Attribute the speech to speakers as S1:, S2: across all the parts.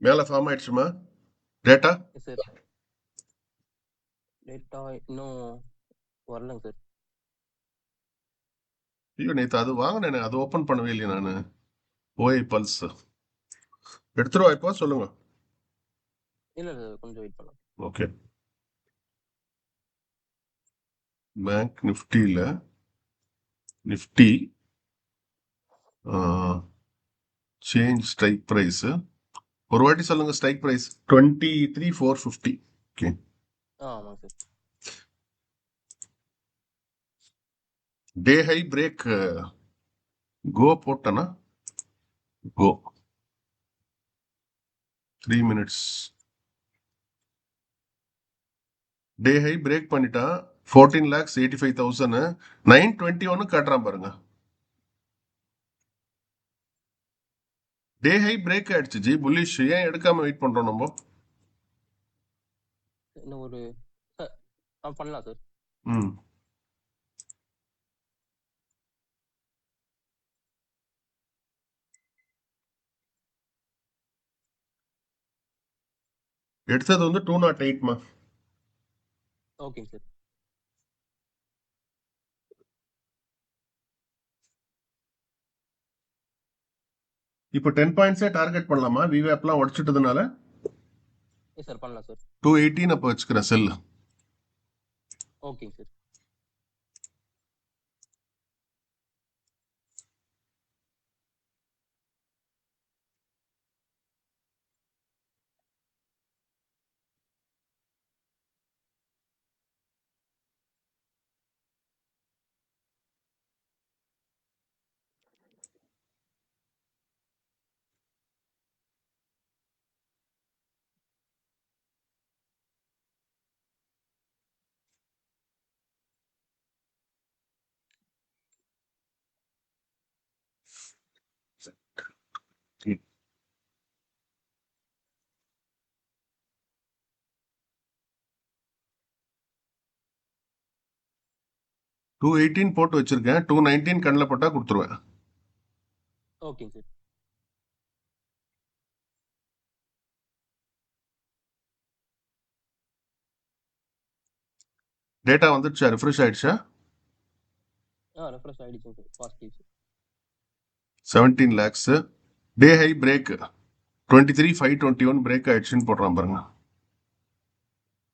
S1: மேல form ஆயிடுச்சுமா data?
S2: Sir data இன்னும் வரலங்க சார்.
S1: ஐயோ நேற்று அது வாங்கினேனே, அது ஓப்பன் பண்ணவே இல்லையே நான். ஓஐ பல்ஸ் எடுத்துருவா இப்போ சொல்லுங்க.
S2: இல்ல கொஞ்சம் வெயிட் பண்ணலாம்.
S1: ஓகே. பேங்க் நிஃப்டியில் நிஃப்டி சேஞ்ச் ஸ்ட்ரைக் ப்ரைஸ் ஒரு வாட்டி சொல்லுங்க. Strike price 23,450. ஓகே.
S2: ஆமாங்க sir.
S1: Day high break go போட்டனா? Go 3 minutes day high break பண்ணிட்டான். 14,85,000 921 காட்டுறான் பாருங்க. டே ஹை பிரேக் ஆயிடுச்சு ஜி, புல்லிஷ். ஏன் எடுக்காம வெயிட் பண்றோம் நம்ம?
S2: இன்னும் ஒரு பண்ணலாம் சார்.
S1: ம் எடுத்தது வந்து 208மா.
S2: ஓகேங்க சார்.
S1: இப்போ 10 பாயிண்ட்ஸே டார்கெட் பண்ணலாமா? விவேப்லாம் உடச்சிட்டதுனால
S2: சார் பண்ணலாம் சார்.
S1: 218 அப்போ வச்சுக்கிறேன் செல்.
S2: ஓகேங்க சார்.
S1: டூ 18 போட்டு வச்சிருக்கேன். 219 கண்ணில் போட்டா கொடுத்துருவேன்.
S2: ஓகேங்க சார்.
S1: டேட்டா வந்துடுச்சா? ரிஃப்ரெஷ் ஆயிடுச்சா?
S2: ரெஃப்ரெஷ் ஆயிடுச்சுங்க சார். Positive sir.
S1: 17 lakhs டே ஹை பிரேக் 23,521 பிரேக் ஆயிடுச்சுன்னு போடுறான் பாருங்க.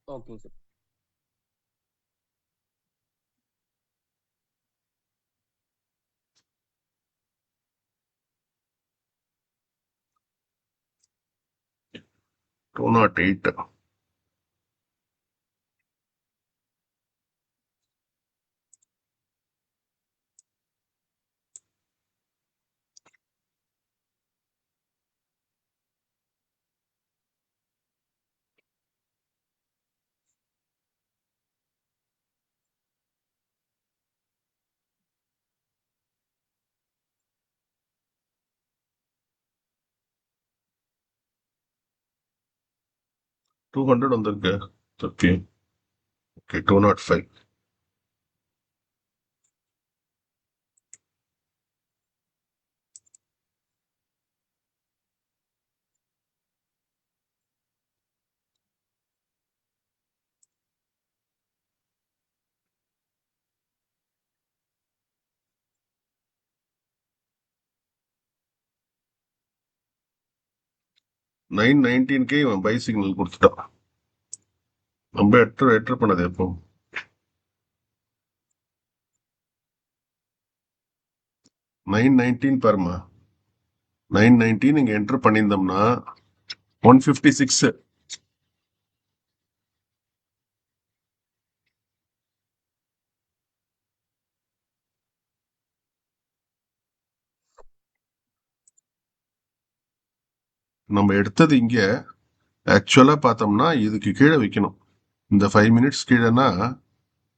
S2: ஓகேங்க சார்.
S1: டூ நாட் எயிட் 200 வந்திருக்கு. Okay okay 205. $919 இவன் பை சிக்னல் கொடுத்துட்டான். நம்ம எட்டர் பண்ணது எப்போ? 919 பாருமா. 919 இங்க என்டர் பண்ணியிருந்தோம்னா 156. நம்ம எடுத்தது இங்க ஆக்சுவலா பார்த்தோம்னா இதுக்கு கீழே வைக்கணும். இந்த 5 minutes கீழேனா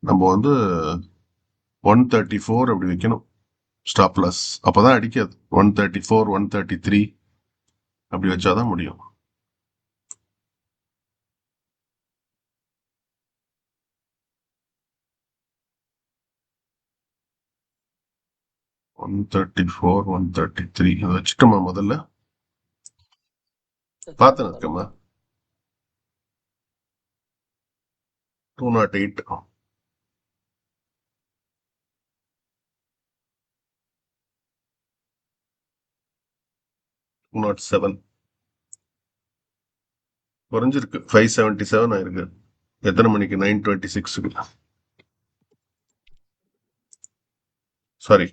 S1: நம்ம வந்து 134 அப்படி வைக்கணும் ஸ்டாப் லாஸ். அப்பதான் அடிக்காது. 134 133 அப்படி வச்சாதான் முடியும். 134 133 அதை வச்சுட்டோமா முதல்ல?
S2: சார்
S1: பார்த்தேன்
S2: சார்
S1: இருக்கம்மா. 208. 207 குறைஞ்சிருக்கு. 577 ஆயிருக்கு. எத்தனை மணிக்கு? 9:26. சாரி,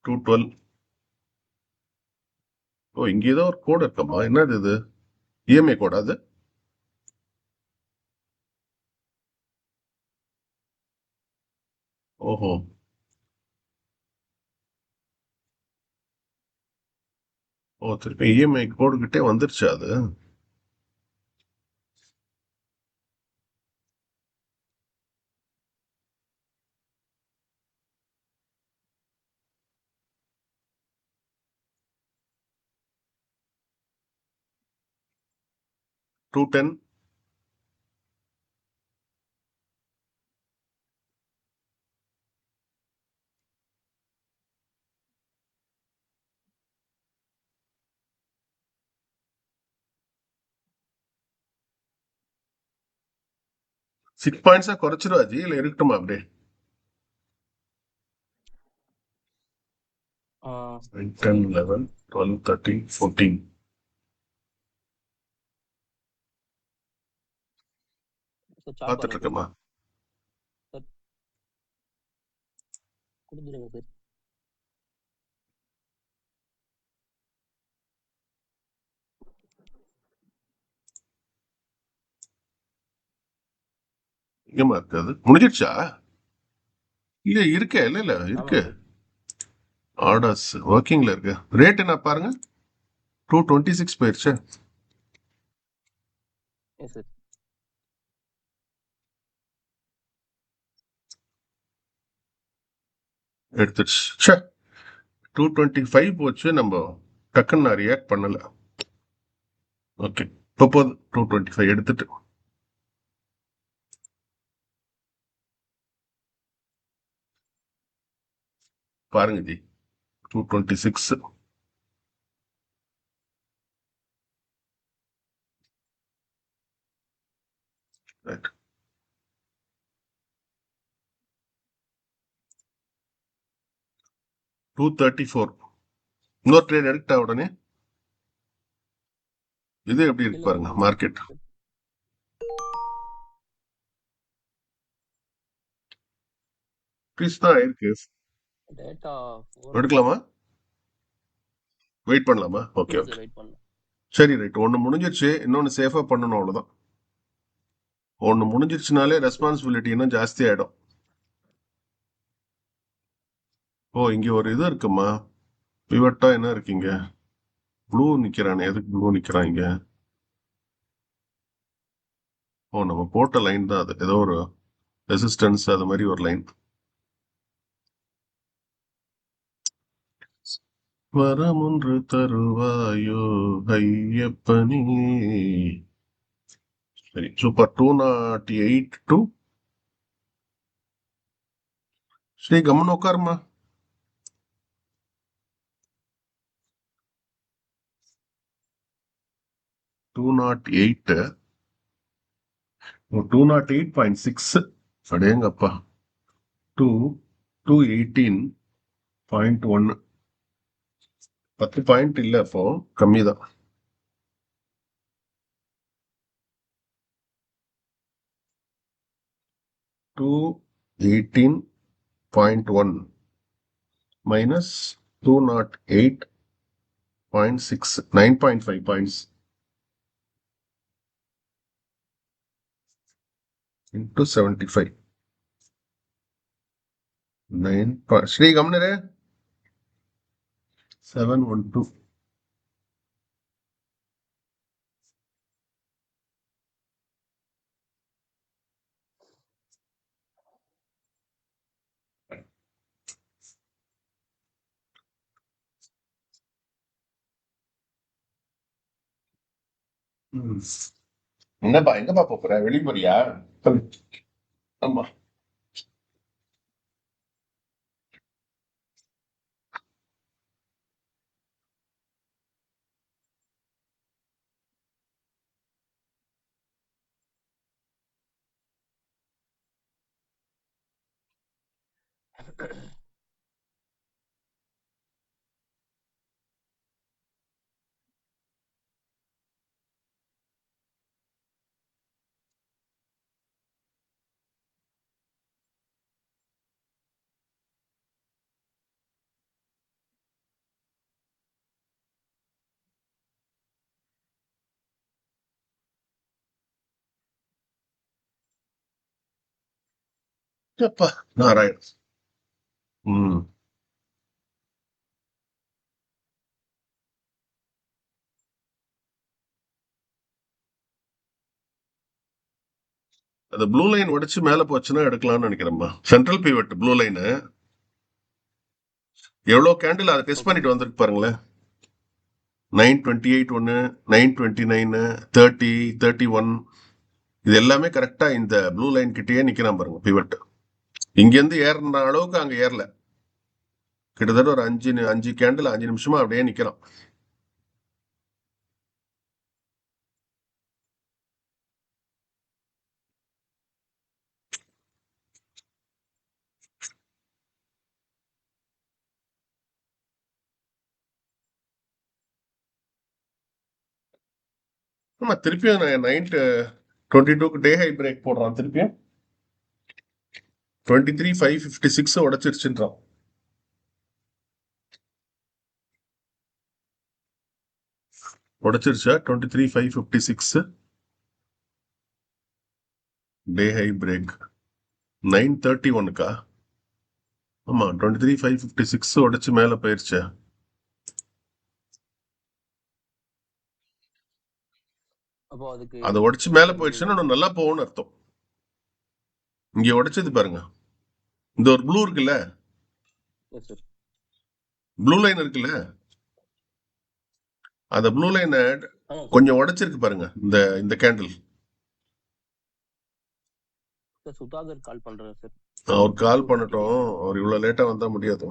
S1: 212. ஓ, இங்க ஏதோ ஒரு கோடு இருக்கம்மா. என்னது இது? இஎம்ஐ கோடா அது? ஓஹோ, ஓ, திருப்பி இஎம்ஐ கோடு கிட்டே வந்துருச்சு அது. டூ 10. சிக்ஸ் பாயிண்ட்ஸா குறைச்சிருவாஜி, இல்ல இருக்கட்டுமா அப்படியே? 10, 11, 12, 13, 14.
S2: சார் சார்ட்
S1: பார்த்துட்டு
S2: பாருங்க
S1: இருக்கம்மா.
S2: சார். கொடுத்துருங்க சார்.
S1: எங்கம்மா இருக்கு அது? முடிஞ்சிடுச்சா? இல்ல இருக்கே, இல்ல இல்ல இருக்கு.
S2: ஆமாங்க சார்.
S1: ஆர்டர்ஸ் ஒர்க்கிங்ல இருக்கு. ரேட் என்ன பாருங்க. 226 போயிருச்சு.
S2: Yes sir.
S1: எடுத்துடுச்சு. ச்சே, 225 போச்சு. நம்ம டக்குன்னு நான் ரியாக்ட் பண்ணல. ஓகே, இப்போ போதும். 225 எடுத்துட்டு பாருங்க ஜி. 226. ரைட். 234. இன்னொரு ட்ரேட் எடுத்தா உடனே இது எப்படி இருக்கு
S2: இல்லை
S1: பாருங்க மார்க்கெட். ப்ளீஸ் தான் இருக்கு.
S2: டேட்டா
S1: எடுக்கலாமா? வெயிட் பண்ணலாமா? ஓகே
S2: இல்லை
S1: ஓகே,
S2: சார், வெயிட் பண்ணலாம்.
S1: சரி ரைட். ஒன்று முடிஞ்சிருச்சு, இன்னொன்று சேஃபாக பண்ணணும், அவ்வளோதான். ஒன்று முடிஞ்சிருச்சுனாலே ரெஸ்பான்சிபிலிட்டி இன்னும் ஜாஸ்தி ஆகிடும். ஓ, இங்கே ஒரு இது இருக்குமா? பிவட்டா என்ன இருக்கீங்க? ப்ளூ நிற்கிறானே, எதுக்கு ப்ளூ நிற்கிறான் இங்க? ஓ, நம்ம போட்ட லைன் தான் அது. ஏதோ ஒரு ரெசிஸ்டன்ஸ் அது மாதிரி ஒரு லைன். வரமொன்று தருவாயோ ஐயப்பனே. சரி, சூப்பர். 208 டு. ஸ்ரீ கம்மன் உட்காருமா. 208. 208.6. அடேங்கப்பா. 218.1. 10 பாயிண்ட் இல்ல, அப்போ கம்மி தான். 218.1 மைனஸ் 208.6, 9.5 பாயிண்ட்ஸ் into 75. 9. ஸ்ரீ கம்னரே 712. என்னப்பா, எங்கப்பா போற? வெளிய போறியா? ஆமா. அப்பா நாராயண். ம். அந்த ப்ளூ லைன் உடைச்சு மேல போச்சுன்னா எடுக்கலாம்னு நினைக்கிறேன்மா. சென்ட்ரல் பிவட் ப்ளூ லைனு எவ்வளவு கேண்டில் அதை டெஸ்ட்
S2: ஓகே
S1: பண்ணிட்டு
S2: சார்.
S1: வந்திருக்கு பாருங்களேன். 928 ஒன்னு, 929, 30, 31 இது எல்லாமே கரெக்டா இந்த ப்ளூ லைன் கிட்டயே நிக்கிறான் பாருங்க பிவட். இங்க இருந்து ஏறின அளவுக்கு அங்க ஏறல. கிட்டத்தட்ட ஒரு 5 கேண்டில் 5 நிமிஷமா அப்படியே நிக்கிறான். ஆமா திருப்பியும் 9:22 டே ஹை பிரேக் போடுறான் திருப்பியும். 23,556 உடைச்சிருச்சுன்றான். உடைச்சிருச்சா 23,556 டே ஹை பிரேக் 9:31க்கா? ஆமா 23,556 உடைச்சு மேல போயிருச்சு.
S2: அப்போ அதுக்கு
S1: அதை உடைச்சு
S2: என்ன
S1: மேல
S2: சார்
S1: போயிடுச்சுன்னா
S2: மீனிங்?
S1: இன்னும் நல்லா போகும்னு அர்த்தம். இங்க உடைச்சது பாருங்க. இந்த ஒரு ப்ளூ இருக்குல்ல,
S2: எஸ் சார்.
S1: ப்ளூ லைன் இருக்குல்ல, அந்த ப்ளூ லைனை
S2: ஆமாம் சார்.
S1: கொஞ்சம் உடைச்சிருக்கு பாருங்க இந்த இந்த கேண்டில்.
S2: சார் சுதாகர் கால் பண்றேன் சார்.
S1: அவர் கால்
S2: 2:30
S1: பண்ணட்டும். அவர் இவ்வளவு லேட்டா வந்தா முடியாது.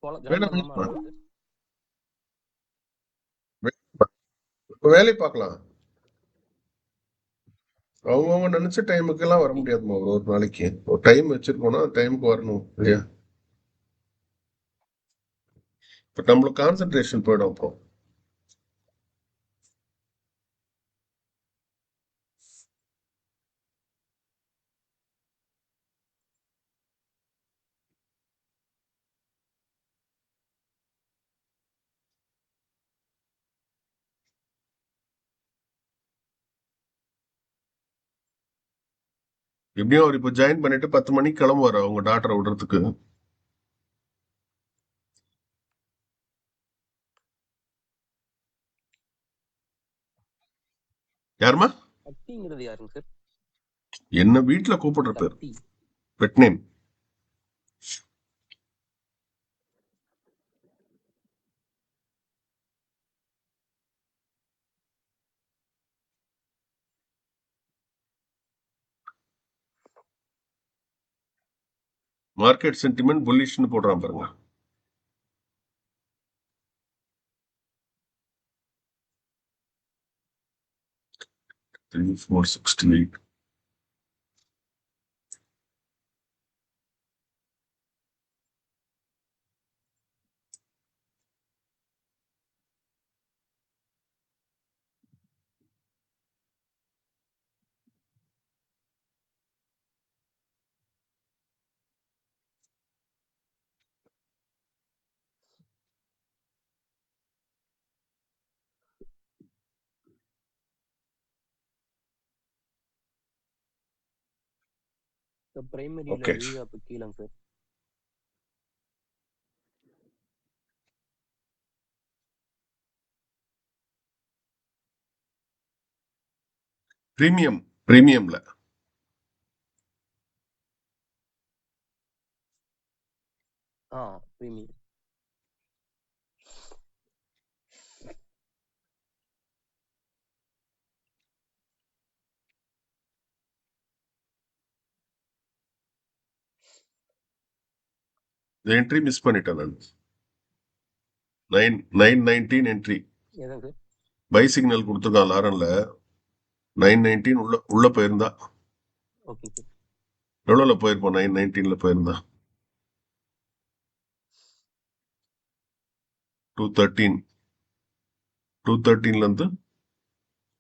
S2: ஜாயின்
S1: வேணாம்
S2: பண்ணலாமா
S1: வேணாம்.
S2: சார்?
S1: வேலை பார்க்கலாம். அவங்கவுங்க நினைச்ச டைமுக்கு எல்லாம் வர
S2: ஓகே.
S1: முடியாதுமா. ஒரு நாளைக்கு ஒரு டைம் வச்சிருக்கோம்னா டைமுக்கு வரணும் இல்லையா? இப்ப நம்மளுக்கு கான்சென்ட்ரேஷன் போயிடும் அப்புறம். எப்படியும் அவர் இப்ப ஜாயின் பண்ணிட்டு 10 மணிக்கு கிளம்புவாரு அவங்க டாக்டரை விடுறதுக்கு. யாருமா?
S2: சக்திங்கிறது யாருங்க சார்?
S1: என்ன வீட்டுல கூப்பிடுற பேர்
S2: Shakti.
S1: Pet name. Market sentiment புல்லிஷ்னு போடுறான் பாருங்க. Three four 68.
S2: சார் பிரைமரியில
S1: ஓகே.
S2: விஆப் கீழங்க சார்.
S1: பிரீமியம்ல
S2: பிரீமியம்.
S1: இந்த என்ட்ரி மிஸ் பண்ணிட்டேன் நான். 9:19 என்ட்ரி.
S2: எதாங்க சார்?
S1: பை சிக்னல் கொடுத்துருக்கான் லாரன்ல 919 உள்ள போயிருந்தா
S2: ஓகே சார்.
S1: எவ்வளோல போயிருப்போம்? 919ல போயிருந்தா 213 213ல இருந்து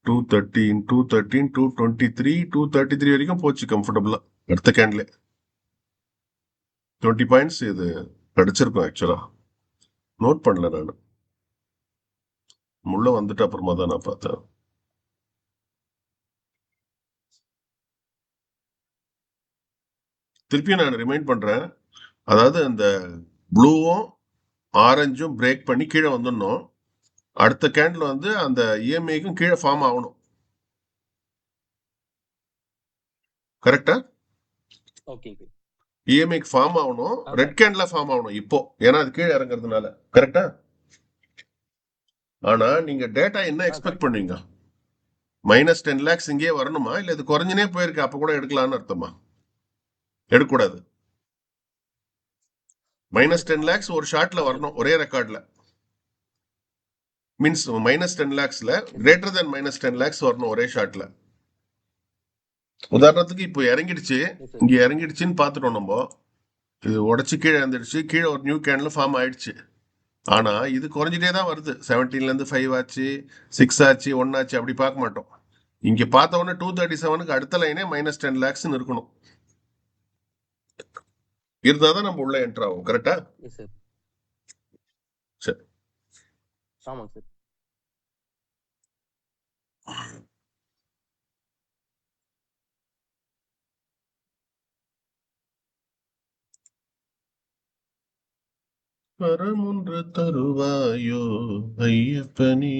S1: 213 213 223 233 வரைக்கும் போச்சு கம்ஃபர்டபுளா. அடுத்த கேண்ட்ல 20 பாயிண்ட்ஸ் இது அடிச்சிருக்கும். ஆக்சுவலா நோட் பண்ணல நான், உள்ள வந்துட்டு அப்புறமா தான் நான் பார்த்தேன். திருப்பியும் நான் ரிமைண்ட் பண்றேன், அதாவது அந்த ப்ளூவும் ஆரஞ்சும் பிரேக் பண்ணி கீழே வந்துடணும். அடுத்த கேண்டில் வந்து அந்த இஎம்ஐக்கும் கீழே ஃபார்ம் ஆகணும். கரெக்டா?
S2: Okay sir.
S1: இஎம்ஐக்கு ஃபார்ம் ஆகணும், ரெட் கேண்ட்ல ஃபார்ம் ஆகணும் இப்போ, ஏன்னா அது கீழே இறங்குறதுனால. கரெக்டா? ஆனா நீங்க டேட்டா என்ன எக்ஸ்பெக்ட் பண்ணுவீங்க? -10 lakhs இங்கே வரணுமா, இல்ல இது குறைஞ்சனே போயிருக்கு அப்ப கூட எடுக்கலாம்னு அர்த்தமா? எடுக்கக்கூடாது. -10 lakhs ஒரு ஷாட்ல வரணும் ஒரே ரெக்கார்ட்ல. மீன்ஸ் -10 lakhsல கிரேட்டர் தென் -10 lakhs வரணும் ஒரே ஷாட்ல. உதாரணத்துக்கு இப்போ இறங்கிடுச்சு, இங்க இறங்கிடுச்சுன்னு பாத்துட்டோம் நம்ம. இது உடச்சு கீழே இறந்துடுச்சு, கீழே ஒரு நியூ கேண்டில் ஃபார்ம் ஆயிடுச்சு. ஆனா இது குறைஞ்சிட்டே தான் வருது. 17ல இருந்து 5 ஆச்சு, 6 ஆச்சு, 1 ஆச்சு, அப்படி பார்க்க மாட்டோம். இங்க பார்த்த உடனே 237க்கு அடுத்த லைனே -10 lakhs இருக்கணும். இருந்தாதான் நம்ம உள்ள என்டர் ஆகும். கரெக்டா? சரி.
S2: ஆமாங்க சார்.
S1: வரமொன்று தருவாயோ ஐயப்பனே,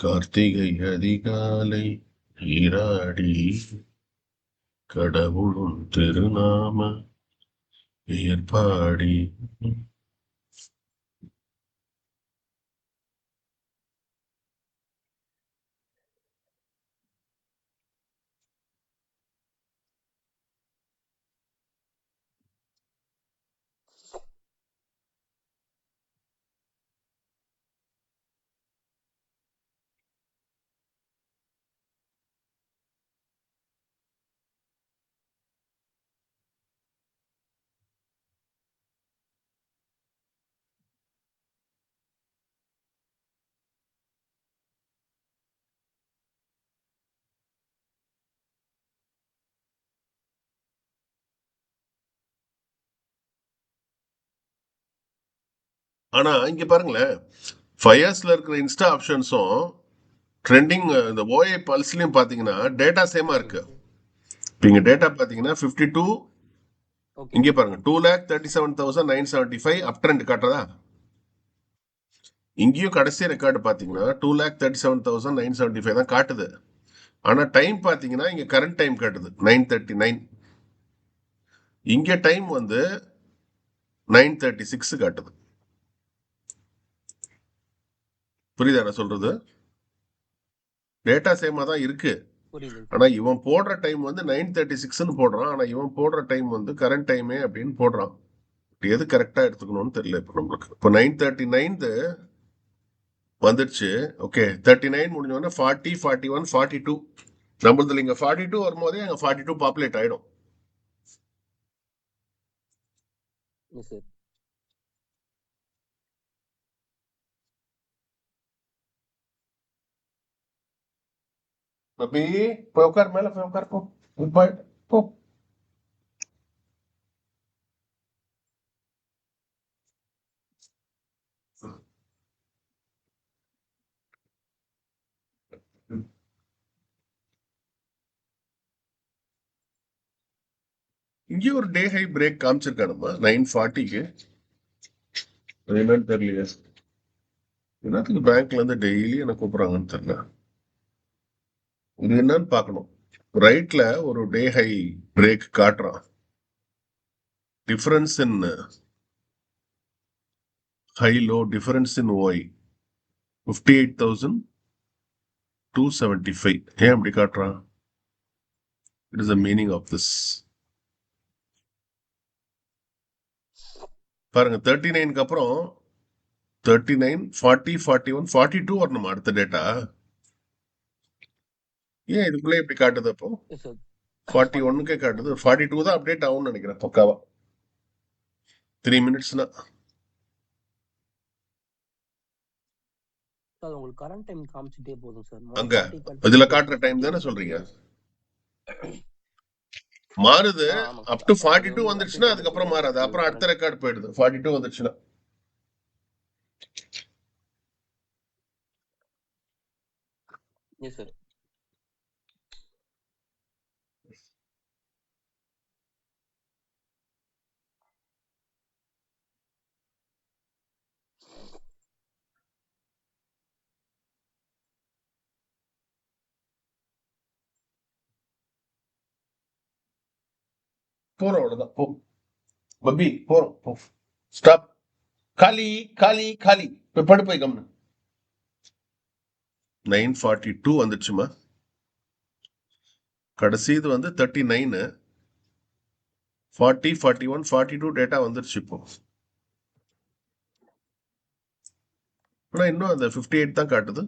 S1: கார்த்திகை அதிகாலை நீராடி கடவுளும் திருநாம ஏற்பாடி. ஆனா இங்க பாருங்களேன், ஃபயர்ஸ்ல இருக்கிற இன்ஸ்டா ஆப்ஷன்ஸும் ட்ரெண்டிங் இந்த ஓஏ பல்ஸ்லயும் பாத்தீங்கன்னா டேட்டா சேமா இருக்கு. இப்போ இங்க டேட்டா பாத்தீங்கன்னா 52, இங்க பாருங்க 2,37,975 அப் ட்ரெண்ட் காட்டுறதா? இங்கேயும் கடைசி ரெக்கார்டு பாத்தீங்கன்னா 2,37,975 தான் காட்டுது. ஆனா டைம் பாத்தீங்கன்னா இங்க கரண்ட் டைம் காட்டுது 9:39. இங்க டைம் வந்து 9:36 காட்டுது. புரியுதா நான் சொல்றது? டேட்டா சேமா தான் இருக்கு. ஆனா இவன் போடுற டைம் வந்து 9:36ன்னு போடுறான். ஆனா இவன் போடுற டைம் வந்து கரண்ட் டைமே அப்படின்னு போடுறான். எது கரெக்டா எடுத்துக்கணும்னு தெரியல இப்ப நம்மளுக்கு. இப்போ 9:39 வந்துடுச்சு. ஓகே, 39 முடிஞ்சோடனே 40, 41, 42. நம்மளதுல இங்க 42 வரும்போதே அங்க 42 பாப்புலேட் ஆயிடும். அப்படியே போய் உட்கார், மேல போய் உட்கார், போ போ. இங்கே ஒரு டே ஹை பிரேக் காமிச்சிருக்கானுமா 9:40க்கு. அது என்னன்னு தெரியலையே. என்னத்துக்கு பேங்க்ல இருந்து டெய்லி என்ன கூப்பிடுறாங்கன்னு தெரியல. இது என்னன்னு பார்க்கணும். ரைட்ல ஒரு டே ஹை பிரேக் காட்டுறான். Difference in high low, difference in ஓய் 58,275. ஏன் அப்படி காட்டுறான்? It is the meaning of this. பாருங்க 39க்கு அப்புறம் 39 40 41 42 வரணுமா அடுத்த டேட்டா? ஏன் இதுக்குள்ளே இப்படி காட்டுது அப்போ?
S2: எஸ் சார்
S1: 41க்கே காட்டுது. 42 தான் அப்டேட் ஆகும்னு நினைக்கிறேன் பக்காவா. 3 மினிட்ஸ்னா.
S2: சார் உங்களுக்கு கரண்ட் டைம் காமிச்சிட்டே போதும் சார்.
S1: அங்க
S2: 40
S1: இதுல காட்டுற டைம் தானே சொல்றீங்க? மாறுது.
S2: ஆமாங்க
S1: அப்
S2: சார்.
S1: டு
S2: அது
S1: 42
S2: வந்து
S1: வந்துருச்சுன்னா
S2: அப்டேட்
S1: அதுக்கப்புறம்
S2: ஆகிட்டே
S1: மாறாது.
S2: இருக்கும்
S1: அப்புறம் அடுத்த
S2: கரண்ட்.
S1: ரெக்கார்ட் போயிடுது 42 வந்துருச்சுன்னா.
S2: Yes sir.
S1: போறோம் அவ்வளவுதான். போ பப்பி போறோம். போ ஸ்டாப். காலி காலி காலி. போய் படு போய் கம்னு. 942 வந்துச்சுமா. கடைசி இது வந்து 39 40 41 42 டேட்டா வந்துருச்சு இப்போ. ஆனா இன்னும் அந்த 58 தான் காட்டுது.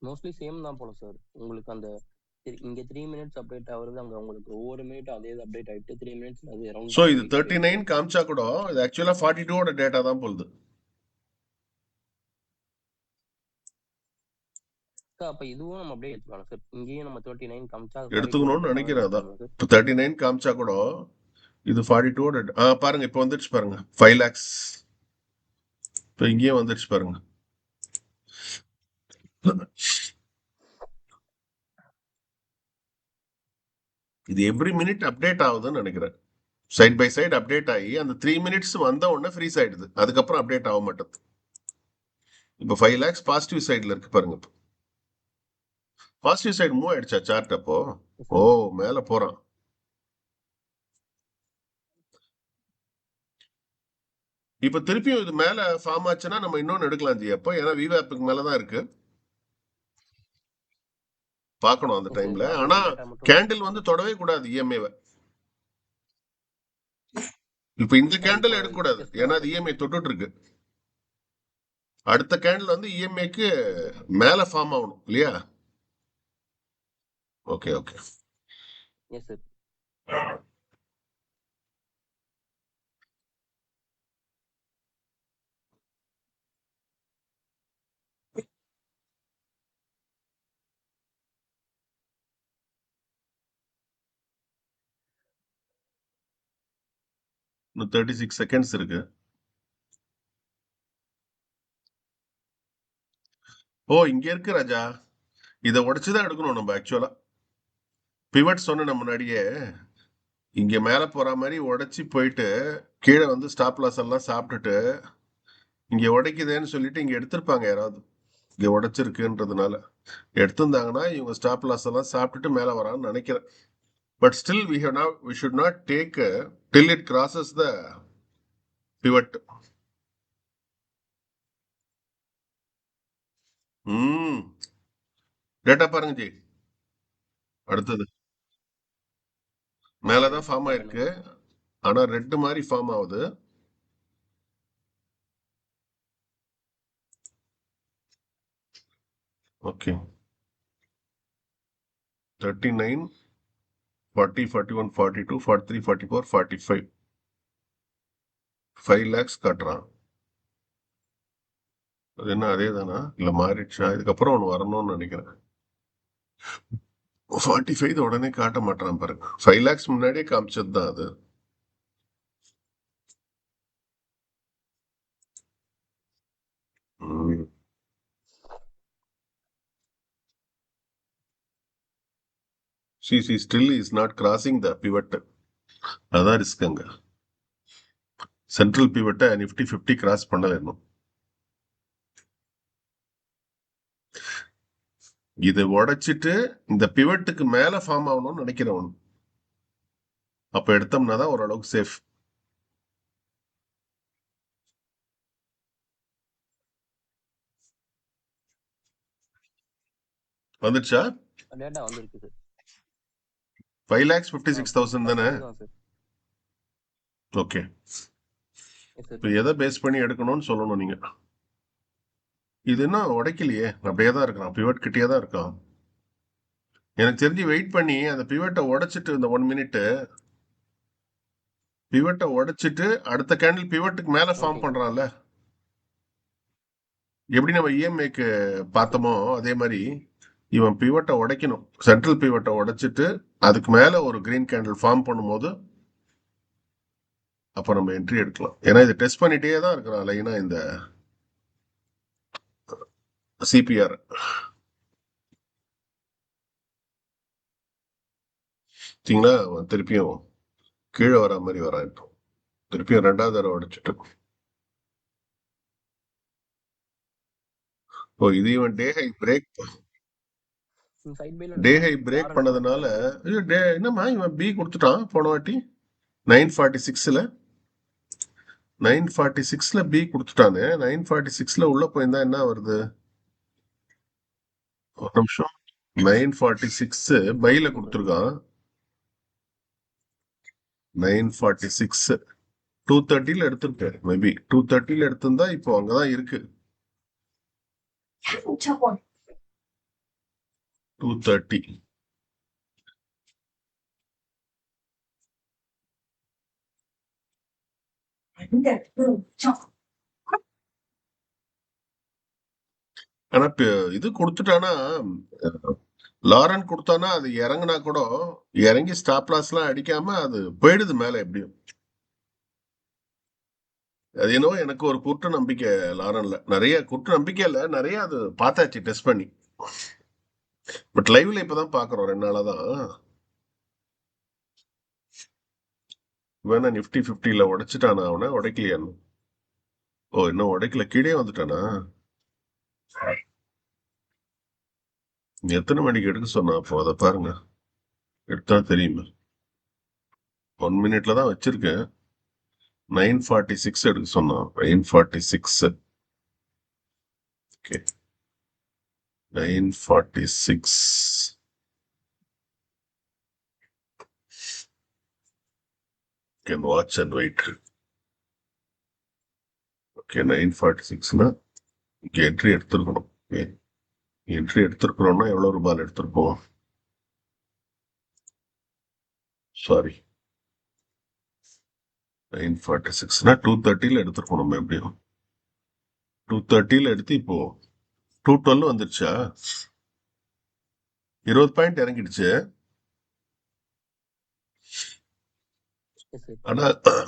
S2: மோஸ்ட்லி சேம் தான் போல சார். உங்களுக்கு அந்த இங்க 3 மினிட்ஸ் அப்டேட் ஆகுறது, அங்க உங்களுக்கு ஒவ்வொரு மினிட் அதே அப்டேட் ஆயிட்டு 3 மினிட்ஸ் அது
S1: சோ
S2: அரௌண்ட்
S1: இது 39 காமிச்சா கூட இது ஆக்சுவலா 42 ஓட டேட்டா தான் போகுது.
S2: அப்ப இதுவும் நம்ம அப்படியே எடுத்துக்கலாம் சார். இங்கேயும் நம்ம 39 காமிச்சா
S1: எடுத்துக்கணும்னு
S2: 42
S1: நினைக்கிறேன். அதான்
S2: சார்.
S1: இப்போ 39 காமிச்சா கூட இது 42 ஓட பாருங்க இப்போ வந்துருச்சு பாருங்க 5 lakhs. இப்போ இங்கேயும் வந்துருச்சு பாருங்க. இது எவ்ரி மினிட் அப்டேட் ஆகுதுன்னு நினைக்கிறேன். சைட் பை சைடு அப்டேட் ஆகி அந்த 3 மினிட்ஸ் வந்த உடனே ஃப்ரீஸ் ஆயிடுது. அதுக்கப்புறம் அப்டேட் ஆக மாட்டேது. இப்போ 5 lakhs பாசிட்டிவ் சைடுல இருக்கு பாருங்க. இப்போ பாசிட்டிவ் சைடு மூவ் ஆயிடுச்சா சார்ட் அப்போ? ஓ மேல போறான். இப்ப திருப்பியும் இது மேல ஃபார்ம் ஆச்சுன்னா நம்ம இன்னொன்னு எடுக்கலாம் ஜி. அப்போ ஏன்னா விவேப்புக்கு மேலதான் இருக்கு. பார்க்கணும் அந்த டைம்ல. ஆனா கேண்டில் வந்து தொடவே கூடாது இஎம்ஐவை. இப்ப இந்த கேண்டில் எடுக்கக்கூடாது ஏன்னா அது இஎம்ஐ தொட்டுட்டு இருக்கு. அடுத்த கேண்டில் வந்து இஎம்ஐக்கு மேல ஃபார்ம் ஆகணும் இல்லையா? Okay okay.
S2: Yes sir.
S1: இன்னும் 36 செகண்ட்ஸ் இருக்கு. ஓ இங்க இருக்கு ராஜா. இதை உடைச்சுதான் எடுக்கணும் நம்ம ஆக்சுவலா. பிவட் சொன்ன முன்னாடியே இங்க மேல போற மாதிரி உடைச்சு போயிட்டு கீழே வந்து ஸ்டாப் லாஸ் எல்லாம் சாப்பிட்டுட்டு இங்க உடைக்குதேன்னு சொல்லிட்டு இங்க எடுத்திருப்பாங்க யாராவது. இங்க உடைச்சிருக்குன்றதுனால எடுத்திருந்தாங்கன்னா இவங்க ஸ்டாப் லாஸ் எல்லாம் சாப்பிட்டுட்டு மேல வரான்னு நினைக்கிறேன். But still we should not take till it crosses the pivot. Data பாருங்க ஜி. அடுத்தது மேலதான் ஃபார்ம் ஆயிருக்கு. ஆனா ரெட் மாதிரி ஃபார்ம் ஆகுது. ஓகே 39 40 41 42 43 44 45 5 lakhs காட்டுறான். அது என்ன அதே தானா இல்ல மாறிடுச்சா? இதுக்கப்புறம் ஒன்று வரணும்னு நினைக்கிறேன். 45 உடனே காட்ட மாட்டான் பாருங்க. 5 lakhs முன்னாடியே காமிச்சது தான் அது. See, still is not crossing the pivot. அதான் ரிஸ்க் அங்க. சென்ட்ரல் பிவட்டை நிஃப்டி 50 கிராஸ் பண்ணல இன்னும். இதை உடைச்சிட்டு இந்த பிவட்டுக்கு மேல ஃபார்ம் ஆகணும்னு நினைக்கிறவன். அப்ப எடுத்தோம்னா தான் ஓரளவுக்கு சேஃப். வந்துச்சா?
S2: டேட்டா வந்திருக்கு சார்.
S1: 5,56,000 தானே?
S2: தான் சார்.
S1: Okay,
S2: yes sir.
S1: இப்போ எதை பேஸ் பண்ணி எடுக்கணும்னு சொல்லணும் நீங்க. இது என்ன உடைக்கலையே, அப்படியே தான் இருக்கான், பிவட் கிட்டே தான் இருக்கான். எனக்கு தெரிஞ்சு வெயிட் பண்ணி அந்த பிவட்டை உடைச்சிட்டு இந்த 1 மினிட் பிவட்டை உடைச்சிட்டு அடுத்த கேண்டில் பிவட்டுக்கு மேல ஃபார்ம்
S2: ஓகே.
S1: பண்றான்ல, எப்படி நம்ம இஎம்ஐக்கு பார்த்தோமோ அதே மாதிரி இவன் பிவட்டை உடைக்கணும். சென்ட்ரல் பிவட்டை உடைச்சிட்டு அதுக்கு மேல ஒரு கிரீன் கேண்டில் ஃபார்ம் பண்ணும்போது அப்ப நம்ம என்ட்ரி எடுக்கலாம். ஏன்னா இது டெஸ்ட் பண்ணிட்டே தான் இருக்கிறான் லைனா இந்த சிபிஆர். பார்த்தீங்களா, அவன் திருப்பியும் கீழே வர மாதிரி வரான். இப்போ திருப்பியும் 2வது தடவை உடைச்சிட்டு. ஓ, இது இவன் டே ஹை பிரேக்
S2: சைட் பைல
S1: டே ஹை பிரேக் பண்ணதுனால என்னம்மா இவன் பி கொடுத்துட்டான் போன வாட்டி 946ல 946ல பி கொடுத்துட்டானே. 946ல உள்ள போயிருந்தா என்ன வருது? ஒரு நிமிஷம். 946 பைல கொடுத்துருக்கான். 946 230ல எடுத்திருக்கேன். மேபி 230ல எடுத்திருந்தா இப்போ அங்கதான் இருக்கு. 230 ஆனா இது கொடுத்துட்டானா, லாரன் கொடுத்தானா அது இறங்குனா கூட இறங்கி ஸ்டாப் லாஸ் எல்லாம் அடிக்காம அது போயிடுது மேல எப்படியும். அது என்னவோ எனக்கு ஒரு குற்ற நம்பிக்கை லாரன்ல, நிறைய குற்ற நம்பிக்கை இல்ல, நிறைய அது பார்த்தாச்சு டெஸ்ட் பண்ணி. பட் லைவ்ல இப்பதான் பாக்குறோம் 2 நாளாதான். வேணா நிப்டி 50ல உடைச்சிட்டானா அவனை, உடைக்கலையான்னு. ஓ, இன்னும் உடைக்கல, கீழே வந்துட்டானா? எத்தனை மணிக்கு எடுக்க சொன்னா அப்போ அதை பாருங்க, எடுத்தா தெரியுமா. 1 மினிட்ல தான் வச்சிருக்கேன். 946 எடுக்க சொன்னான். 946 okay, 946 can watch and wait. Okay, 946னா இங்க என்ட்ரி எடுத்திருக்கணும். என்ட்ரி எடுத்திருக்கிறோம்னா எவ்வளவு ரூபாய் எடுத்திருப்போம்? சாரி, 946னா 230ல எடுத்திருக்கணும். எப்படியும் 230ல எடுத்து இப்போ 212 வந்துருச்சா? 20 பாயிண்ட் இறங்கிடுச்சு. ஆனா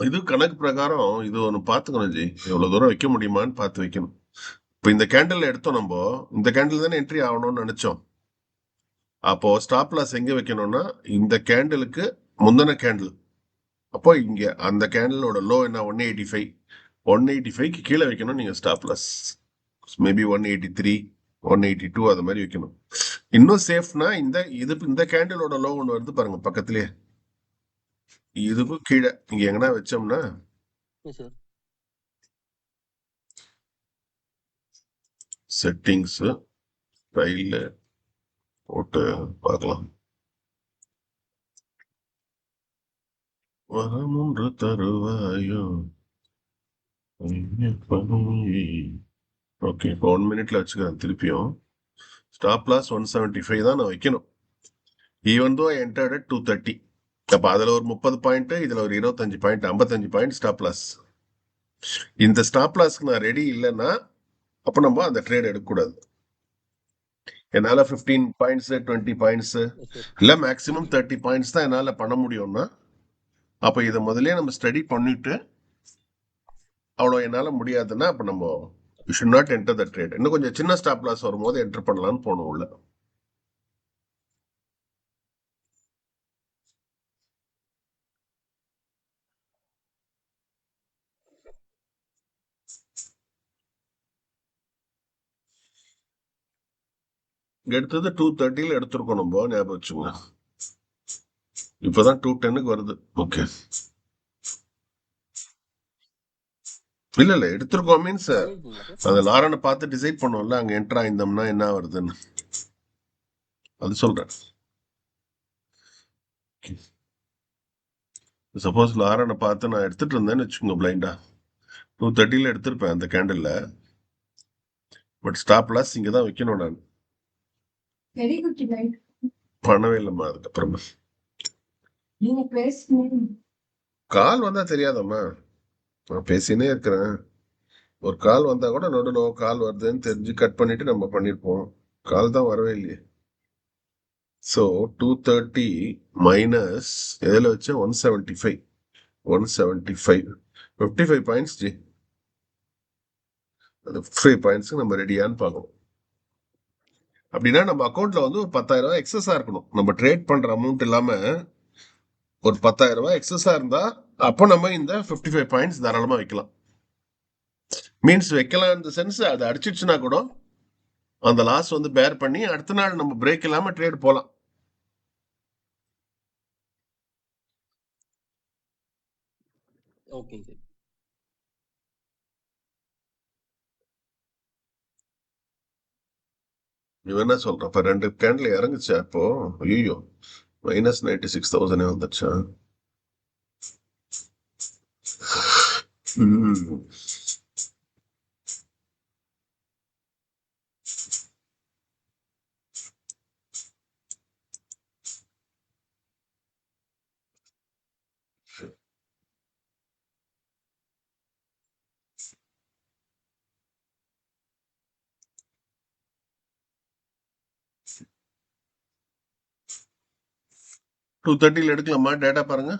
S1: இது கணக்கு பிரகாரம் இது ஒண்ணு பாத்துக்கணும் ஜி, எவ்வளவு தூரம் வைக்க முடியுமான்னு பார்த்து வைக்கணும். இப்ப இந்த கேண்டில் எடுத்தோம், நம்ம இந்த கேண்டில் தானே என்ட்ரி ஆகணும்னு நினைச்சோம். அப்போ ஸ்டாப் லாஸ் எங்க வைக்கணும்னா இந்த கேண்டிலுக்கு முந்தின கேண்டில். அப்போ இங்க அந்த கேண்டிலோட லோ என்ன, 185. 185க்கு கீழே வைக்கணும் நீங்க ஸ்டாப் லாஸ். மேபி 183, 182 அது மாதிரி வைக்கணும். இன்னும் சேஃப்னா இந்த கேண்டிலோட லோ ஒன்று வருது பாருங்க பக்கத்திலே, இதுக்கும் கீழே இங்க எங்கன்னா வச்சோம்னா செட்டிங்ஸ் ஃபைல்ல போட்டு பார்க்கலாம். வரமொன்று தருவாயோ. ஓகே, இப்போ 1 மினிட்ல வச்சுக்கிறேன். திருப்பியும் ஸ்டாப் லாஸ் 175 தான் நான் வைக்கணும். Even though entered at 230. அப்ப அதுல ஒரு 30 பாயிண்ட், இதுல ஒரு 25 பாயிண்ட், 55 பாயிண்ட் ஸ்டாப் லாஸ். இந்த ஸ்டாப் லாஸ்க்கு நான் ரெடி இல்லைன்னா அப்ப நம்ம அந்த ட்ரேட் எடுக்கக்கூடாது. என்னால 15 பாயிண்ட்ஸ் 20 பாயிண்ட்ஸ் இல்ல மேக்சிமம் 30 பாயிண்ட்ஸ் தான் என்னால பண்ண முடியும்னா அப்ப இதை முதல்ல நம்ம ஸ்டடி பண்ணிட்டு, அவ்வளவு என்னால முடியாதுன்னா அப்ப நம்ம you should not enter the trade. இன்னும் கொஞ்சம் சின்ன ஸ்டாப் லாஸ் வரும்போது என்டர் பண்ணலாம்னு போனோம் உள்ள. எடுத்தது 230ல எடுத்திருக்கோம் நம்ம, ஞாபகம் வச்சுங்க. இப்பதான் 210க்கு வருது. ஓகே, இல்ல எடுத்திருக்கோம் மீன்ஸ் அது லாரனை பார்த்து டிசைட் பண்ணுவோம்ல அங்க என்டர் ஆயிருந்தோம்னா என்ன வருதுன்னு. அது சொல்றேன். சப்போஸ் லாரனை பார்த்து நான் எடுத்துட்டு இருந்தேன்னு வச்சுக்கோங்க பிளைண்டா, 230 எடுத்திருப்பேன் அந்த கேண்டில்ல. பட் ஸ்டாப் லாஸ் இங்க தான் வைக்கணும் நான். பண்ணவே இல்லைம்மா அதுக்கப்புறமா. கால் வந்தா தெரியாதம்மா, நான் பேசினே இருக்கிறேன். ஒரு கால் வந்தா கூட நடுவில் கால் வருதுன்னு தெரிஞ்சு கட் பண்ணிட்டு நம்ம பண்ணிருப்போம். கால் தான் வரவே இல்லையே. ஸோ 230 மைனஸ் எதில் வச்சு 175 55 பாயிண்ட்ஸ் ஜி. அந்த 55 பாயிண்ட்ஸுக்கு நம்ம ரெடியான்னு பார்க்கணும். அப்படின்னா நம்ம அக்கௌண்ட்ல வந்து ஒரு 10,000 ரூபாய் எக்ஸஸா இருக்கணும். நம்ம ட்ரேட் பண்ற அமௌண்ட் இல்லாம ஒரு 10,000 ரூபாய் எக்ஸஸா இருந்தா அப்போ நம்ம இந்த 55 பாயிண்ட்ஸ் தாராளமா வைக்கலாம். மீன்ஸ் வைக்கலாம் இந்த சென்ஸ், அது அடிச்சிடுச்சுன்னா கூட அந்த லாஸ் வந்து பேர் பண்ணி அடுத்த நாள் நம்ம பிரேக் இல்லாம ட்ரேட் போலாம்.
S2: ஓகேங்க சார்.
S1: இவன் என்ன சொல்றான், இப்ப 2 கேண்டில் இறங்குச்சா இப்போ, ஐயோ மைனஸ் 96,000 வந்துச்சா. ம். டூ 230 எடுக்கலாமா? டேட்டா பாருங்க.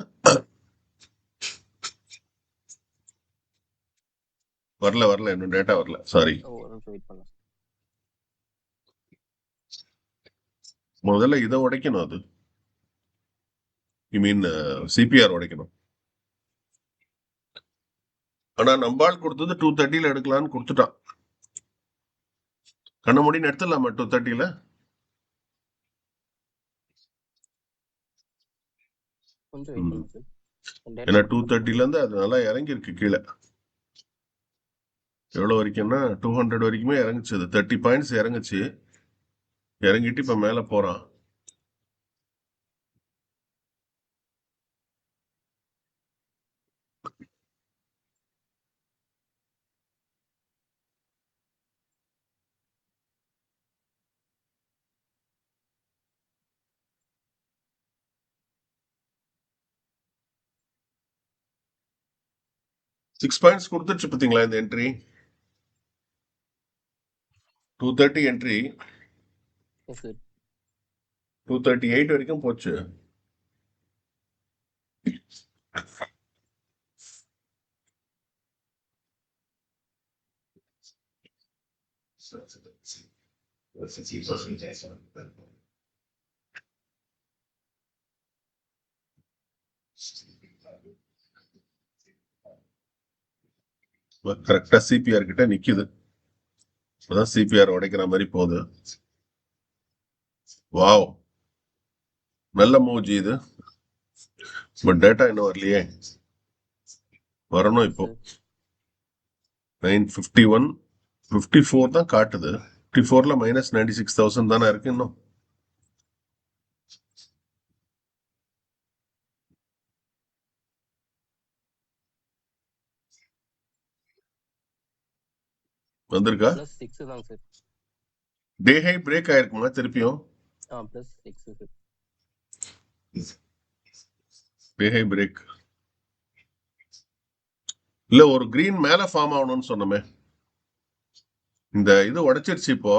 S1: வரல இன்னும் டேட்டா வரல, சாரி.
S2: ஒரு நிமிஷம் வெயிட் பண்ணலாம்.
S1: முதல்ல இதை உடைக்கணும். அது ஐ மீன் சிபிஆர் உடைக்கணும். ஆனா நம்பால் கொடுத்தது 230 எடுக்கலாம்னு கொடுத்துட்டான். கண்ண முடின்னு எடுத்துடலாமா 230?
S2: கொஞ்சம் வெயிட் பண்ணுங்க சார்.
S1: ஏன்னா 230 இருந்து அது நல்லா இறங்கி இருக்கு கீழே. எவ்வளவு வரைக்கும்னா 200 வரைக்குமே இறங்குச்சு. அது 30 பாயிண்ட்ஸ் இறங்குச்சு, இறங்கிட்டு இப்ப மேல போறான். சிக்ஸ் பாயிண்ட்ஸ் கொடுத்துருச்சு பாத்தீங்களா இந்த என்ட்ரி. 230 என்ட்ரி 238 வரைக்கும் போச்சு. கரெக்டா சிபிஆர் கிட்ட நிக்குது. இப்பதான் சிபிஆர் உடைக்கிற மாதிரி போகுது. வாவ், நல்ல மூவ்ஜி இது. பட் டேட்டா இன்னும் வரலையே, வரணும் இப்போ. 951 54 தான் காட்டுது. 54ல மைனஸ் 96,000 தானே இருக்கு இன்னும். வந்திருக்கா?
S2: +6 தாங்க சார்.
S1: டே ஹை பிரேக் ஆயிருக்குமா திருப்பியும்?
S2: +6 சார்.
S1: டே ஹை பிரேக் இல்ல, ஒரு கிரீன் மேல ஃபார்ம் ஆகணும்னு சொன்னமே, இந்த இது உடைச்சிருச்சு. இப்போ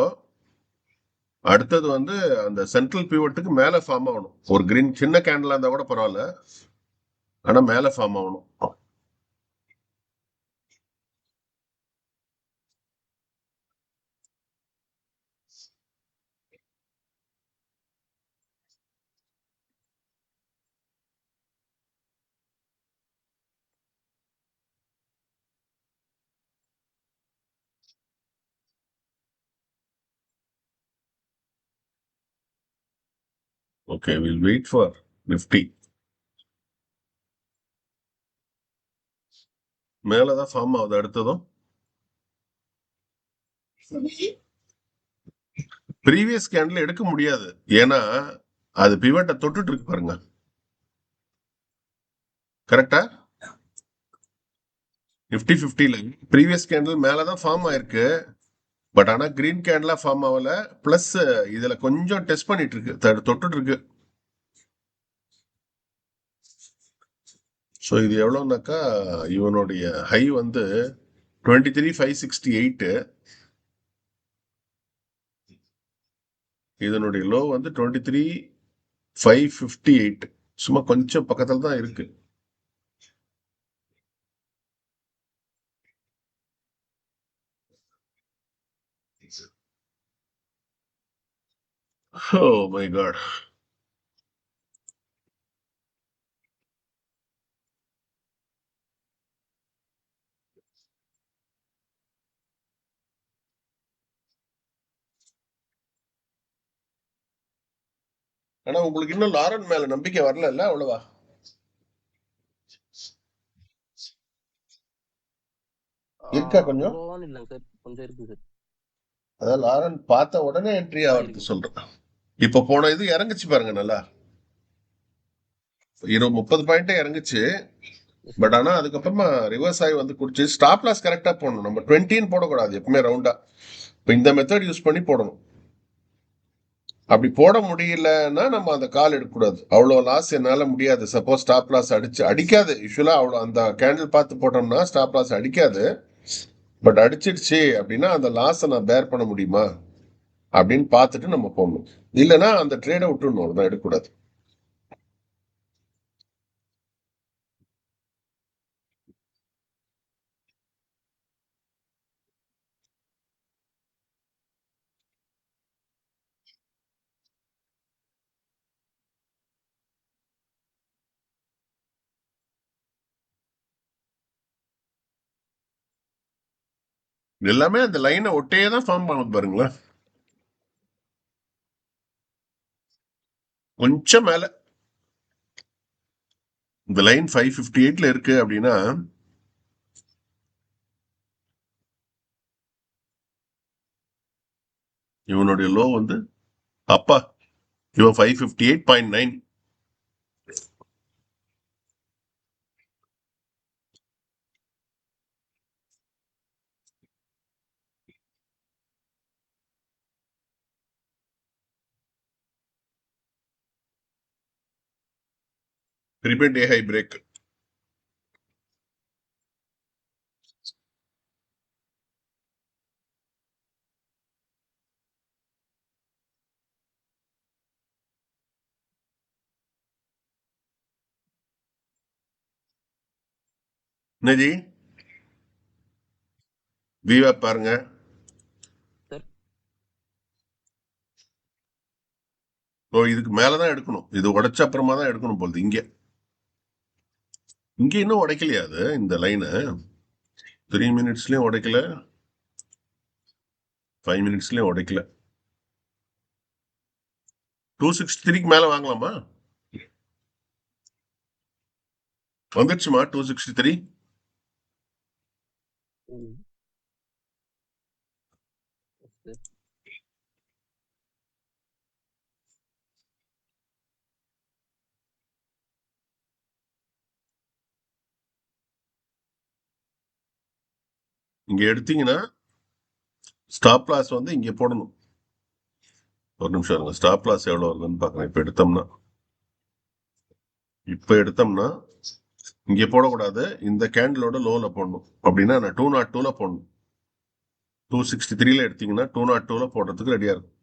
S1: அடுத்தது வந்து அந்த சென்ட்ரல் பிவட்டுக்கு மேல ஃபார்ம் ஆகணும். ஒரு கிரீன் சின்ன கேண்டிலா இருந்தா கூட பரவாயில்ல, ஆனா மேல ஃபார்ம் ஆகணும். Okay, we'll wait for Nifty. மேலதான் ஃபார்ம் ஆகுது அடுத்ததும். ப்ரீவியஸ் கேண்டில் எடுக்க முடியாது, ஏன்னா அது பிவட்டை தொட்டுட்டு இருக்கு பாருங்க. கரெக்டா? நிஃப்டி 50ல ப்ரீவியஸ் கேண்டில் மேலதான் ஃபார்ம் ஆயிருக்கு. பட் ஆனா கிரீன் கேண்டிலா ஃபார்ம் ஆகல. பிளஸ் இதுல கொஞ்சம் டெஸ்ட் பண்ணிட்டு இருக்கு, தொட்டுட்டு இருக்கு. ஸோ இது எவ்வளோனாக்கா இவனுடைய ஹை வந்து 23,568, இதனுடைய லோ வந்து 23,558. சும்மா கொஞ்சம் பக்கத்துல தான் இருக்கு. Oh my god. ஆனா உங்களுக்கு இன்னும் லாரன் மேல நம்பிக்கை வரல அவ்வளவா? இருக்கா கொஞ்சம்?
S2: அவ்வளோவான்னு இல்லைங்க சார், கொஞ்சம் இருக்கு சார்.
S1: அதான் லாரன் பார்த்த உடனே என்ட்ரி ஆகிறது
S2: இருக்குங்க.
S1: சொல்றேன். இப்ப போன இது இறங்குச்சு பாருங்க நல்லா, 30 பாயிண்டே இறங்குச்சு.
S2: Yes,
S1: but
S2: sir.
S1: ஆனா அதுக்கப்புறமா ரிவர்ஸ் ஆகி வந்து குடிச்சு. ஸ்டாப் லாஸ் கரெக்டா போடணும். நம்ம 20 போடக்கூடாது எப்பவுமே ரவுண்டா. இப்ப இந்த மெத்தட் யூஸ் பண்ணி போடணும். அப்படி போட முடியலன்னா நம்ம அந்த கால் எடுக்கக்கூடாது. அவ்வளோ லாஸ் என்னால முடியாது. சப்போஸ் ஸ்டாப் லாஸ் அடிக்காது. யூஸ்வலா அவ்வளோ அந்த கேண்டில் பார்த்து போட்டோம்னா ஸ்டாப் லாஸ் அடிக்காது. பட் அடிச்சிடுச்சு அப்படின்னா அந்த லாஸை நான் பேர் பண்ண முடியுமா அப்படின்னு பார்த்துட்டு நம்ம போடணும். இல்லைன்னா அந்த ட்ரேடை விட்டுடணும், அவ்வளோதான், எடுக்கக்கூடாது. எல்லாமே அந்த லைனை ஒட்டையே தான் ஃபார்ம் பண்ண பாருங்களேன். கொஞ்சம் மேல இந்த லைன் 558ல இருக்கு அப்படின்னா இவனுடைய லோ வந்து அப்பா இவன் 558.9. Prepaid day high break. என்னஜி விவா பாருங்க.
S2: சார்,
S1: ஓ இதுக்கு மேலதான் எடுக்கணும். இது உடைச்ச அப்புறமா தான் எடுக்கணும் போகுது. இங்க இன்னும் உடைக்கலையா அது இந்த லைனு? 3 மினிட்ஸ்லயும் உடைக்கல, 5 மினிட்ஸ்லயும் உடைக்கல. 263க்கு மேல வாங்கலாமா? வந்துடுச்சுமா 263.
S2: ம். Yes, sir.
S1: இங்க எடுத்தீங்கன்னா ஸ்டாப் லாஸ் வந்து இங்க போடணும். ஒரு நிமிஷம் இருங்க, ஸ்டாப் லாஸ் எவ்வளவு வருதுன்னு பாக்குறேன். இப்ப எடுத்தோம்னா இங்க போடக்கூடாது, இந்த கேண்டிலோட லோல போடணும். அப்படின்னா நான் 202ல போடணும். 263ல எடுத்தீங்கன்னா 202ல போடுறதுக்கு ரெடியா இருக்கும்.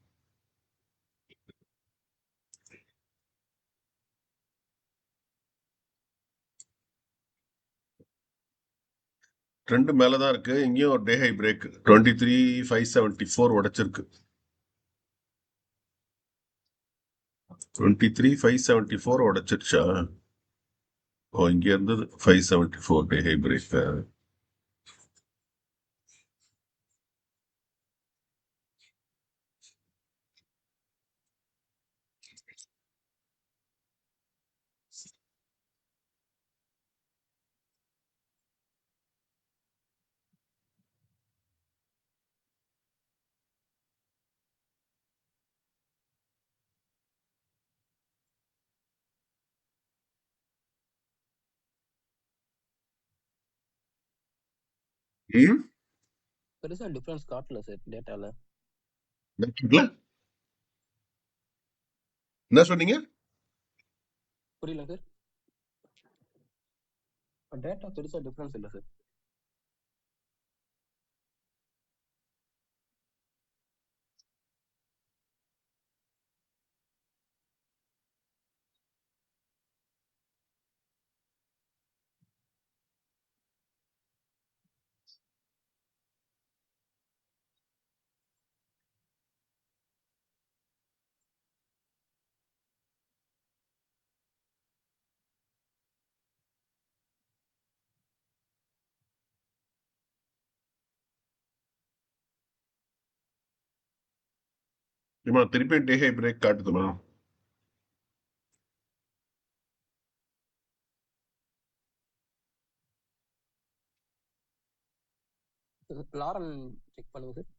S1: ட்ரெண்ட் மேலதான் இருக்கு. இங்கேயும் ஒரு டே ஹை பிரேக் 23,574 உடைச்சிருக்கு. 23,574 உடைச்சிருச்சா? ஓ இங்க இருந்தது 574 டே ஹை பிரேக். ம்
S2: பெருசா டிஃபரன்ஸ் காட்டல சார் டேட்டால.
S1: நெட்வொர்க்ல என்ன சொன்னீங்க?
S2: புரியல சார். டேட்டா பெருசா டிஃபரன்ஸ் இல்ல சார்.
S1: ஏம்மா திருப்பி டே ஹை பிரேக் காட்டுதுமா?
S2: லாரன் செக் பண்ணுங்க சார்.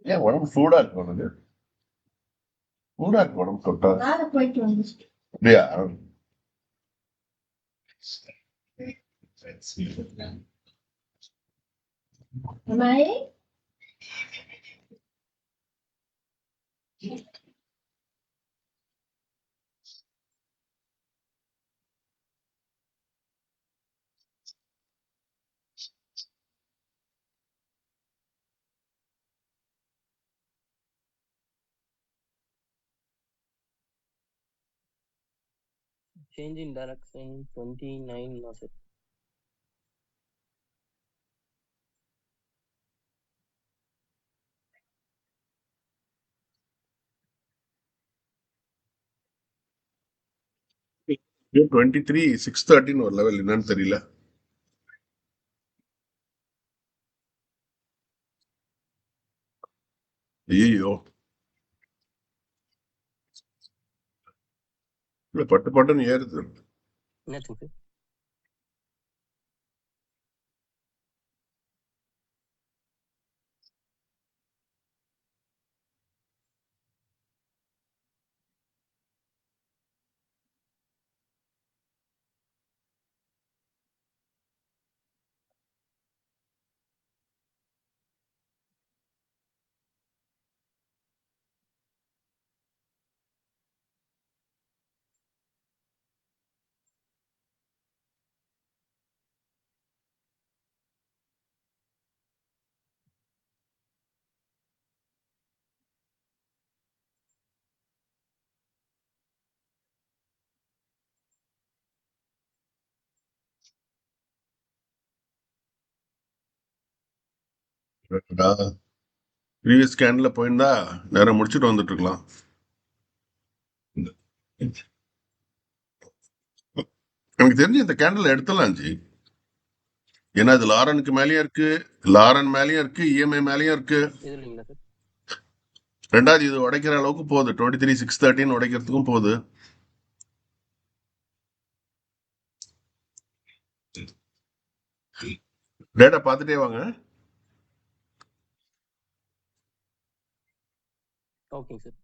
S1: ஏன் உடம்பு சூடா இருக்கு உனக்கு? சூடா இருக்கு உடம்பு தொட்டா. அப்படியா?
S2: Change in direction 29 sir.
S1: ஏன் 23,613 ஒரு லெவல் என்னன்னு தெரியல. ஐயோ, இல்ல பட்டு பட்டுன்னு ஏறுது.
S2: என்னாச்சுங்க சார்?
S1: ப்ரீவியஸ் ஸ்கேன்ல போயிருந்தா நேரம் முடிச்சுட்டு வந்துட்டு இருக்கலாம். எனக்கு தெரிஞ்சு இந்த கேண்டில் எடுத்துடலாம் ஜி. ஏன்னா அது லாரனுக்கு மேலேயும் இருக்கு, லாரன் மேலேயும் இருக்கு, இஎம்ஐ மேலேயும் இருக்கு.
S2: இது இல்லைங்களா சார்?
S1: ரெண்டாவது இது உடைக்கிற அளவுக்கு போகுது. 23,613 உடைக்கிறதுக்கும் போகுது. டேட்டா பார்த்துட்டே வாங்க.
S2: ஓகேங்க சார்.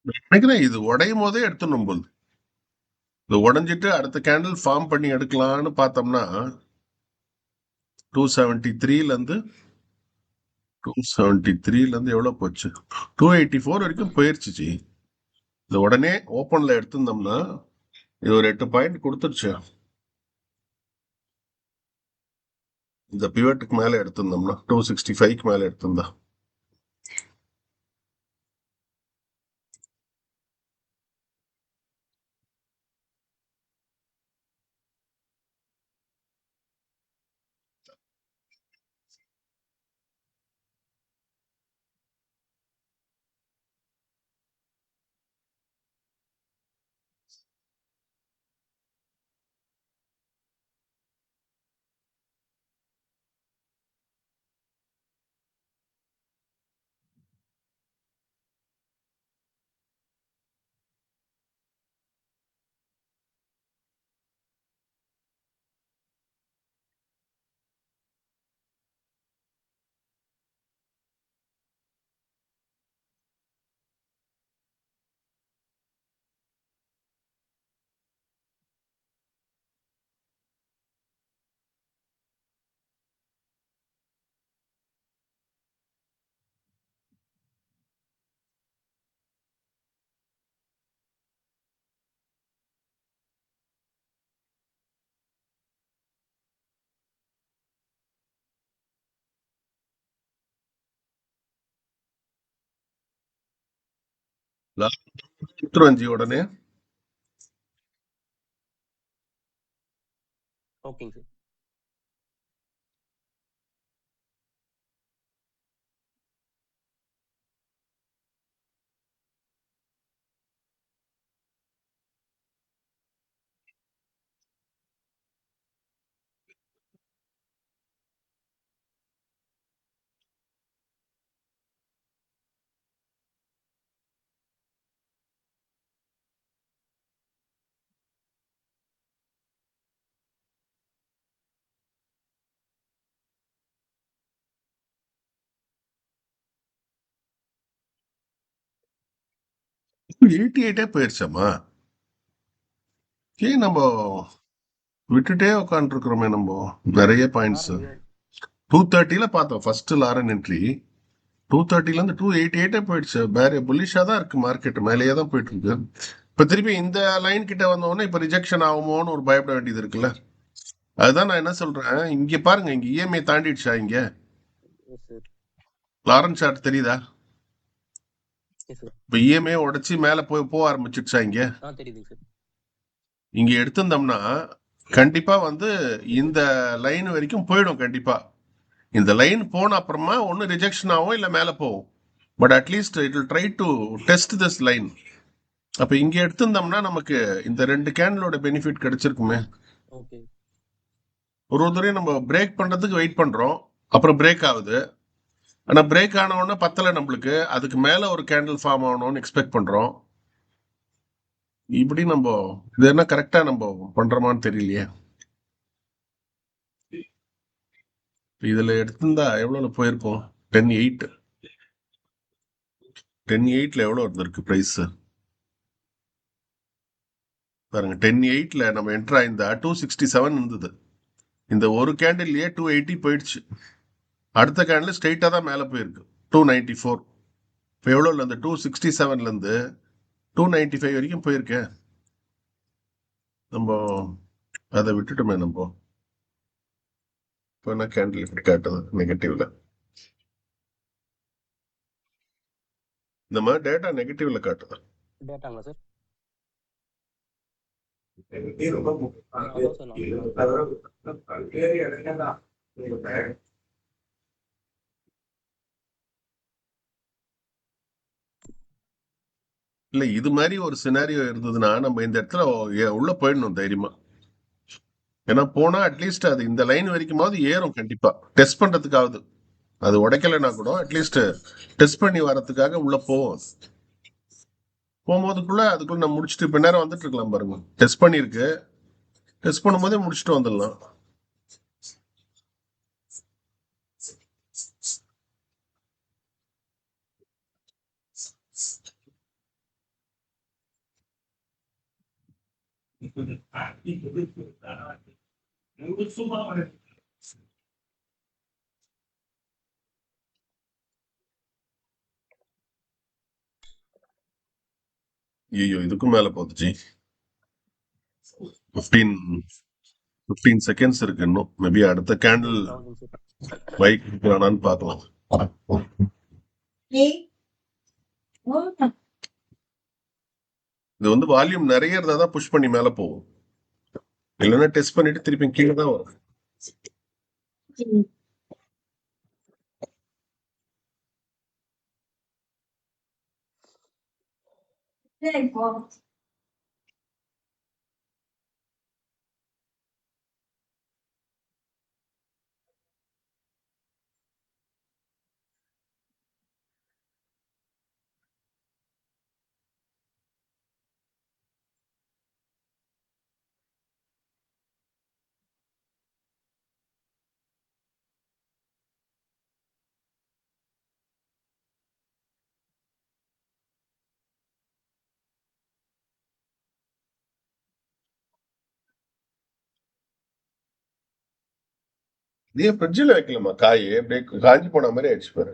S1: நினைக்கிறேன் இது உடையும் போதே எடுத்துடணும் போல். இது உடைஞ்சிட்டு அடுத்த கேண்டில் ஃபார்ம் பண்ணி எடுக்கலாம்னு பார்த்தோம்னா 273ல இருந்து 273ல இருந்து எவ்வளவு போச்சு, 284 வரைக்கும் போயிருச்சு ஜி. இது உடனே ஓப்பன்ல எடுத்திருந்தோம்னா இது ஒரு 8 பாயிண்ட் கொடுத்துருச்சு. இந்த பிவட்டுக்கு மேல எடுத்திருந்தோம்னா 265க்கு மேல எடுத்திருந்தா எடுத்துருவேன் ஜி உடனே.
S2: ஓகேங்க சார்.
S1: எயிட்டி எயிட்டே போயிருச்சாமா? ஏன் நம்ம விட்டுட்டே உட்காந்துருக்குறோமே நம்ம நிறைய பாயிண்ட்ஸ்.
S2: லாரன்
S1: 230ல பார்த்தோம் ஃபர்ஸ்ட் லாரன் என்ட்ரி. 230ல இருந்து 288 போயிடுச்சு. வேற புல்லிஷா தான் இருக்கு மார்க்கெட், மேலேயே தான் போயிட்டு இருக்கு. இப்ப திருப்பி இந்த லைன் கிட்ட வந்தோடனே இப்ப ரிஜெக்ஷன் ஆகுமோன்னு ஒரு பயப்பட வேண்டியது இருக்குல்ல. அதுதான் நான் என்ன சொல்றேன், இங்க பாருங்க, இங்க இஎம்ஐ தாண்டிடுச்சா? இங்க
S2: எஸ் சார்.
S1: லாரன் சார்ட் தெரியுதா?
S2: Yes sir.
S1: இப்ப இஎம்ஐ உடைச்சு மேல போக ஆரம்பிச்சிடுச்சா? இங்க
S2: தெரியுதுங்க சார்.
S1: இங்க எடுத்திருந்தோம்னா கண்டிப்பா வந்து இந்த லைன் வரைக்கும் போயிடும் கண்டிப்பா. இந்த லைன் போன அப்புறமா ஒன்னு ரிஜெக்ஷன் ஆகும் இல்ல மேல போகும். But at least it will try to test this line. அப்ப இங்க எடுத்திருந்தோம்னா நமக்கு இந்த 2 கேண்டலோட பெனிஃபிட் கிடைச்சிருக்குமே.
S2: ஓகே.
S1: ஒரு தடவை நம்ம பிரேக் பண்றதுக்கு வெயிட் பண்றோம், அப்புறம் பிரேக் ஆகுது. ஆனா பிரேக் ஆன உடனே பத்தல நம்மளுக்கு, அதுக்கு மேல ஒரு கேண்டில் ஃபார்ம் ஆகணும்னு எக்ஸ்பெக்ட் பண்றோம். இப்படி நம்ம இது என்ன கரெக்டா நம்ம பண்றோமான்னு தெரியலையே. இதுல எடுத்திருந்தா எவ்வளவு போயிருக்கும்? 10.8. 10.8ல எவ்வளவு இருந்திருக்கு பிரைஸ் பாருங்க. 10.8ல நம்ம என்டர் ஆயிருந்தா 267 இருந்தது. இந்த ஒரு கேண்டில்லயே 280 போயிடுச்சு. அடுத்த கேண்டில் ஸ்ட்ரெயிட்டா தான் மேல போயிருக்கு 294. இப்போ எவ்வளோல இருந்து 267ல இருந்து 295 வரைக்கும் போயிருக்கேன். நம்ம அதை விட்டுட்டோமே நம்ம. இப்போ என்ன கேண்டில் இப்படி காட்டுது நெகட்டிவ்ல? இந்த மாதிரி டேட்டா நெகட்டிவ்ல காட்டுது.
S2: டேட்டாங்களா சார்?
S1: இல்ல இது மாதிரி ஒரு சினாரியோ இருந்ததுன்னா நம்ம இந்த இடத்துல உள்ள போயிடணும் தைரியமா. ஏன்னா போனா அட்லீஸ்ட் அது இந்த லைன் வரைக்குமாவது ஏறும் கண்டிப்பா, டெஸ்ட் பண்றதுக்காவது. அது உடைக்கலைன்னா கூட அட்லீஸ்ட் டெஸ்ட் பண்ணி வரதுக்காக உள்ள போவோம். போகும்போதுக்குள்ள அதுக்குள்ள நம்ம முடிச்சுட்டு இப்ப நேரம் வந்துட்டு இருக்கலாம் பாருங்க. டெஸ்ட் பண்ணிருக்கு, டெஸ்ட் பண்ணும்போதே முடிச்சுட்டு வந்துடலாம். ஐயோ இதுக்கும் மேல போகுது ஜி. 15 செகண்ட்ஸ் இருக்கு இன்னும். மேபி அடுத்த கேண்டில்
S2: 10,000 சார்.
S1: பைக் வேணான்னு பார்க்கலாம். இது வந்து வால்யூம் நிறைய இருந்தா தான் புஷ் பண்ணி மேல போகும். இல்லைன்னா டெஸ்ட் பண்ணிட்டு திருப்பி கீழே தான் வரும். இதே ஃப்ரிட்ஜில் வைக்கலாமா காய் அப்படியே காஞ்சி போன மாதிரி ஆயிடுச்சு பாரு.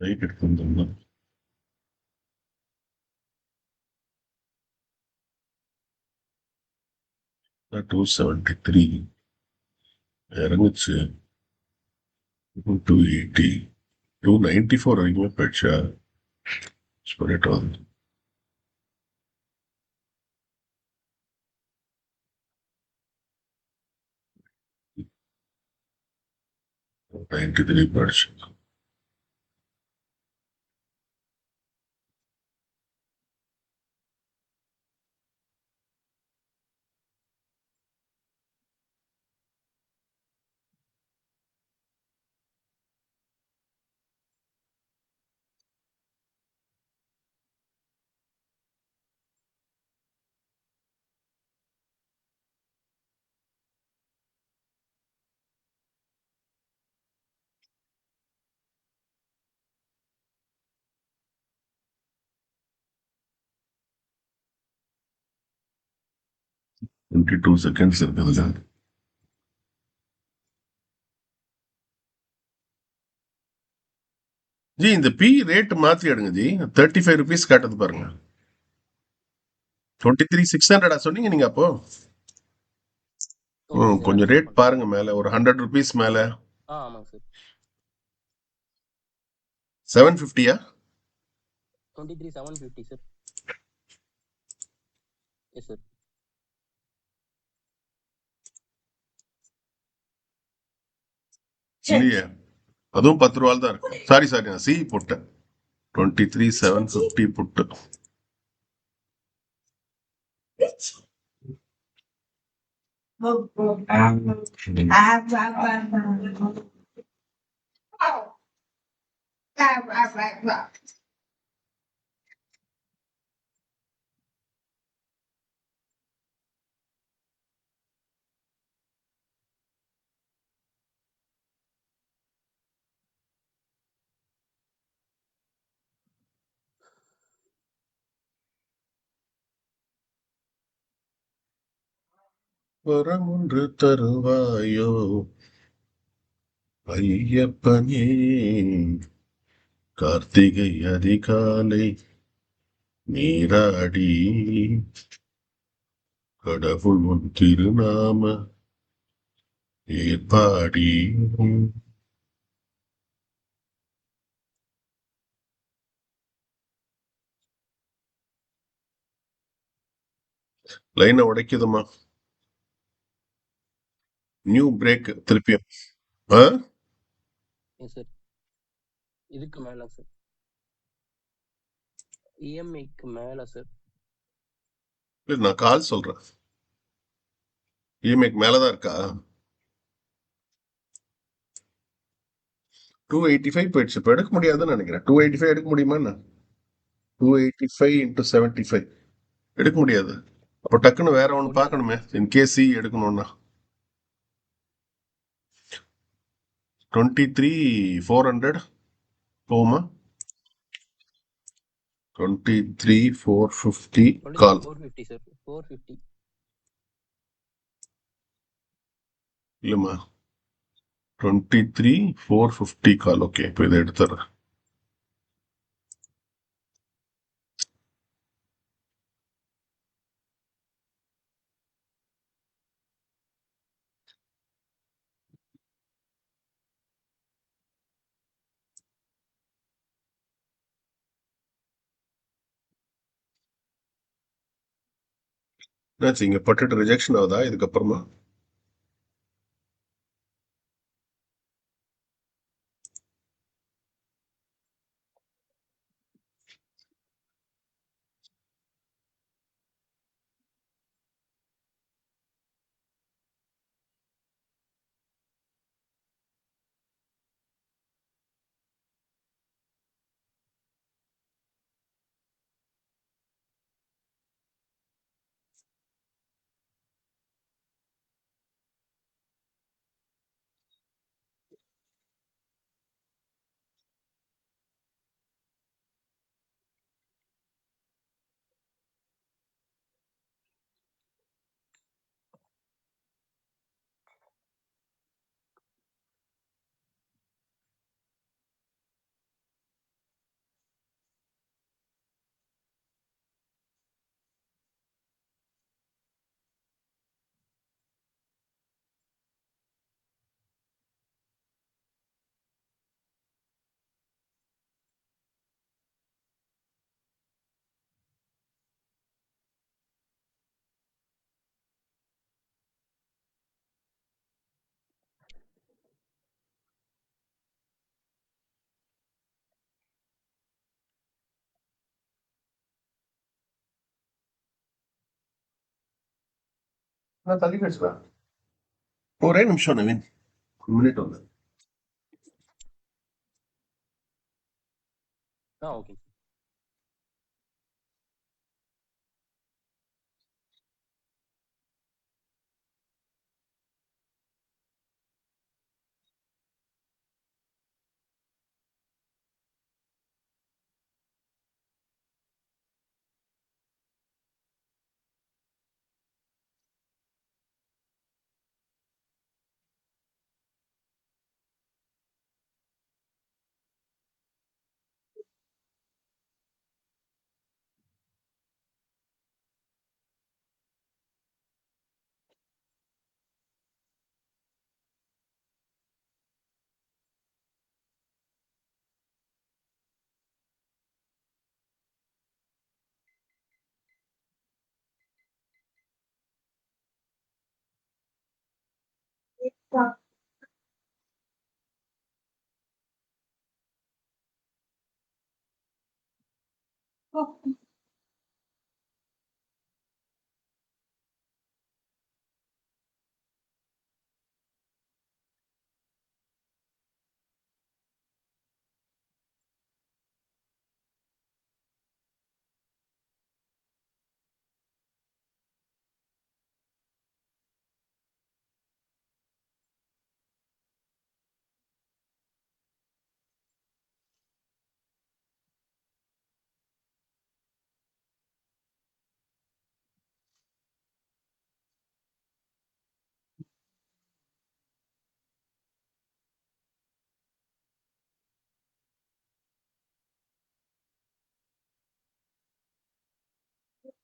S1: ரைட் எடுத்து வந்தோம்னா 273 இறங்குச்சு. 280 294 வரைக்குமே போயிடுச்சா? சொல்லிட்டு வந்து 93 போயிடுச்சு. டுவெண்ட்டி 2 செகண்ட்ஸ் இருக்குதுல்ல. ஜி இந்த பி ரேட் மாத்தி எடுங்க ஜி. 35 rupees காட்டுது பாருங்க. 23,600 சொன்னீங்க நீங்க அப்போ.
S2: ஓகே சார்,
S1: கொஞ்சம்
S2: நான்
S1: ரேட்
S2: செக்
S1: பாருங்க
S2: பண்றேன்.
S1: மேல ஒரு 100 rupees மேல.
S2: ஆமாங்க சார்.
S1: 750யா?
S2: 23,750 சார். Yes sir.
S1: இல்லையே, அதுவும் 10 ரூபாய் தான் இருக்கு. சாரி நான் சி போட்டேன். 23,750 புட்டு. வரம் ஒன்று தருவாயோ ஐயப்பனே, கார்த்திகை அதிகாலை நீராடி கடவுள் உன் திருநாம ஏற்பாடி. லைனை உடைக்குதுமா. நியூ பிரேக் திருப்பியும்.
S2: Okay sir. இதுக்கு மேல சார், இஎம்ஐக்கு மேல சார்.
S1: இல்ல நான் கால் சொல்றேன். இஎம்ஐக்கு மேலதான் இருக்கா? 285 போயிடுச்சு. இப்ப எடுக்க முடியாதுன்னு நினைக்கிறேன். 285 எடுக்க முடியுமா என்ன? 285 into 75 எடுக்க முடியாது. அப்ப டக்குன்னு வேற ஒன்று
S2: முடியாது
S1: பார்க்கணுமே, இன்கேஸ் சி எடுக்கணும்னா. 23,400 போகுமா? 23,450 கால்.
S2: 450 சார், 450.
S1: இல்லம்மா, 23,450 கால். ஓகே, இப்போ இதை எடுத்துறேன். என்னாச்சு, இங்க பட்டுட்டு ரிஜெக்ஷன் ஆகுதா இதுக்கப்புறமா? நான் தள்ளி பேசுறேன். ஒரே நிமிஷம் நவீன், மினிட் வந்து.
S2: ஓகே.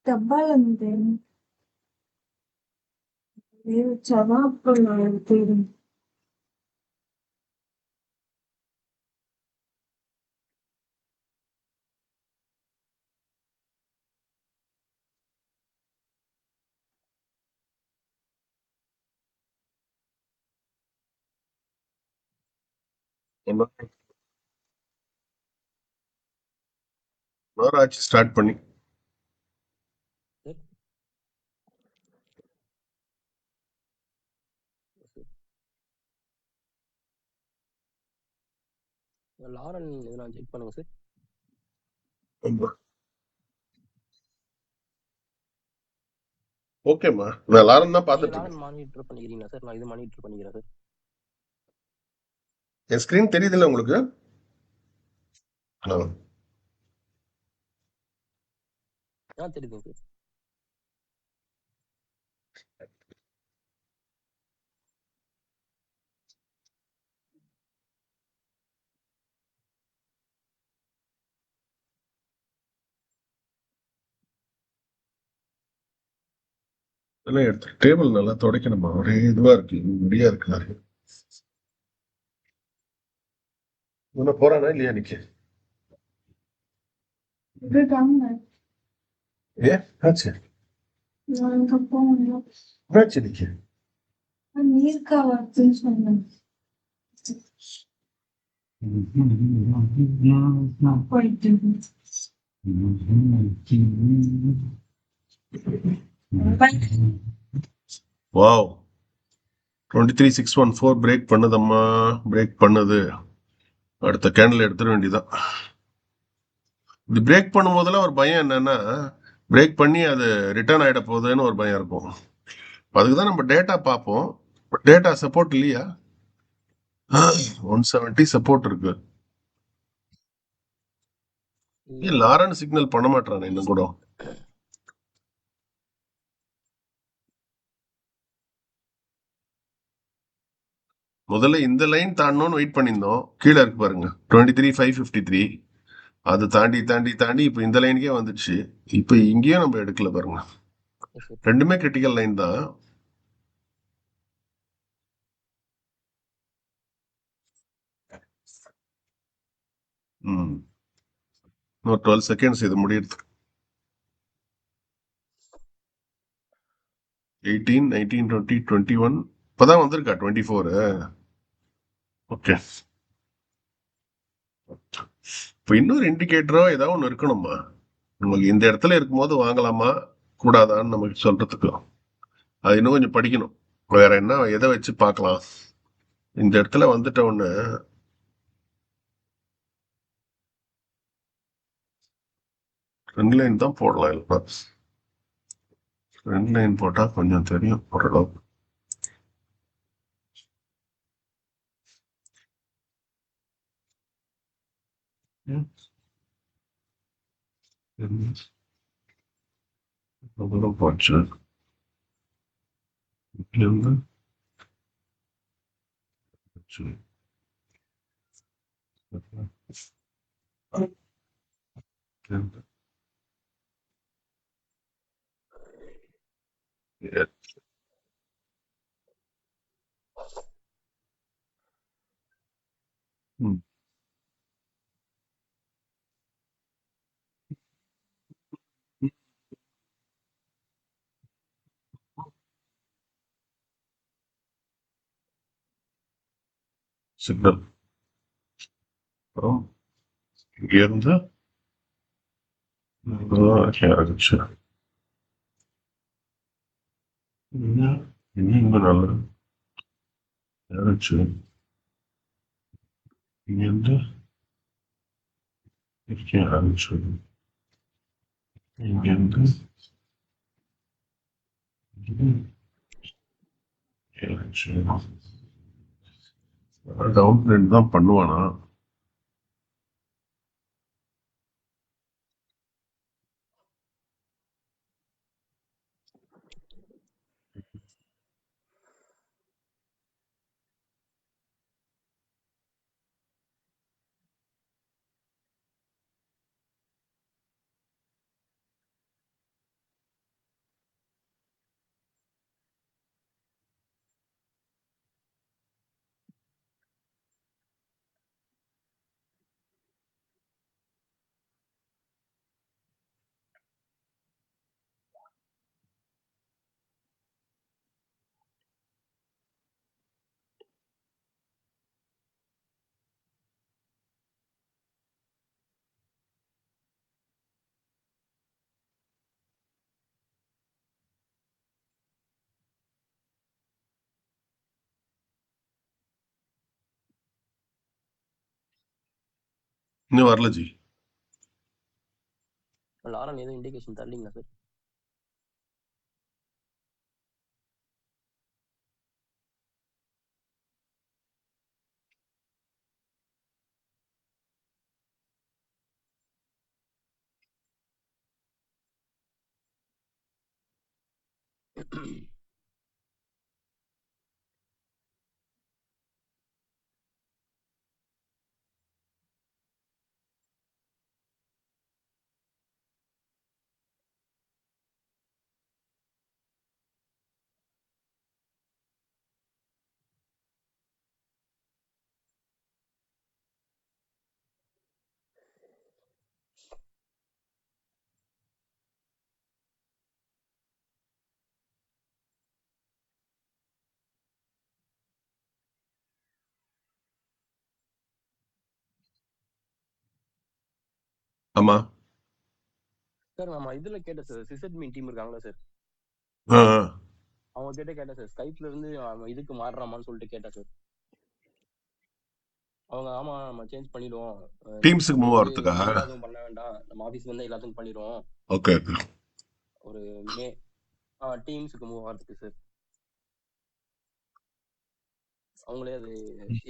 S3: డబ్బాలుంది. నేను చదువుకున్నాను తీరు.
S1: நேரம் ஆச்சு ஸ்டார்ட் பண்ணி.
S2: சார் லாரன் இதெல்லாம் செக் பண்ணுங்க சார்.
S1: ஓகேம்மா, நான் லாரன் தான்
S2: நீங்க
S1: பார்த்துட்டு
S2: லாரன்
S1: இருக்கேன்.
S2: மானிட்டர் பண்ணிக்கிறீங்களா சார்? நான் இது மானிட்டர் பண்ணிக்கிறேன் சார்.
S1: என் ஸ்கிரீன் தெரியுதுல்ல உங்களுக்கு? ஹலோ,
S2: தெரியுதுங்க சார்.
S1: இதெல்லாம் எடுத்து டேபிள் நல்லா துடைக்கணுமா? ஒரே இதுவா இருக்கு, முடியா இருக்கு நிறைய. உன்ன போறானா இல்லையா நிக்க?
S3: இருக்காங்க.
S1: ஏ ஆச்சு,
S3: நான் அங்க போகணும்.
S1: ஆச்சு நிக்க.
S3: நீர்க்கா வருதுன்னு சொன்னேன். நான் போயிட்டு
S1: வாவ், 23,614 பிரேக் பண்ணுதம்மா, பிரேக் பண்ணுது. அடுத்த கேண்டில் எடுத்துட வேண்டியதான். இது பிரேக் பண்ணும் போதெல்லாம் ஒரு பயம் என்னன்னா, பிரேக் பண்ணி அது ரிட்டர்ன் ஆயிட போகுதுன்னு ஒரு பயம் இருக்கும். அதுக்கு தான் நம்ம டேட்டா பார்ப்போம். டேட்டா சப்போர்ட் இல்லையா? 170 சப்போர்ட் இருக்கு. லாரன் சிக்னல் பண்ண மாட்டானே இன்னும் கூட. முதல்ல இந்த லைன் தாண்டணும்னு வெயிட் பண்ணியிருந்தோம். கீழே இருக்கு பாருங்க, 23,553. அது தாண்டி தாண்டி தாண்டி இப்போ இந்த லைனுக்கே வந்துடுச்சு. இப்போ இங்கேயும் நம்ம எடுக்கல பாருங்க. ரெண்டுமே கிரிட்டிக்கல் லைன் தான். இன்னும் 12 செகண்ட்ஸ் இது முடியறதுக்கு. 18, 19, 20, 21. இப்பதான் வந்திருக்கா 24. ஓகே, இப்போ இன்னொரு இண்டிகேட்டரோ ஏதாவது ஒன்று இருக்கணுமா? உங்களுக்கு இந்த இடத்துல இருக்கும்போது வாங்கலாமா கூடாதான்னு நமக்கு சொல்றதுக்கு அது இன்னும் கொஞ்சம் படிக்கணும். வேற என்ன எதை வச்சு பார்க்கலாம்? இந்த இடத்துல வந்துட்ட ஒண்ணு ட்ரெண்ட் லைன் தான் போடலாம். இல்லை, ட்ரெண்ட் லைன் போட்டா கொஞ்சம் தெரியும் ஓரளவு. அவ்வளவு போச்சு. இங்கிருந்து போச்சு. இங்கிருந்து. Yeah. ம். சிக்னல் அப்புறம் இங்கிருந்து ஆரம்பிச்சு இங்க நல்ல ஆரம்பிச்சு இங்கிருந்து ஆரம்பிச்சு இங்கிருந்து டவுன் ட்ரெண்ட் தான் பண்ணுவானா? இன்னும் வரல ஜி.
S2: லாரன் எதுவும் இண்டிகேஷன் தரலீங்களா சார்?
S1: ஆமா.
S2: சார் நம்ம இதுல கேட்டேன் சார், சிசட்மின் டீம் இருக்காங்களா சார்,
S1: ஆ,
S2: அவங்க கிட்ட கேட்டேன் சார், ஸ்கைப்ல இருந்து அவன் இதுக்கு மாறுறாமான்னு சொல்லிட்டு கேட்டேன் சார். அவங்க ஆமா நம்ம சேஞ்ச் பண்ணிடுவோம்,
S1: டீம்ஸுக்கு
S2: அது
S1: மூவ்
S2: வந்து
S1: ஆகிறதுக்கா?
S2: நீங்களாம் எதுவும் பண்ண வேண்டாம், நம்ம ஆஃபீஸ்ல இருந்து எல்லாத்துக்கும் பண்ணிடுவோம்
S1: ஓகே.
S2: ஒரு மே டீம்ஸுக்கு மூவ் ஆகிறதுக்கு சார். அவங்களே அது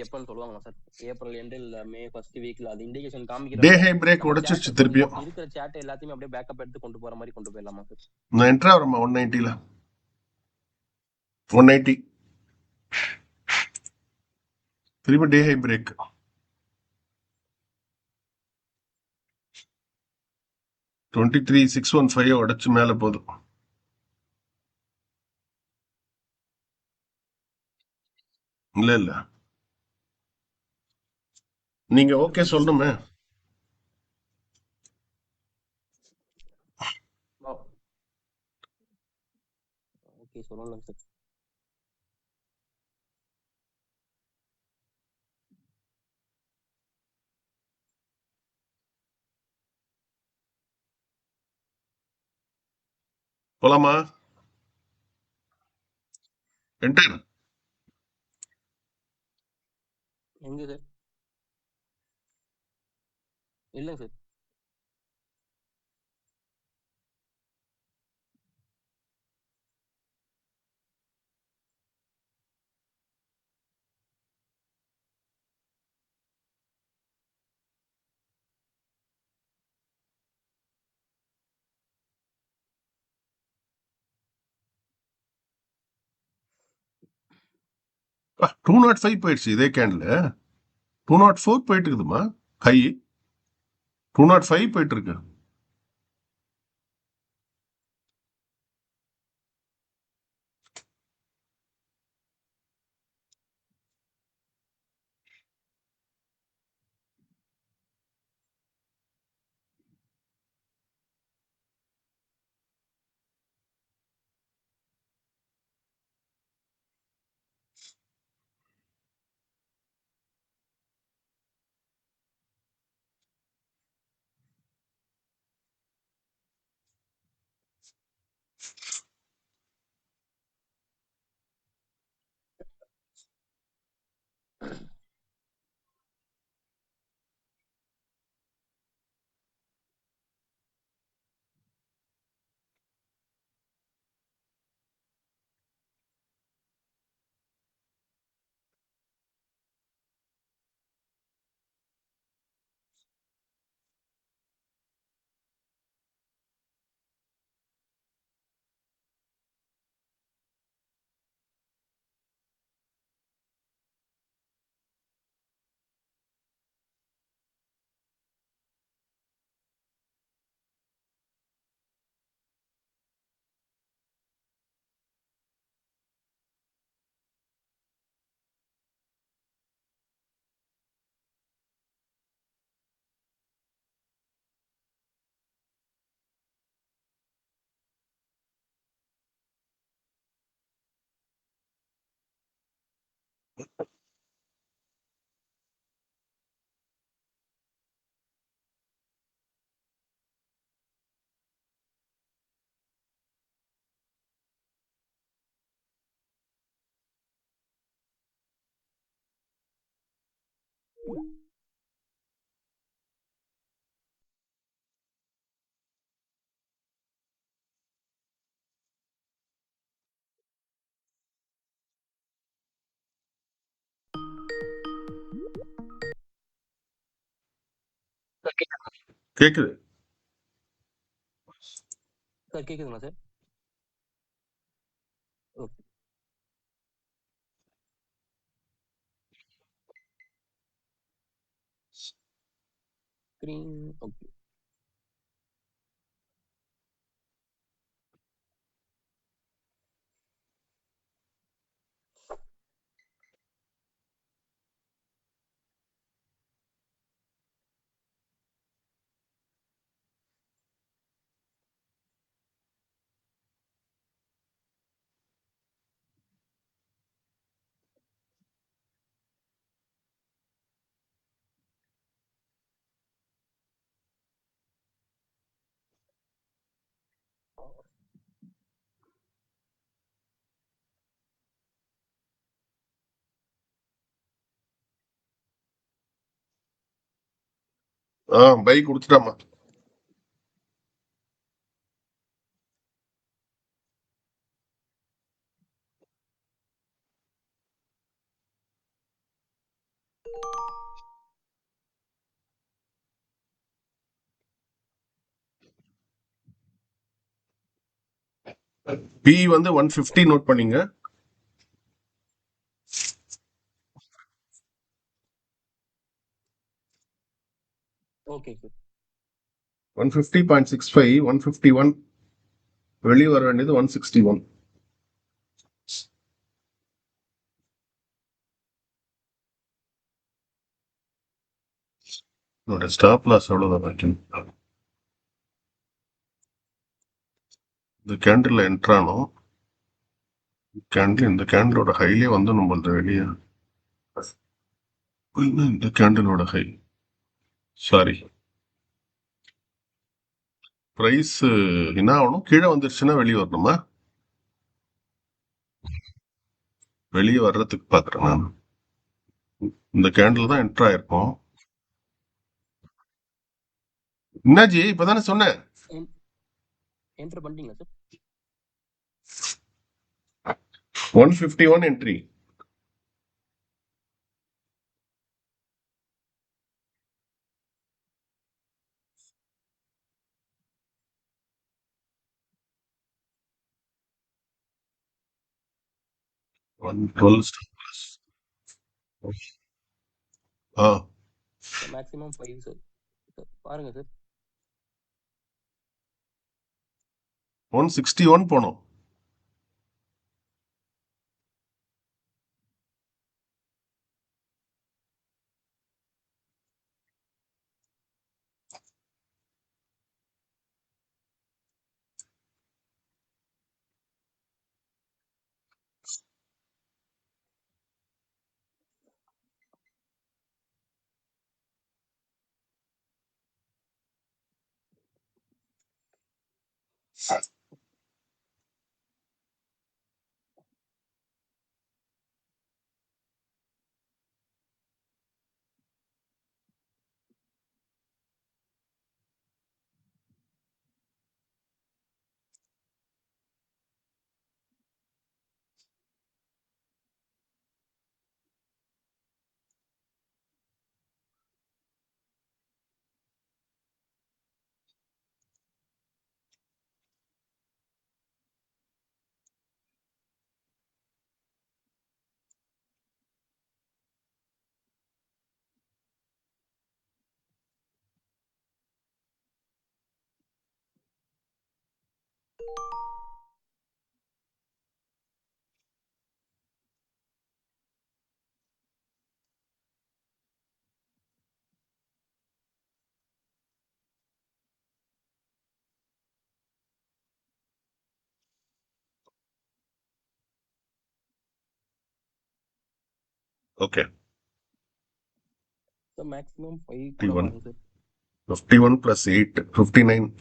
S2: எப்பன்னு சொல்லுவாங்களா சார்? ஏப்ரல் எண்ட் இல்ல மே ஃபர்ஸ்ட் வீக்ல அது இண்டிகேஷன்
S1: டே
S2: காமிக்கிறப்ப
S1: ஹை பிரேக்
S2: நம்ம
S1: உடைச்சிருச்சு
S2: சேட்
S1: திருப்பியும்.
S2: இருக்கிற சேட் எல்லாத்தையுமே அப்படியே பேக்கப் எடுத்து கொண்டு போற மாதிரி கொண்டு போயிடலாமா சார்?
S1: நான் என்ட்ரா வரமா 190ல 190 திருப்பி டே ஹை பிரேக். 23,615 உடைச்சு மேல போதும். இல்ல இல்ல, நீங்க ஓகே சொல்லணுமே.
S2: ஓகே சொல்லலாம் சார்.
S1: போலாமா? என்டர்.
S2: எங்க சார்? இல்லைங்க சார்.
S1: ஆ, 205 போயிடுச்சு இதே கேண்டில். 204 போயிட்டு இருக்குதுமா. ஹை 205 போயிட்டு இருக்கு. கேக்குது.
S2: சார் கேக்குதுங்களா sir? Okay. Screen okay.
S1: Buy கொடுத்துட்டாமா. பி வந்து 150 நோட் பண்ணீங்க.
S2: Okay sir.
S1: 150.65, 151 வெளியே வர வேண்டியது 161. என்னோட ஸ்டாப் லாஸ் எவ்வளவுதான் வைக்கணும். இந்த கேண்டில் என்ட்ரானோ கேண்டில் இந்த கேண்டிலோட ஹைலே வந்து நம்மளது வெளியே இந்த கேண்டிலோட ஹை சாரி பிரைஸ் என்ன ஆகணும், கீழே வந்துருச்சுன்னா வெளியே வரணுமா? வெளியே வர்றதுக்கு பாக்குறேன் நான். இந்த கேண்டில் தான் என்ட்ரா இருக்கும். என்னாஜி இப்பதானே சொன்னேன்.
S2: என்டர் பண்ணிட்டீங்களா சார்?
S1: 151 என்ட்ரி.
S2: Maximum 5 sir. பாருங்க சார்.
S1: 161 போனோம். ஓகே.
S2: சார் மேக்ஸிமம் 5 கூட பாருங்க சார்.
S1: 51 plus 8 59.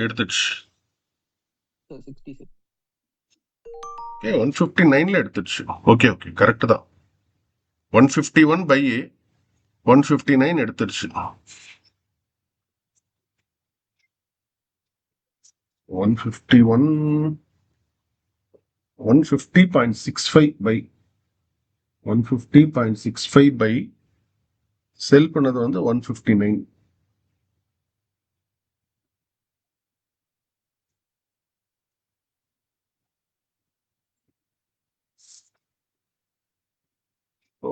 S1: எடுத்துச்சு.
S2: Sir 60 sir.
S1: ஓகே 159ல எடுத்துச்சு. ஓகே ஓகே கரெக்ட் தான். 151 பை 159 எடுத்துருச்சு. 151 150.65 பை 150.65 பை செல் பண்ணது வந்து 159. ஓ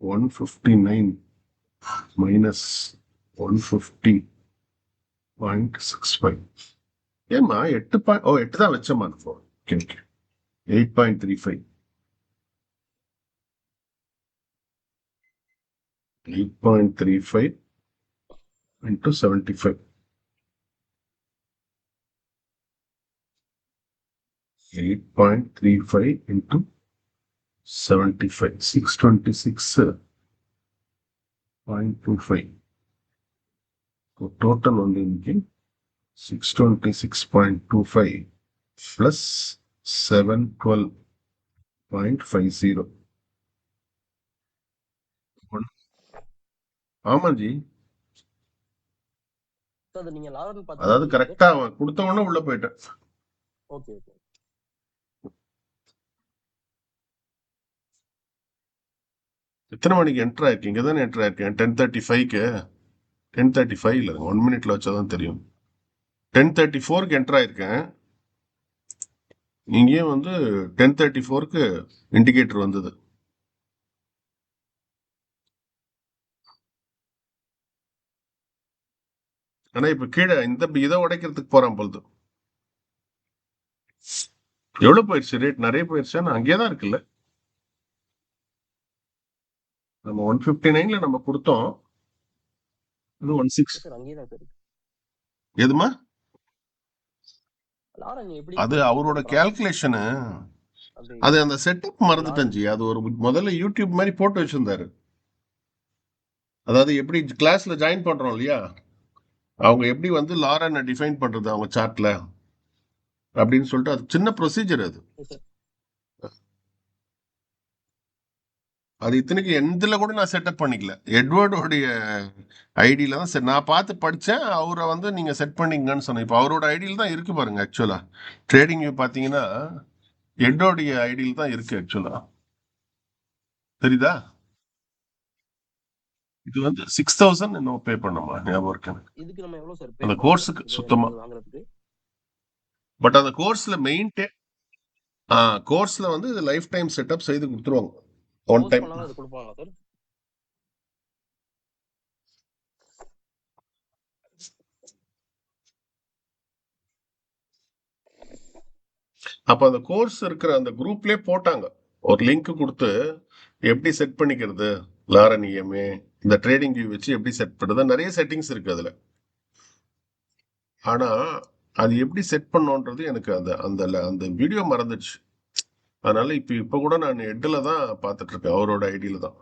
S1: 159 minus 150.65. ஏம்மா 8 தான் வச்சம்மா. Okay okay 8.35. 8.35 into 75. 8.35 into 75. 626.25. So total வந்து இன்னைக்கு 626.25 plus 712.50. ஆமா ஜி.
S2: சார் அது நீங்க லாரன்
S1: அதாவது
S2: பாத்தீங்களா சார்?
S1: கரெக்டா அவன் கொடுத்த உடனே உள்ள போயிட்டேன்.
S2: Okay okay.
S1: எத்தனை மணிக்கு என்டர் ஆயிருக்கு? இங்க தானே என்டர் ஆயிருக்கேன். 10:35க்கு 10:35 இல்ல 1 மினிட்ல வச்சாதான் தெரியும். 10:34க்கு என்டர் ஆயிருக்கேன். இங்கேயும் வந்து 10:34க்கு இண்டிகேட்டர் வந்தது. ஆனா இப்ப கீழே இந்த இதை உடைக்கிறதுக்கு போறான் பொழுது. எவ்வளவு போயிடுச்சு ரேட்? நிறைய போயிடுச்சா? நான் அங்கேயே தான் இருக்குல்ல. நம்ம 159ல நம்ம கொடுத்தோம். இது 16.
S2: சார் அங்கேயே தான் சார் இருக்கு.
S1: எதுமா?
S2: லாரன் எப்படி
S1: அது
S2: சார்
S1: அவரோட
S2: பண்றாங்க?
S1: கேல்குலேஷனு.
S2: அது
S1: அது அந்த செட்டப் மறந்துட்டேன் ஜி. அது ஒரு முதல்ல யூடியூப் மாதிரி போட்டு வச்சிருந்தாரு. அதாவது எப்படி கிளாஸ்ல ஜாயின் பண்றோம் இல்லையா, அவங்க எப்படி வந்து லாரனை டிஃபைன் பண்றது அவங்க சார்ட்ல அப்படின்னு சொல்லிட்டு அது சின்ன ப்ரொசீஜர். அது
S2: சார்
S1: அது இத்தனைக்கு எந்தில் கூட நான் செட்டப் பண்ணிக்கல. எட்வர்டோடைய ஐடியில தான் சரி நான் பார்த்து படித்தேன். அவரை வந்து நீங்கள் செட் பண்ணிங்கன்னு சொன்னேன். இப்போ அவரோட ஐடியில் தான் இருக்கு பாருங்க. ஆக்சுவலா ட்ரேடிங் வியூ பார்த்தீங்கன்னா எட்டோடைய ஐடியில் தான் இருக்கு ஆக்சுவலா. தெரியுதா? இது வந்து 6,000 இன்னும் பே பண்ணமா ஞாபகம் இருக்கு எனக்கு.
S2: இதுக்கு நம்ம எவ்வளவு சார் பே
S1: அந்த
S2: பண்ணணும்
S1: கோர்ஸுக்கு
S2: இது
S1: சுத்தமா.
S2: இது வாங்குறதுக்கு?
S1: பட் அந்த கோர்ஸ்ல மெயின் கோர்ஸ்ல வந்து இது லைஃப் டைம் செட்டப் செய்து கொடுத்துருவாங்க. One
S2: post
S1: time.
S2: பண்ணாலும் அது கொடுப்பாங்களா சார்?
S1: அப்ப அந்த கோர்ஸ் இருக்கிற அந்த குரூப்லயே போட்டாங்க ஒரு லிங்க் கொடுத்து எப்படி செட் பண்ணிக்கிறது லாரன் இஎம்ஏ இந்த ட்ரேடிங் வியூ வச்சு எப்படி செட் பண்றது. நிறைய செட்டிங்ஸ் இருக்கு அதுல. ஆனா அது எப்படி செட் பண்ணோன்றது எனக்கு அந்த அந்த அந்த வீடியோ மறந்துடுச்சு. அதனால இப்ப கூட நான் எட்ல தான் பார்த்துட்டு இருக்கேன், அவரோட ஐடியில தான்.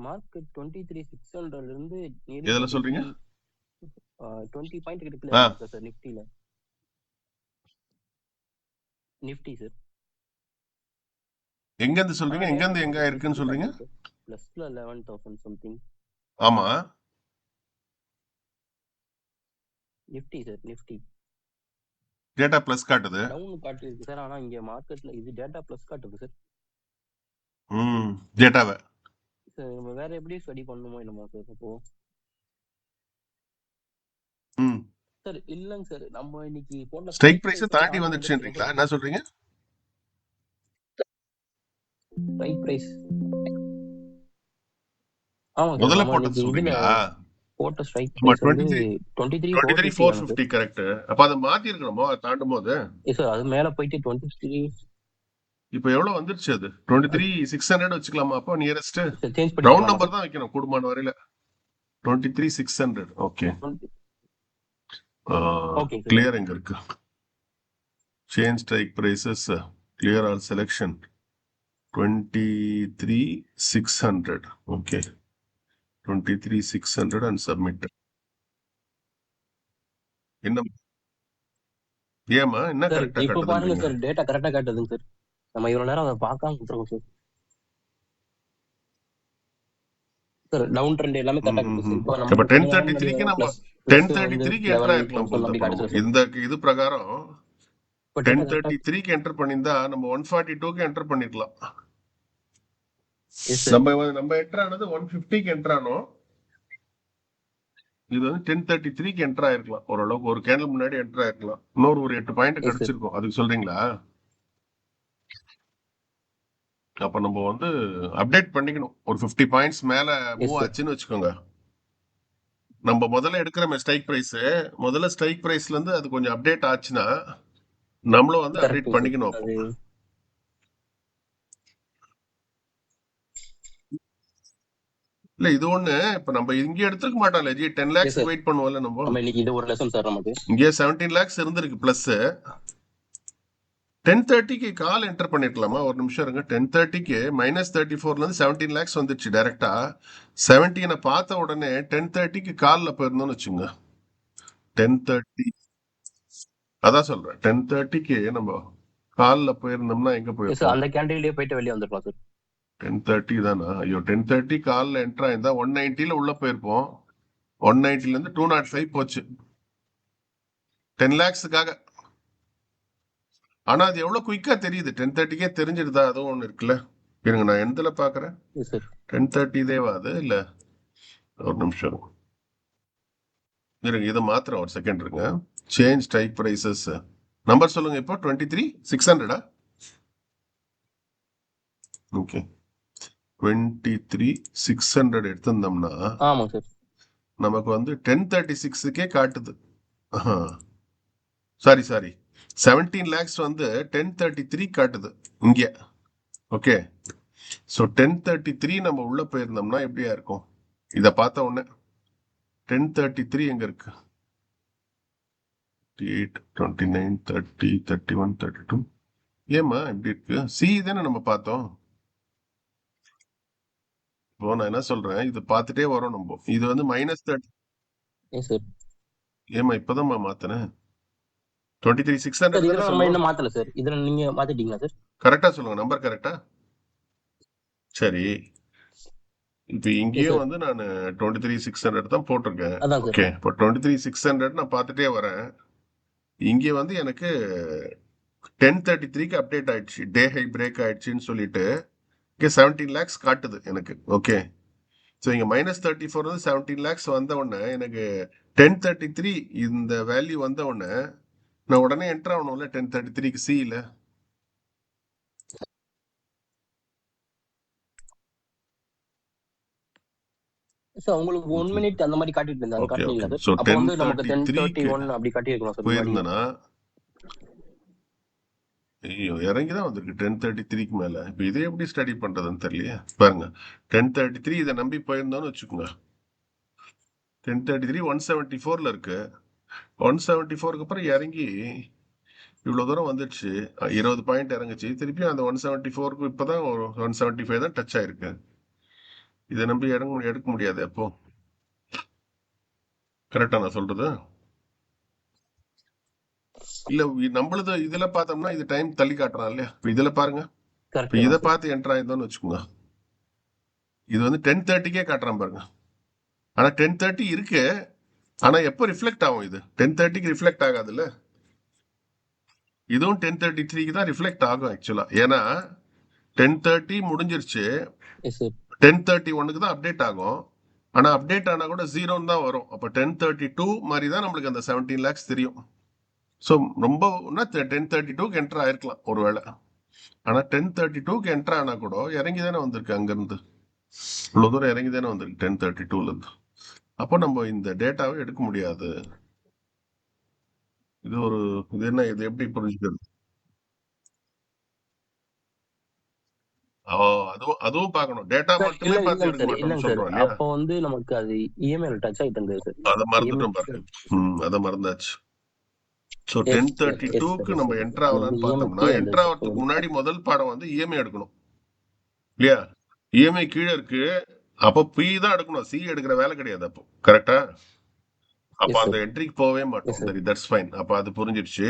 S2: மார்க்கெட் 23,600 இருந்து
S1: எதுல சொல்றீங்க?
S2: 20 பாயிண்ட் கிட்ட
S1: ஆ
S2: இருக்கு சார் நிஃப்டில. Nifty sir.
S1: எங்க இருந்து சொல்றீங்க? எங்க இருந்து எங்க இருக்குன்னு சொல்றீங்க?
S2: பிளஸ்ல 11,000 சம்திங்.
S1: ஆமா
S2: Nifty sir Nifty
S1: data plus காட்டுது.
S2: டவுன் காட்டி இருக்கு சார். ஆனா இங்க மார்க்கெட்ல இது டேட்டா பிளஸ் காட்டுது சார்.
S1: டேட்டாவை
S2: சார் நம்ம வேற எப்படி ஸ்டடி பண்ணுமோ என்னமோ சார். அப்போ சார் இல்லங்க சார் நம்ம இன்னைக்கு போட்ட
S1: ஸ்ட்ரைக் பிரைஸ் தாண்டி வந்துடுச்சுன்றீங்களா? என்ன சொல்றீங்க?
S2: ஸ்ட்ரைக் பிரைஸ் ஆமா சார்.
S1: முதல்ல
S2: நம்ம
S1: போட்டது
S2: இன்னைக்கு இதுல
S1: சொல்றீங்களா?
S2: போட்ட ஸ்ட்ரைக் பிரைஸ் வந்து
S1: 23,450 கரெக்ட். அப்ப அதை மாத்தி இருக்கணுமோ தாண்டும் போது?
S2: சார் அது மேல போயிட்டு 23.
S1: இப்ப எவ்வளவு வந்துருச்சு? அது 23,600 வச்சுக்கலாமா? அப்போ நியரஸ்ட்
S2: சேஞ்ச்
S1: ரவுண்ட்
S2: பண்ணி
S1: நம்பர் தான் வைக்கணும் கூடுமான வரையில. 23,600. Okay
S2: okay sir.
S1: கிளியர் எங்க இருக்கு? Change strike prices clear all selection 23,600. Okay, 23,600 and submit. என்ன ஏமா என்ன
S2: சார்
S1: கரெக்டா
S2: இப்ப பாருங்க
S1: காட்டுதுன்றீங்க?
S2: சார், டேட்டா கரெக்டா காட்டுதுங்க சார். நம்ம இவ்வளவு நேரம் அதை பார்க்காம விட்டுருக்கோம் சார். சார் டவுன் ட்ரெண்ட் எல்லாமே கரெக்டா காட்டுது சார். இப்போ
S1: அப்ப
S2: நம்ம கொஞ்ச நேரம்
S1: 1033க்கு நம்ம
S2: பிளஸ் பிளஸ் வந்து
S1: 1033க்கு என்டர் ஆயிருக்கலாம்
S2: 11,000
S1: போகுது.
S2: அப்படி
S1: அப்ப
S2: காட்டுது
S1: நம்ம
S2: சார்.
S1: இந்த இது பிரகாரம்
S2: இப்போ டேட்டா கரெக்டா
S1: 1033க்கு என்டர் பண்ணியிருந்தா நம்ம 142க்கு என்டர் பண்ணிருக்கலாம்.
S2: Yes sir.
S1: நம்ம என்டர் ஆனது 150க்கு என்டர் ஆனோம். இது வந்து 1033க்கு என்டர் ஆயிருக்கலாம். ஓரளவுக்கு ஒரு கேண்டில் முன்னாடி என்டர் ஆயிருக்கலாம். இன்னொரு ஒரு 8 பாயிண்ட்
S2: எஸ் சார்.
S1: கிடைச்சிருக்கும். அதுக்கு சொல்றீங்களா? அப்ப நம்ம வந்து அப்டேட் பண்ணிக்கணும். ஒரு 50 பாயிண்ட்ஸ் மேல
S2: எஸ்
S1: மூவ்
S2: சார்.
S1: ஆச்சுன்னு வச்சுக்கோங்க. நம்ம முதல்ல எடுக்கிற ஸ்ட்ரைக் பிரைஸ், முதல்ல ஸ்ட்ரைக் பிரைஸ்ல இருந்து அது கொஞ்சம் அப்டேட் ஆச்சுன்னா நம்மளும் வந்து
S2: கரெக்ட்
S1: அப்டேட்
S2: சார்.
S1: பண்ணிக்கணும். அப்போ
S2: அது
S1: இல்ல இது ஒண்ணு, இப்ப நம்ம இங்க எடுத்துக்க மாட்டோம்ல ஜி. 10
S2: எஸ்
S1: லேக்ஸ்
S2: சார்.
S1: வெயிட் பண்ணுவோம்ல நம்ம.
S2: நம்ம இன்னைக்கு இது ஒரு லெசன் சார் நமக்கு.
S1: இங்கே 17 லேக்ஸ் இருந்திருக்கு பிளஸ். 1030க்கு கால் என்டர் பண்ணிருக்கலாமா? ஒரு நிமிஷம் இருங்க. 1030க்கு -34ல இருந்து 17 லேக்ஸ் வந்துச்சு டைரக்டா. 17 பார்த்த உடனே 1030க்கு கால்ல போயிருந்தோம்னு வச்சுங்க. 1030 அதான் சொல்றேன். 1030க்கு நம்ம கால்ல போயிருந்தோம்னா எங்க
S2: எஸ் சார்.
S1: போயிருக்கோம்?
S2: அந்த கேண்டில்லே போயிட்டு வெளியே வந்துருக்கலாம் சார்.
S1: 1030 தானா? ஐயோ, 1030 கால்ல என்டர் ஆயிருந்தா 190ல உள்ள போயிருப்போம். 190ல இருந்து 205 போச்சு 10 லேக்ஸுக்காக. ஆனா அது எவ்வளவு குயிக்கா தெரியுது. 1030க்கே தெரிஞ்சிருதா? அதுவும் ஒண்ணு இருக்குல்ல. இருங்க, நான் எந்தல பாக்குறேன்.
S2: Yes sir.
S1: 1030 இதேவா அது? இல்ல, ஒரு நிமிஷம் இருங்க, இதை மாத்திரம் ஒரு செகண்ட் இருங்க. சேஞ்ச் ஸ்ட்ரைக் பிரைசஸ் நம்பர் சொல்லுங்க. இப்போ 23,600. ஓகே, 23,600 எடுத்திருந்தோம்னா
S2: ஆமாங்க சார்.
S1: நமக்கு வந்து 1036க்கே காட்டுது. சாரி 17 லேக்ஸ் வந்து 1033 காட்டுது இங்க. ஓகே, ஸோ 1033 நம்ம உள்ள போயிருந்தோம்னா எப்படியா இருக்கும்? இதை பார்த்த உடனே 1033 எங்க இருக்கு? 28, 29, 30, 31, 32. ஏமா இப்படி இருக்கு? சி தானே நம்ம பார்த்தோம். இப்போ நான் என்ன சொல்றேன், இது பார்த்துட்டே வரோம் நம்ம. இது வந்து -30.
S2: Yes sir.
S1: ஏமா இப்பதான் மாத்தினேன்.
S2: சார்
S1: 23,600
S2: இதுல
S1: தானே
S2: நம்ம
S1: சொல்லுவோம்.
S2: இன்னும் மாத்தல சார். இதுல நீங்க மாத்திட்டீங்களா சார்?
S1: கரெக்டா சொல்லுங்க, நம்பர் கரெக்டா? சரி, இப்போ
S2: எஸ்
S1: இங்கேயும்
S2: சார்.
S1: வந்து நான் 23,600 தான் போட்டிருக்கேன்.
S2: அதான் சார்.
S1: ஓகே, இப்போ 23,600 நான் பார்த்துட்டே வரேன். இங்கே வந்து எனக்கு 1033க்கு அப்டேட் ஆயிடுச்சு. டே ஹை பிரேக் ஆயிடுச்சுன்னு சொல்லிட்டு இங்கே 17 லேக்ஸ் காட்டுது எனக்கு. ஓகே, ஸோ இங்கே -34 வந்து 17 லேக்ஸ் வந்த உடனே எனக்கு 1033 இந்த வேல்யூ வந்த உடனே நான் உடனே என்டர் ஆகணும்ல 1033க்கு சியில்.
S2: சார் உங்களுக்கு 1 மினிட் அந்த மாதிரி காட்டிட்டு இருந்தா அது
S1: ஓகே
S2: காட்டுனீங்களா
S1: ஓகே.
S2: சார்?
S1: ஸோ
S2: அப்போ வந்து நமக்கு
S1: 1033க்கு
S2: 10:31 அப்படி காட்டியிருக்கலாம் சார். முன்னாடி
S1: போயிருந்தேன்னா ஐயோ இறங்கி தான் வந்திருக்கு 1033க்கு மேல. இப்போ இதை எப்படி ஸ்டடி பண்றதுன்னு தெரியலையே. பாருங்க, 1033 இதை நம்பி போயிருந்தோம்னு வச்சுக்கோங்க. 1033 174ல இருக்கு. 174க்கு அப்புறம் இறங்கி இவ்வளவு தூரம் வந்துடுச்சு. 20 பாயிண்ட் இறங்குச்சு. திருப்பியும் அந்த 174க்கு இப்பதான் ஒரு 175 தான் டச் ஆயிருக்கு. இதை நம்பி எடுக்க முடியாது. அப்போ கரெக்டா நான் சொல்றது? இல்ல, நம்மளது இதுல பார்த்தோம்னா இது டைம் தள்ளி காட்டுறான் இல்லையா? இப்ப இதுல பாருங்க, இப்ப
S2: கரெக்ட்
S1: இதை
S2: தான் சார்.
S1: பார்த்து என்டர் ஆயிருந்தோம்னு வச்சுக்கோங்க. இது வந்து 1030க்கே காட்டுறான் பாருங்க. ஆனா 1030 இருக்கு. ஆனா எப்போ ரிஃப்ளெக்ட் ஆகும்? இது 1030க்கு ரிஃப்ளெக்ட் ஆகாதுல்ல. இதுவும் 1033க்கு தான் ரிஃப்ளெக்ட் ஆகும் ஆக்சுவலா. ஏன்னா 1030 முடிஞ்சிருச்சு.
S2: Yes sir.
S1: 1031க்கு தான் அப்டேட் ஆகும். ஆனா அப்டேட் ஆனா கூட 0 தான் வரும். அப்ப 1032 மாதிரி தான் நம்மளுக்கு அந்த 17 லேக்ஸ் தெரியும். ஸோ ரொம்ப 1032க்கு என்டர் ஆயிருக்கலாம் ஒருவேளை. ஆனா 1032க்கு என்டர் ஆனா கூட இறங்கி தானே வந்திருக்கு. அங்கிருந்து இவ்வளவு தூரம் இறங்கி தானே வந்திருக்கு 1032ல இருந்து. அப்போ நம்ம இந்த டேட்டாவை எடுக்க முடியாது. இது ஒரு இது என்ன, இது எப்படி புரிஞ்சுக்கிறது? அதுவும் பார்க்கணும். டேட்டா
S2: சார்
S1: மட்டுமே பார்த்து எடுக்க
S2: இல்லைங்க
S1: மாட்டோம்னு
S2: சார்.
S1: சொல்றோம் இல்லையா?
S2: அப்போ வந்து நமக்கு அது இஎம்ஐல டச் ஆயிட்டு இருந்தது சார்.
S1: அதை மறந்துட்டோம் பாருங்க. அதை மறந்தாச்சு. So
S2: yes sir. எஸ்
S1: 1032க்கு
S2: சார்.
S1: நம்ம என்டர் ஆகலான்னு பார்த்தோம்னா, என்டர் ஆகிறதுக்கு முன்னாடி முதல் பாடம் வந்து இஎம்ஐ எடுக்கணும். இல்லையா? இஎம்ஐ கீழே இருக்கு. அப்போ பி தான் எடுக்கணும், சி எடுக்கிற வேலை கிடையாது. அப்போ கரெக்டா? அப்ப
S2: எஸ்
S1: அந்த
S2: சார்.
S1: என்ட்ரிக்கு போகவே
S2: எஸ்
S1: மாட்டோம்.
S2: சார்.
S1: That's fine. அப்ப அது புரிஞ்சிடுச்சு.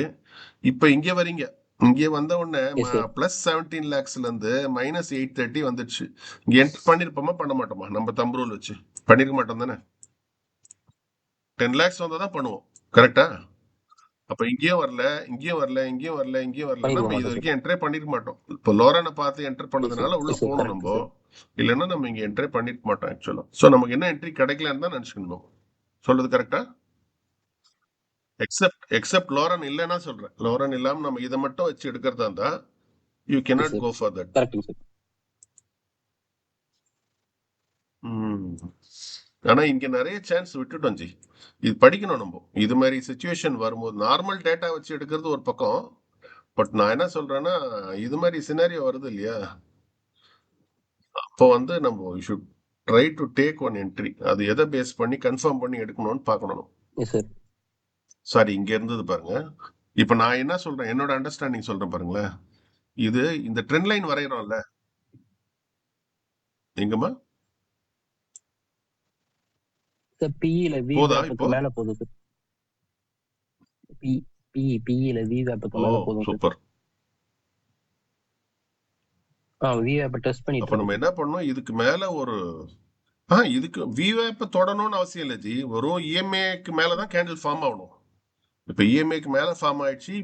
S1: இப்ப இங்க வரீங்க. இங்க வந்த உடனே
S2: எஸ் சார்.
S1: பிளஸ் 17 லேக்ஸ்ல இருந்து மைனஸ் 830 வந்துடுச்சு. இங்க என்டர் பண்ணிருப்போமா பண்ண மாட்டோமா? நம்ம தம்பு ரூல் வச்சு பண்ணிருக்க மாட்டோம் தானே? 10 லேக்ஸ் வந்தா தான் பண்ணுவோம். கரெக்டா? அப்ப இங்கேயும் வரல, இங்கேயும் வரல, இங்கேயும் வரல, இங்கேயும் வரலன்னா
S2: பண்ணிருக்க
S1: நம்ம இது
S2: மாட்டோம் சார்.
S1: வரைக்கும் என்டரே பண்ணிருக்க மாட்டோம். இப்போ லோரனை பார்த்து என்டர்
S2: எஸ் சார்.
S1: பண்ணதுனால உள்ள
S2: எஸ் சார்.
S1: போகணும்
S2: கரெக்ட்
S1: நம்ம.
S2: சார்.
S1: இல்லைன்னா நம்ம இங்க என்டரே பண்ணிருக்க மாட்டோம் ஆக்சுவலா. ஸோ நமக்கு என்ன என்ட்ரி கிடைக்கலன்னு தான் நினைச்சுக்கணும். சொல்றது கரெக்டா? எக்ஸப்ட் லோரன் இல்லைன்னா சொல்றேன். லோரன் இல்லாம நம்ம இதை மட்டும் வச்சு எடுக்கிறதா இருந்தா you
S2: yes
S1: cannot
S2: sir.
S1: go for that.
S2: கரெக்டுங்க சார்.
S1: ஆனா இங்க நிறைய சான்ஸ் விட்டுட்டோம் ஜி. இது படிக்கணும் நம்ம. இது மாதிரி சுச்சுவேஷன் வரும்போது நார்மல் டேட்டா வச்சு எடுக்கிறது ஒரு பக்கம். பட் நான் என்ன சொல்றேன்னா, இது மாதிரி சினாரியோ வருது இல்லையா? அப்போ வந்து நம்ம should try to take one entry. அது எதை பேஸ் பண்ணி கன்ஃபார்ம் பண்ணி எடுக்கணும்னு பார்க்கணும்.
S2: Yes sir.
S1: சாரி, இங்க இருந்தது பாருங்க. இப்ப நான் என்ன சொல்றேன், என்னோட அண்டர்ஸ்டாண்டிங் சொல்றேன் பாருங்களேன். இது இந்த ட்ரெண்ட் லைன் வரைகிறோம்ல, எங்கம்மா
S2: சார் பிஇல வி
S1: போதா
S2: வேப்புக்கு
S1: இப்போ?
S2: மேல போதும் சார். பி பிஇல வி வேப்புக்கு
S1: ஓ
S2: மேல போதும் சார்.
S1: சூப்பர்.
S2: வி வேப்பை டெஸ்ட் பண்ணிட்டு
S1: அப்ப நம்ம
S2: இருக்கோம்
S1: என்ன பண்ணோம், இதுக்கு மேல ஒரு இதுக்கு விவேப்ப தொடணும்னு அவசியம் இல்லை ஜி. வெறும் இஎம்ஏக்கு மேலதான் கேண்டில் ஃபார்ம் ஆகணும். இப்ப இஎம்ஐக்கு மேல ஃபார்ம் ஆயிடுச்சு,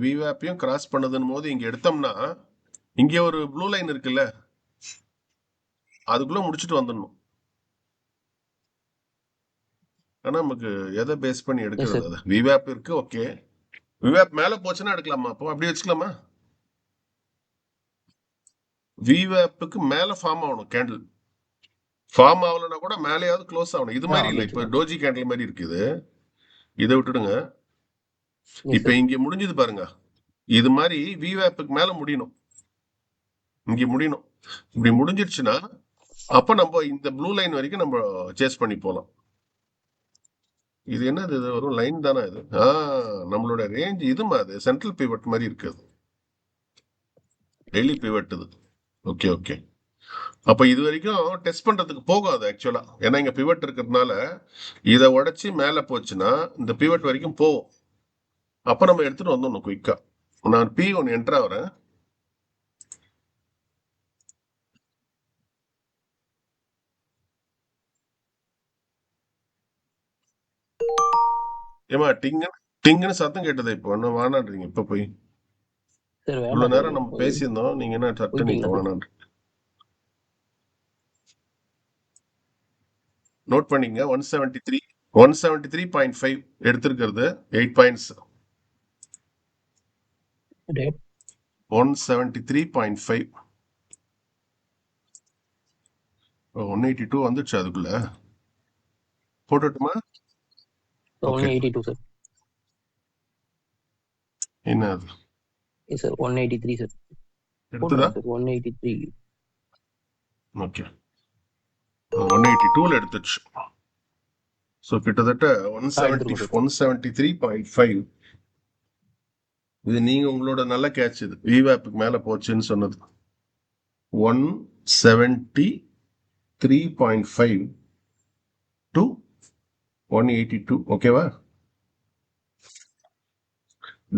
S1: விவேப்பையும் கிராஸ் பண்ணதுன்னு போது இங்க எடுத்தோம்னா இங்க ஒரு ப்ளூ லைன் இருக்குல்ல, அதுக்குள்ள முடிச்சுட்டு வந்துடணும். ஆனா நமக்கு எதை பேஸ் பண்ணி
S2: எஸ்
S1: எடுக்கிறது?
S2: சார்.
S1: அது விவேப் இருக்கு, ஓகே. விவேப் மேல போச்சுன்னா எடுக்கலாமா? அப்போ அப்படி வச்சுக்கலாமா? விவேப்புக்கு மேல ஃபார்ம் ஆகணும் கேண்டில். ஃபார்ம் ஆகலன்னா கூட மேலேயாவது க்ளோஸ் ஆகணும். இது மாதிரி இல்லை.
S2: அப்படியே
S1: இப்போ
S2: வச்சுக்கலாம்.
S1: டோஜி கேண்டில் மாதிரி இருக்குது. இதை விட்டுடுங்க.
S2: எஸ்
S1: இப்ப
S2: சார்.
S1: இங்க முடிஞ்சது பாருங்க. இது மாதிரி விவேப்புக்கு மேல முடியணும். இங்க முடியணும். இப்படி முடிஞ்சிருச்சுன்னா அப்ப நம்ம இந்த ப்ளூ லைன் வரைக்கும் நம்ம சேஸ் பண்ணி போலாம். இது என்னது? இது ஒரு லைன் தானே இது? நம்மளோட ரேஞ்ச் இது மாதிரி சென்ட்ரல் பிவட் மாதிரி இருக்குது. டெய்லி பிவட் இது. Okay okay. அப்ப இது வரைக்கும் டெஸ்ட் பண்றதுக்கு போகும் அது ஆக்சுவலா. ஏன்னா இங்க பிவட் இருக்கிறதுனால இதை உடைச்சு மேல போச்சுன்னா இந்த பிவட் வரைக்கும் போகும். அப்ப நம்ம எடுத்துட்டு வந்துடணும் குயிக்கா. நான் P1 என்ட்ரா வரேன். ஏமா டிங்குன்னு சத்தம் கேட்டது. இப்போ என்ன வானான்றீங்க இப்ப போய்?
S2: சார்
S1: இவ்வளவு
S2: வேண்டாம் சார்.
S1: நேரம் நம்ம பேசியிருந்தோம், நீங்க என்ன சட்டன் இப்ப
S2: போயிட்டீங்களா சார்?
S1: வானான்றீங்க? நோட் பண்ணிங்க. 173.5 எடுத்திருக்கிறது 8 பாயிண்ட்ஸ்.
S2: ரேட்
S1: 173.5. 182 வந்துச்சு அதுக்குள்ள. போட்டுட்டுமா? ஓகே.
S2: 182 சார்.
S1: என்ன அது
S2: எஸ் சார். 183 சார்.
S1: எடுத்துதா?
S2: போட்டுருங்க சார். 183.
S1: ஓகே. 182ல எடுத்துச்சு. ஸோ கிட்டத்தட்ட
S2: எடுத்துருக்கோம் சார்.
S1: 173.5. இது நீங்க உங்களோட நல்ல கேட்ச். இது விவேப்புக்கு மேல போச்சுன்னு சொன்னது. 173.5 to 182. ஓகேவா?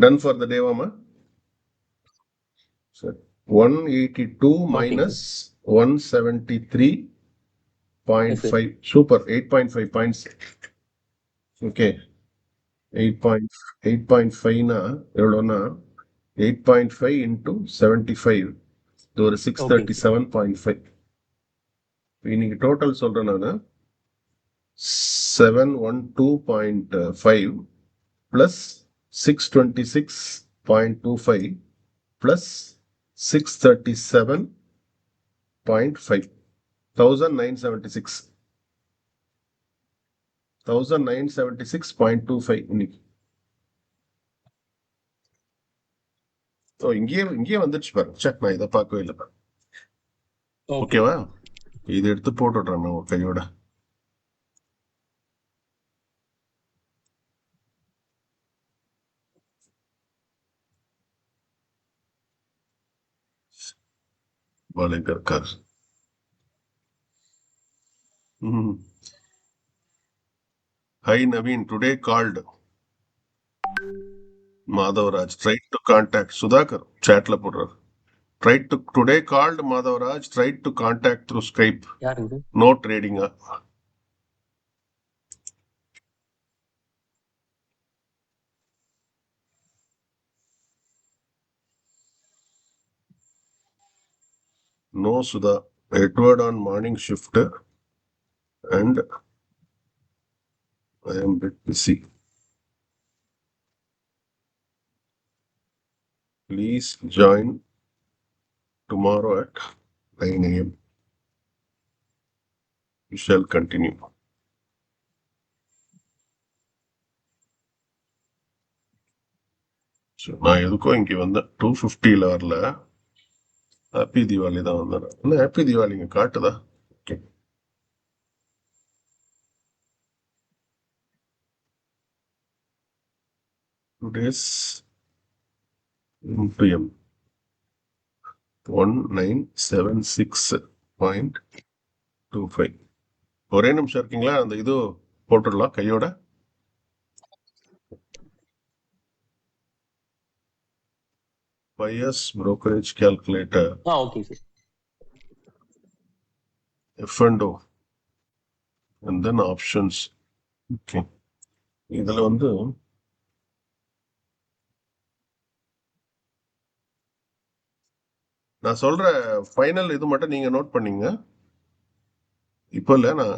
S1: டன் ஃபார் த டேவாமா? சரி. 182
S2: ஓகேங்க
S1: minus
S2: sir.
S1: 173.5.
S2: Yes sir.
S1: Super. 8.5 points. Okay. 8.5னா எவ்வளோன்னா 8.5 into 75. இது ஒரு
S2: ஓகேங்க சார்.
S1: 637.5. இன்னைக்கு டோட்டல் சொல்றேன் நான். 712.5 plus 626.25 plus 637.5. 1976. 1976.25 இன்னைக்கு. இங்கேயே வந்துடுச்சு பாருங்க. சே, நான் இதை பார்க்கவே இல்லை.
S2: ஓகே.
S1: ஓகேவா? இது எடுத்து போட்டுடுறேன் நான் ஒரு கையோட. எங்க இருக்காரு? Hi Naveen, today called Madhavraj. Tried to contact Sudhakar. Chatla போடுறாரு. Today called Madhavraj. Tried to contact through Skype.
S2: யாருங்க sir?
S1: No trading. No Sudha. Edward on morning shift and I am a bit busy. Please join tomorrow at 9 a.m. We shall continue. So, நான் எதுக்கும் இங்க வந்தேன் 250 வரல. Happy Deepavali தான் வந்தேன். என்ன happy Deepavali இங்க காட்டுதா? ஓகே. Today's MTM 1976.25. ஒரே நிமிஷம் இருக்கீங்களா? அந்த இது போட்டுடலாம் கையோட. Bias brokerage calculator
S2: okay sir.
S1: F&O and then options. Okay. இதுல வந்து நான் சொல்ற ஃபைனல் இது மட்டும் நீங்க நோட் பண்ணீங்க. இப்போ இல்ல நான்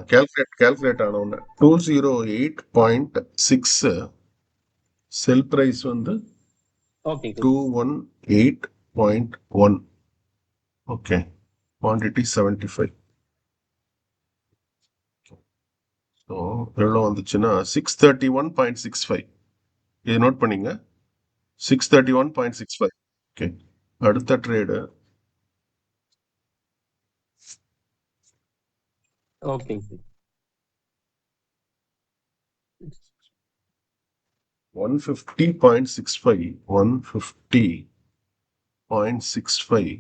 S1: கால்குலேட் ஆனவொன்னு 208.6 செல் பிரைஸ் வந்து
S2: okay sir.
S1: 218.1. Okay. Quantity 75. So எவ்வளோ வந்துச்சுன்னா 631.65. இது நோட் பண்ணீங்க. 631.65. ஓகே. அடுத்த trade
S2: okay sir.
S1: 150.65. 150.65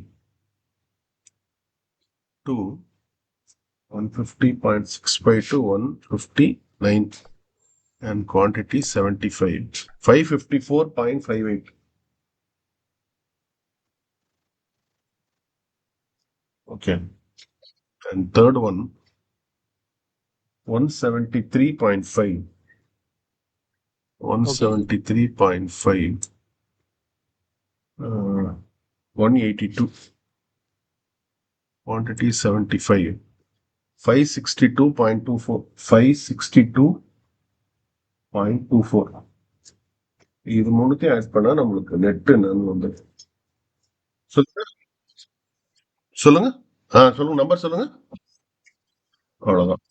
S1: to 150.65 to 159 and quantity 75. 554.58. Okay. And third one 173.5. 173.5. 182. Quantity 75. 562.24. 562.24. இது மூணுத்தையும் ஆட் பண்ணா நம்மளுக்கு நெட் என்னன்னு வந்து சொல்லுங்க. சொல்லுங்க, நம்பர் சொல்லுங்க. அவ்வளவுதான்.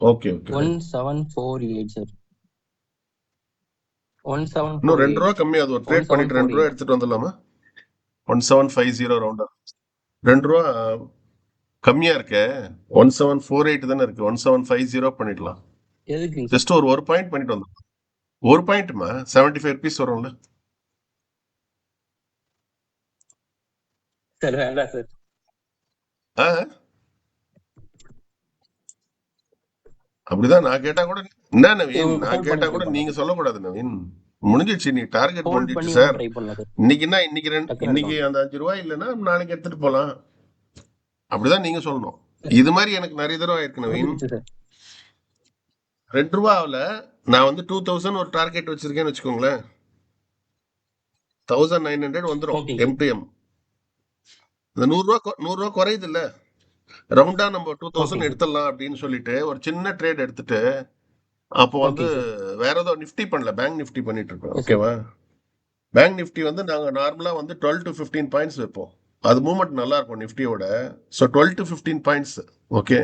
S1: Okay okay.
S2: 1748 சார். 1748.
S1: இன்னும் 2 ரூபா கம்மி. அது ஒரு ட்ரேட் பண்ணிட்டு 2 ரூபா எடுத்துட்டு வந்துடலாமா? 1750 ரவுண்டா 2 ரூபா கம்மியா இருக்க. 1748 தானே இருக்கு. 1750 பண்ணிடலாம்.
S2: எதுக்கு
S1: ஜஸ்ட் ஒரு பாயிண்ட் பண்ணிட்டு வந்தோம். ஒரு பாயிண்ட்மா 75 rupees வரும்ல
S2: சார்? வேண்டாம் சார்.
S1: அப்படிதான் நான் கேட்டா கூட என்ன நவீன், நான் கேட்டா கூட நீங்க சொல்லக்கூடாது நவீன். முடிஞ்சிச்சு, நீ டார்கெட் முடிஞ்சிச்சு சார். இன்னைக்குன்னா இன்னைக்கு அந்த 5 ரூபாய் இல்லைன்னா நாளைக்கு எடுத்துட்டு போலாம். அப்படிதான் நீங்க சொல்லணும். இது மாதிரி எனக்கு நிறைய தடவை ஆயிருக்கு நவீன். 2 ரூபாவில் நான் வந்து 2000 ஒரு டார்கெட் வச்சிருக்கேன்னு வச்சுக்கோங்களேன். 1900 வந்துடும் M2M. இந்த 100 ரூபா குறையுது இல்ல, ரவுண்டா நம்ம 2000 எடுத்துடலாம் அப்படின்னு சொல்லிட்டு ஒரு சின்ன ட்ரேட் எடுத்துட்டு அப்போ வந்து வேற ஏதோ நிஃப்டி பண்ணல, பேங்க் நிஃப்டி பண்ணிட்டு இருக்கோம். ஓகேவா? பேங்க் நிஃப்டி வந்து நாங்க நார்மலா வந்து 12 to 15 பாயிண்ட்ஸ் வைப்போம். அது மூவ்மெண்ட் நல்லா இருக்கும் நிஃப்டியோட. So 12 to 15 points. ஓகே.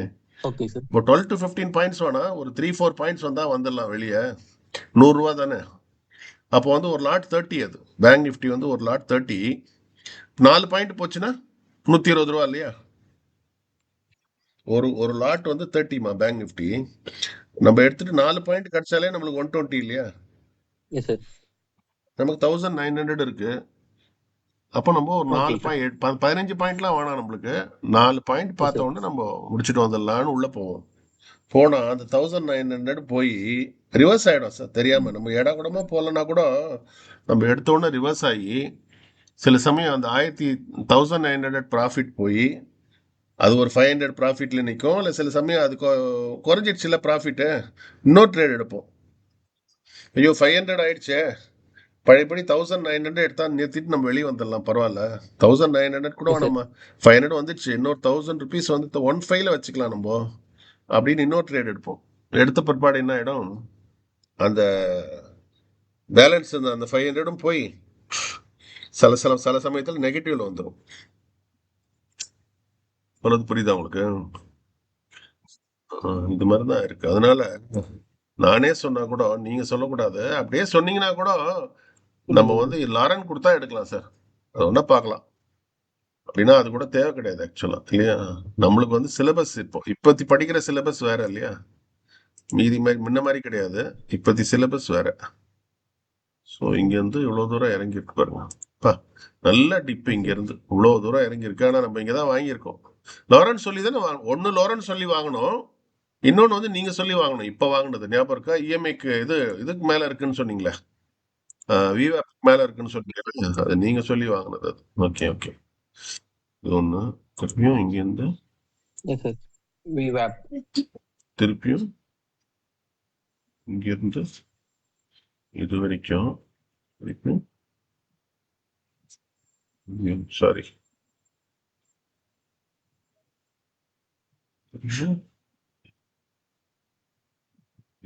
S1: இப்போ 12 to 15 பாயிண்ட்ஸ் வேணா ஒரு 3-4 பாயிண்ட்ஸ் வந்தா வந்துடலாம் வெளியே. 100 ரூபா தானே. அப்போ வந்து ஒரு லாட் 30. அது பேங்க் நிஃப்டி வந்து ஒரு லாட் 30. 4 பாயிண்ட் போச்சுன்னா 120 ரூபா இல்லையா? ஒரு லாட் வந்து 30மா பேங்க் நிஃப்டி. நம்ம எடுத்துட்டு 4 பாயிண்ட் கிடைச்சாலே நம்மளுக்கு 120 இல்லையா? நமக்கு 1900 இருக்கு. அப்போ நம்ம ஒரு 4
S2: ஓகே சார்.
S1: பாயிண்ட் 15 பாயிண்ட்லாம் வேணாம் நம்மளுக்கு. 4 பாயிண்ட்
S2: எஸ்
S1: பார்த்த
S2: சார்.
S1: உடனே நம்ம முடிச்சுட்டு வந்துடலான்னு உள்ள போவோம். போனா அந்த 1900 போய் ரிவர்ஸ் ஆயிடும் சார் தெரியாம. நம்ம ஏடா கூடமா போகலன்னா கூட நம்ம எடுத்த உடனே ரிவர்ஸ் ஆகி சில சமயம் அந்த 1900 ப்ராஃபிட் போய் அது ஒரு 500 ப்ராஃபிட்ல நிற்கும். இல்லை சில சமயம் அது குறைஞ்சிடுச்சுல ப்ராஃபிட்டு, இன்னொரு ட்ரேட் எடுப்போம். ஐயோ 500 ஆயிடுச்சே, பழையபடி 1900 எடுத்தா நிறுத்திட்டு நம்ம வெளியே வந்துடலாம், பரவாயில்ல 1900 கூட
S2: எஸ் சார்.
S1: நம்ம 500 வந்துடுச்சு, இன்னொரு 1000 ருபீஸ் வந்து 1.5ல வச்சுக்கலாம் நம்ம அப்படின்னு இன்னொரு ட்ரேட் எடுப்போம். எடுத்த பிற்பாடு என்ன ஆயிடும், அந்த பேலன்ஸ் அந்த 500 போய் சில சமயத்தில் நெகட்டிவ்ல வந்துடும். சொல்றது புரியுதா உங்களுக்கு? இது மாதிரி தான் இருக்கு. அதனால நானே சொன்னா கூட நீங்க சொல்லக்கூடாது. அப்படியே சொன்னீங்கன்னா கூட நம்ம
S2: புரியுதுங்க
S1: வந்து
S2: சார்.
S1: லாரன் கொடுத்தா எடுக்கலாம் சார், அது ஒன்றா பார்க்கலாம். அப்படின்னா அது கூட தேவை கிடையாது ஆக்சுவலா, இல்லையா? நம்மளுக்கு வந்து சிலபஸ் இப்போத்தி படிக்கிற சிலபஸ் வேற இல்லையா, மீதி மாதிரி முன்ன மாதிரி கிடையாது. இப்போத்தி சிலபஸ் வேற. ஸோ இங்க இருந்து இவ்வளவு தூரம் இறங்கி இருக்கு பாருங்க. பா, நல்ல டிப்
S2: எஸ்
S1: இங்க
S2: சார்.
S1: இருந்து இவ்வளவு தூரம் இறங்கி இருக்கு. ஆனா நம்ம இங்க தான் வாங்கியிருக்கோம். லாரன்ஸ் சொல்லி தானே ஒன்னு லாரன்ஸ் சொல்லி வாங்கணும், இன்னொன்னு வந்து நீங்க சொல்லி வாங்கணும். இப்ப வாங்கினது ஞாபகம் இருக்கா? இஎம்ஐக்கு இதுக்கு மேல இருக்குன்னு சொன்னீங்களே, விவேக் மேல இருக்குன்னு சொன்னீங்க, அது நீங்க சொல்லி வாங்கினது அது. ஓகே ஓகே, இது ஒண்ணு. திருப்பியும் இங்க இருந்து
S2: எஸ் சார். விவேப்.
S1: திருப்பியும் இங்க இருந்து இது வரைக்கும் சாரி,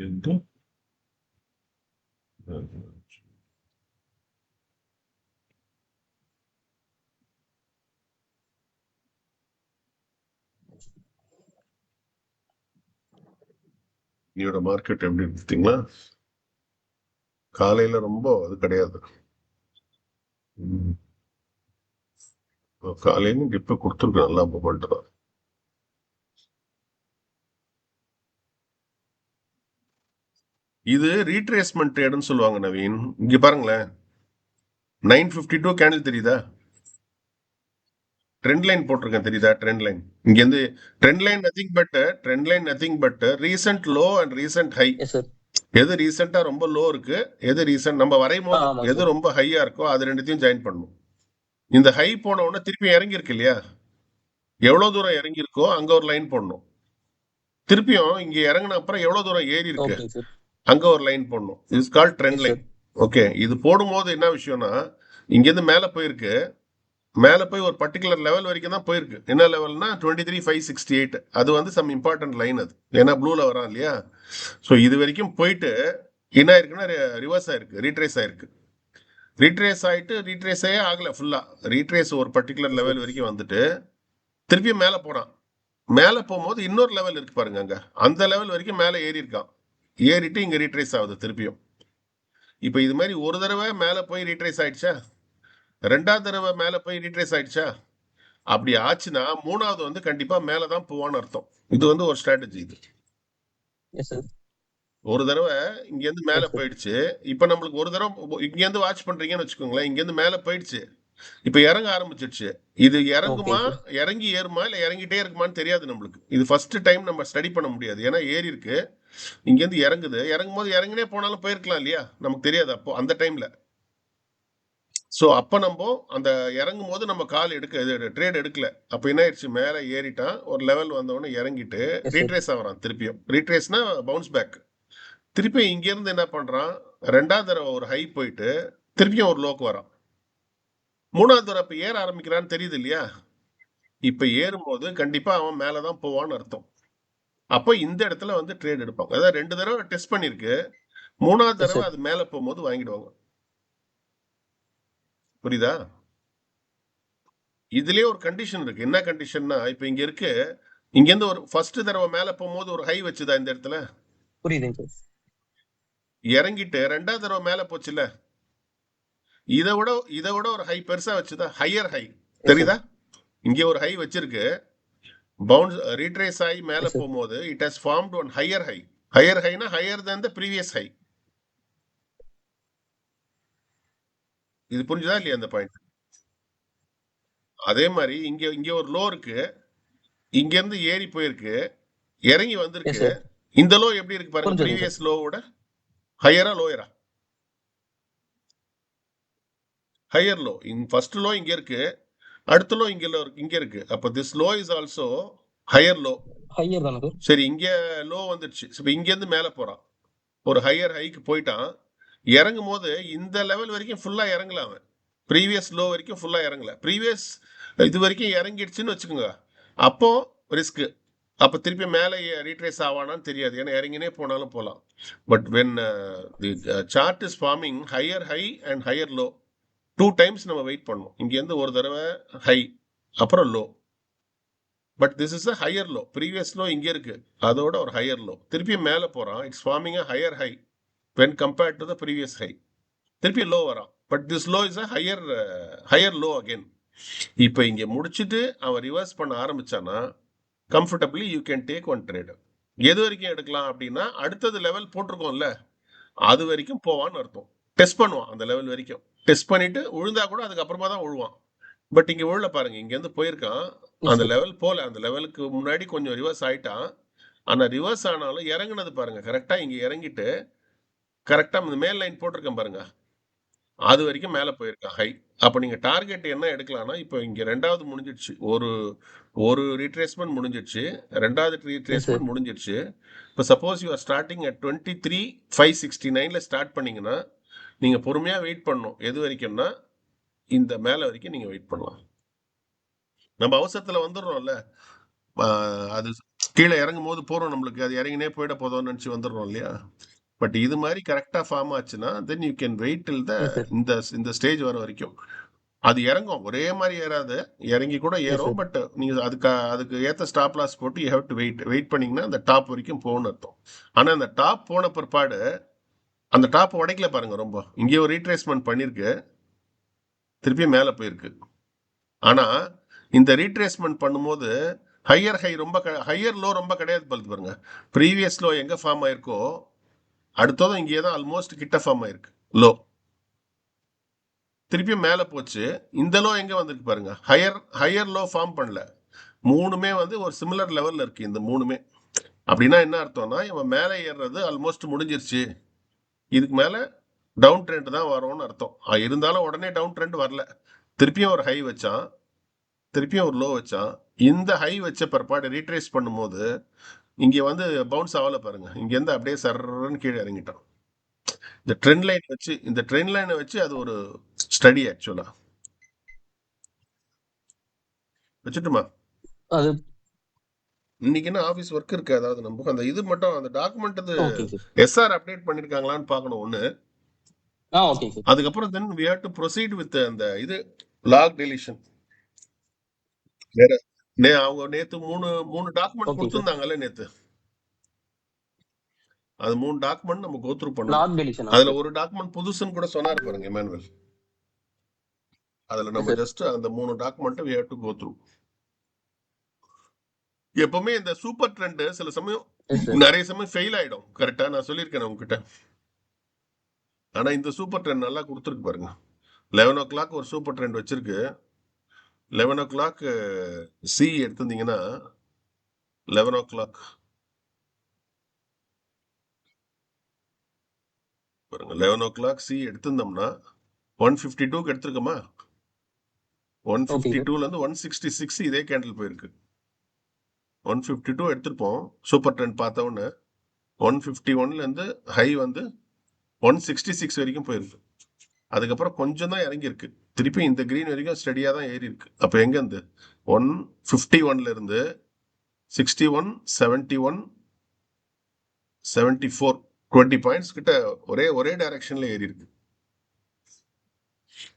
S1: எந்த நீயோட மார்க்கெட் எப்படி பார்த்தீங்களா? காலையில ரொம்ப அது கிடையாது, காலையில டிப்பை கொடுத்துருக்கு நல்லா மூமெண்ட் தான். இது ரீட்ரேஸ்மெண்ட் ட்ரேடுன்னு சொல்லுவாங்க நவீன். இங்க பாருங்களேன், 952 கேண்டில் தெரியுதா? ட்ரெண்ட் லைன் போட்டிருக்கேன் தெரியுதா? ட்ரெண்ட் லைன் இங்க இருந்து, trend line nothing but recent low and recent high.
S2: Yes sir.
S1: எது ரீசெண்டா ரொம்ப லோ இருக்கு, எது ரீசெண்ட் நம்ம வரையும் போது
S2: ஆமாங்க
S1: எது
S2: சார்.
S1: ரொம்ப ஹையா இருக்கோ அது ரெண்டுத்தையும் ஜாயின் பண்ணணும். இந்த ஹை போன உடனே திருப்பி இறங்கி இருக்கு இல்லையா, எவ்வளவு தூரம் இறங்கி இருக்கோ அங்க ஒரு லைன் போடணும். திருப்பியும் இங்க இறங்கின அப்புறம் எவ்வளவு தூரம் ஏறி இருக்கு
S2: ஓகே சார்.
S1: அங்க ஒரு லைன் போடணும். It's call trend
S2: yes
S1: line.
S2: Sir.
S1: Okay, இது போடும்போது என்ன விஷயம்னா, இங்க இருந்து மேல போயிருக்கு, மேல போய் ஒரு பர்டிகுலர் லெவல் வரைக்கும் தான் போயிருக்கு. என்ன லெவல்னா 23,568, அது வந்து சம் இம்பார்ட்டன்ட் லைன் அது, ஏன்னா ப்ளூல வரான் இல்லையா. ஸோ இது வரைக்கும் போயிட்டு என்ன ஆயிருக்குன்னா ரிவர்ஸ் ஆயிருக்கு, ரீட்ரேஸ் ஆயிருக்கு. ரீட்ரேஸே ஆகல ஃபுல்லா, ரீட்ரேஸ் ஒரு பர்டிகுலர்
S2: எஸ்
S1: லெவல்
S2: சார்.
S1: வரைக்கும் வந்துட்டு திருப்பியும் மேல போனான். மேல போகும்போது இன்னொரு லெவல் இருக்கு பாருங்க, அங்க அந்த லெவல் வரைக்கும் மேல ஏறி இருக்கான், ஏறிட்டு இங்க ரீட்ரேஸ் ஆகுது திருப்பியும். இப்போ இது மாதிரி ஒரு தடவை மேல போய் ரீட்ரேஸ் ஆயிடுச்சா, ரெண்டாவது தடவை மேல போய் ரீட்ரேஸ் ஆயிடுச்சா, அப்படி ஆச்சுன்னா மூணாவது வந்து கண்டிப்பா மேலதான் போவான்னு அர்த்தம். இது வந்து ஒரு ஸ்ட்ராட்டஜி. இது
S2: எஸ் சார்.
S1: ஒரு தடவை இங்க இருந்து மேல
S2: எஸ் சார்.
S1: போயிடுச்சு, இப்ப நம்மளுக்கு ஒரு தடவை இங்க இருந்து வாட்ச் பண்றீங்கன்னு வச்சுக்கோங்களேன், இங்க இருந்து மேல போயிடுச்சு, இப்ப இறங்க ஆரம்பிச்சிடுச்சு. இது
S2: ஓகே
S1: இறங்குமா,
S2: சார்.
S1: இறங்கி ஏறுமா, இல்ல இறங்கிட்டே இருக்குமான்னு தெரியாது நம்மளுக்கு. இது ஃபர்ஸ்ட் டைம் நம்ம ஸ்டடி பண்ண முடியாது, ஏன்னா ஏறி இருக்கு, இங்க இருந்து இறங்குது, இறங்கும் போது இறங்கினே போனாலும் போயிருக்கலாம் இல்லையா, நமக்கு தெரியாது அப்போ அந்த டைம்ல. ஸோ அப்போ நம்ம அந்த இறங்கும் போது நம்ம கால் ட்ரேட் எடுக்கல. அப்போ என்ன ஆயிடுச்சு, மேலே ஏறிட்டான், ஒரு லெவல் வந்தவொடனே இறங்கிட்டு
S2: எஸ் சார்.
S1: ரீட்ரேஸ் ஆகிறான். திருப்பியும் ரீட்ரேஸ்னா பவுன்ஸ் பேக். திருப்பி இங்கேருந்து என்ன பண்ணுறான், ரெண்டாவது தடவை ஒரு ஹை போயிட்டு திருப்பியும் ஒரு லோக்கு வரான். மூணாவது தடவை இப்போ ஏற ஆரம்பிக்கிறான்னு தெரியுது இல்லையா, இப்போ ஏறும்போது கண்டிப்பா அவன் மேலே தான் போவான்னு அர்த்தம். அப்போ இந்த இடத்துல வந்து ட்ரேட் எடுப்பாங்க. அதாவது 2 தடவை டெஸ்ட் பண்ணிருக்கு, மூணாவது
S2: எஸ்
S1: தடவை
S2: சார்.
S1: அது மேலே போகும்போது வாங்கிடுவாங்க. புரியுதா? இதுலயே ஒரு கண்டிஷன் இருக்கு. என்ன கண்டிஷன்னா, இப்ப இங்க இருக்கு, இங்க இருந்து ஒரு ஃபர்ஸ்ட் தடவை மேல போகும்போது ஒரு ஹை வச்சுதா இந்த இடத்துல,
S2: புரியுதுங்க சார்.
S1: இறங்கிட்டு ரெண்டாவது தடவை மேல போச்சுல, இதை விட ஒரு ஹை பெருசா வச்சுதா, ஹையர் ஹை.
S2: Yes sir.
S1: தெரியுதா? இங்க ஒரு ஹை வச்சிருக்கு, பவுன்ஸ் ரீட்ரேஸ் ஆகி மேல
S2: எஸ் சார்.
S1: போகும்போது it has formed one higher high. Higher ஹைனா higher than the previous high. இது புரிஞ்சுதா இல்லையா அந்த பாயிண்ட்? அதே மாதிரி இங்க இங்க ஒரு லோ இருக்கு, இங்க இருந்து ஏறி போயிருக்கு, இறங்கி
S2: எஸ்
S1: வந்திருக்கு.
S2: சார்
S1: இந்த லோ எப்படி இருக்கு பாருங்க,
S2: புரிஞ்சதுங்க சார்
S1: ப்ரீவியஸ் லோவோட ஹையரா லோயரா? Higher low. ஃபர்ஸ்ட் லோ இங்க இருக்கு, அடுத்த லோ இங்க இருக்கு. அப்ப this low is also higher low.
S2: Higher தானே சார்
S1: சரி, இங்க லோ வந்துடுச்சு. இப்ப இங்க இருந்து மேல போறான், ஒரு ஹையர் ஹைக்கு போயிட்டான். இறங்கும் போது இந்த லெவல் வரைக்கும் ஃபுல்லா இறங்கல அவன், ப்ரீவியஸ் லோ வரைக்கும் ஃபுல்லா இறங்கல. ப்ரீவியஸ் இது வரைக்கும் இறங்கிடுச்சுன்னு வச்சுக்கோங்க, அப்போ ரிஸ்க். அப்ப திருப்பி மேலே ரீட்ரேஸ் ஆவானான்னு தெரியாது, ஏன்னா இறங்கினே போனாலும் போகலாம். But when the chart is forming higher high and higher low, 2 times நம்ம வெயிட் பண்ணணும். இங்கேருந்து ஒரு தடவை ஹை, அப்புறம் low. But this is a higher low. Previous low இங்கே இருக்கு, அதோட ஒரு ஹையர் லோ. திருப்பி மேலே போகிறான், it's forming a higher high when compared to the previous high. திருப்பி லோ வரான், but this low is a higher low again. இப்போ இங்கே முடிச்சுட்டு அவன் ரிவர்ஸ் பண்ண ஆரம்பிச்சானா comfortably you can take one trade. எது வரைக்கும் எடுக்கலாம் அப்படின்னா, அடுத்தது லெவல் போட்டிருக்கோம்ல, அது வரைக்கும் போவான்னு அர்த்தம். டெஸ்ட் பண்ணுவான் அந்த லெவல் வரைக்கும். டெஸ்ட் பண்ணிட்டு விழுந்தா கூட அதுக்கப்புறமா தான் விழுவான். பட் இங்க விழல பாருங்க, இங்க இருந்து போயிருக்கான்,
S2: எஸ்
S1: அந்த
S2: சார்
S1: லெவல் போல, அந்த லெவலுக்கு முன்னாடி கொஞ்சம் ரிவர்ஸ் ஆயிட்டான். ஆனா ரிவர்ஸ் ஆனாலும் இறங்குனது பாருங்க, கரெக்டா இங்க இறங்கிட்டு கரெக்டா இந்த மேல் லைன் போட்டிருக்கேன் பாருங்க, அது வரைக்கும் மேல போயிருக்கான் ஹை. அப்ப நீங்க டார்கெட் என்ன எடுக்கலாம்னா, இப்போ இங்க ரெண்டாவது முடிஞ்சிடுச்சு, ஒரு ஒரு ரீட்ரேஸ்மெண்ட் முடிஞ்சிடுச்சு, ரெண்டாவது
S2: எஸ் சார்
S1: ரீட்ரேஸ்மெண்ட் முடிஞ்சிடுச்சு. இப்போ suppose you are starting at 23,569ல ஸ்டார்ட் பண்ணீங்கன்னா நீங்க பொறுமையா வெயிட் பண்ணணும். எது வரைக்கும்னா இந்த மேல வரைக்கும் நீங்க வெயிட் பண்ணலாம். நம்ம அவசரத்துல வந்துடுறோம்ல, அது கீழே இறங்கும் போது போறோம், நம்மளுக்கு அது இறங்கினே போயிட போதும்னு நினைச்சு வந்துடுறோம் இல்லையா? பட் இது மாதிரி கரெக்டா ஃபார்ம் ஆச்சுன்னா then you can wait till the
S2: yes sir
S1: இந்த ஸ்டேஜ் வர வரைக்கும். அது இறங்கும், ஒரே மாதிரி ஏறாது, இறங்கி கூட
S2: எஸ்
S1: ஏறும்.
S2: சார்
S1: பட் நீங்க அதுக்கு ஏத்த ஸ்டாப் லாஸ் போட்டு யூ ஹேவ் டு வெயிட் பண்ணீங்கன்னா அந்த டாப் வரைக்கும் போகணும்னு அர்த்தம். ஆனா அந்த டாப் போன பிற்பாடு அந்த டாப் உடைக்கல பாருங்க, ரொம்ப இங்கே ஒரு ரீட்ரேஸ்மெண்ட் பண்ணிருக்கு, திருப்பி மேல போயிருக்கு. ஆனா இந்த ரீட்ரேஸ்மெண்ட் பண்ணும்போது ஹையர் லோ ரொம்ப கிடையாது பாருங்க. ப்ரீவியஸ் லோ எங்க ஃபார்ம் ஆயிருக்கோ அடுத்ததும் இங்கே தான் ஆல்மோஸ்ட் கிட்ட ஃபார்ம் ஆயிருக்கு லோ. திருப்பி மேல போச்சு, இந்த லோ எங்க வந்திருக்கு பாருங்க, ஹையர் லோ ஃபார்ம் பண்ணல. மூணுமே வந்து ஒரு சிமிலர் லெவல்ல இருக்கு இந்த மூணுமே. அப்படின்னா என்ன அர்த்தம்னா, இவன் மேலே ஏறுறது ஆல்மோஸ்ட் முடிஞ்சிருச்சு, இதுக்கு மேல டவுன் ட்ரெண்ட் தான் வரும்னு அர்த்தம். இருந்தாலும் உடனே டவுன் ட்ரெண்ட் வரல, திருப்பியும் ஒரு ஹை வச்சான், திருப்பியும் ஒரு லோ வச்சான். இந்த ஹை வச்ச பிற்பாடு ரீட்ரேஸ் பண்ணும்போது இங்க வந்து பவுன்ஸ் ஆகல பாருங்க, இங்க இருந்து அப்படியே சர்ன்னு கீழே இறங்கிட்டான். இந்த ட்ரெண்ட் லைனை வச்சு அது ஒரு ஸ்டடி ஆக்சுவலா. வச்சுட்டுமா,
S2: அது
S1: இன்னைக்கு என்ன ஆஃபீஸ் ஒர்க் இருக்கு, அதாவது நம்ம அந்த இது மட்டும் அந்த டாக்குமெண்ட் அது
S2: ஓகேங்க சார்
S1: எஸ்ஆர் அப்டேட் பண்ணிருக்காங்களான்னு பார்க்கணும் ஒன்று.
S2: ஓகேங்க சார்
S1: அதுக்கப்புறம் தென் we have to proceed with அந்த இது லாக் டெலிஷன். வேற அவங்க நேத்து மூணு மூணு டாக்குமெண்ட்
S2: ஓகேங்க சார்
S1: கொடுத்துருந்தாங்கல்ல நேத்து, அது 3 டாக்குமெண்ட் நம்ம கோத்ரூ பண்ணணும்.
S2: லாக் டெலிஷனா
S1: அதுல
S2: சார்
S1: ஒரு டாக்குமெண்ட் புதுசுன்னு கூட சொன்னாரு பாருங்க எமானுவல். அதுல
S2: எஸ்
S1: நம்ம
S2: சார்
S1: ஜஸ்ட் அந்த 3 document we have to go through. எப்பவுமே இந்த சூப்பர் ட்ரெண்ட் சில சமயம்
S2: எஸ் சார்
S1: நிறைய சமயம் ஃபெயில் ஆயிடும், கரெக்டா நான் சொல்லியிருக்கேன் உங்ககிட்ட. ஆனா இந்த சூப்பர் ட்ரெண்ட் நல்லா கொடுத்துருக்கு பாருங்க. 11 o'clock ஒரு சூப்பர் ட்ரெண்ட் வச்சிருக்கு. 11 o'clock சி எடுத்திருந்தீங்கன்னா 11 o'clock பாருங்க, 11 o'clock சி எடுத்திருந்தோம்னா 152க்கு எடுத்திருக்கோமா,
S2: ஓகேங்க சார்
S1: 152ல இருந்து 166 இதே கேண்டில் போயிருக்கு. 152 எடுத்திருப்போம் சூப்பர் ட்ரெண்ட் பார்த்த உடனே. 151ல இருந்து ஹை வந்து 166 வரைக்கும் போயிருக்கு. அதுக்கப்புறம் கொஞ்சம் தான் இறங்கி இருக்கு, திருப்பி இந்த கிரீன் வரைக்கும் ஸ்டடியா தான் ஏறி இருக்கு. அப்ப எங்க இருந்து 151ல இருந்து 61, 71, 74, 20 பாயிண்ட்ஸ் கிட்ட ஒரே டைரக்ஷன்ல ஏறி இருக்கு.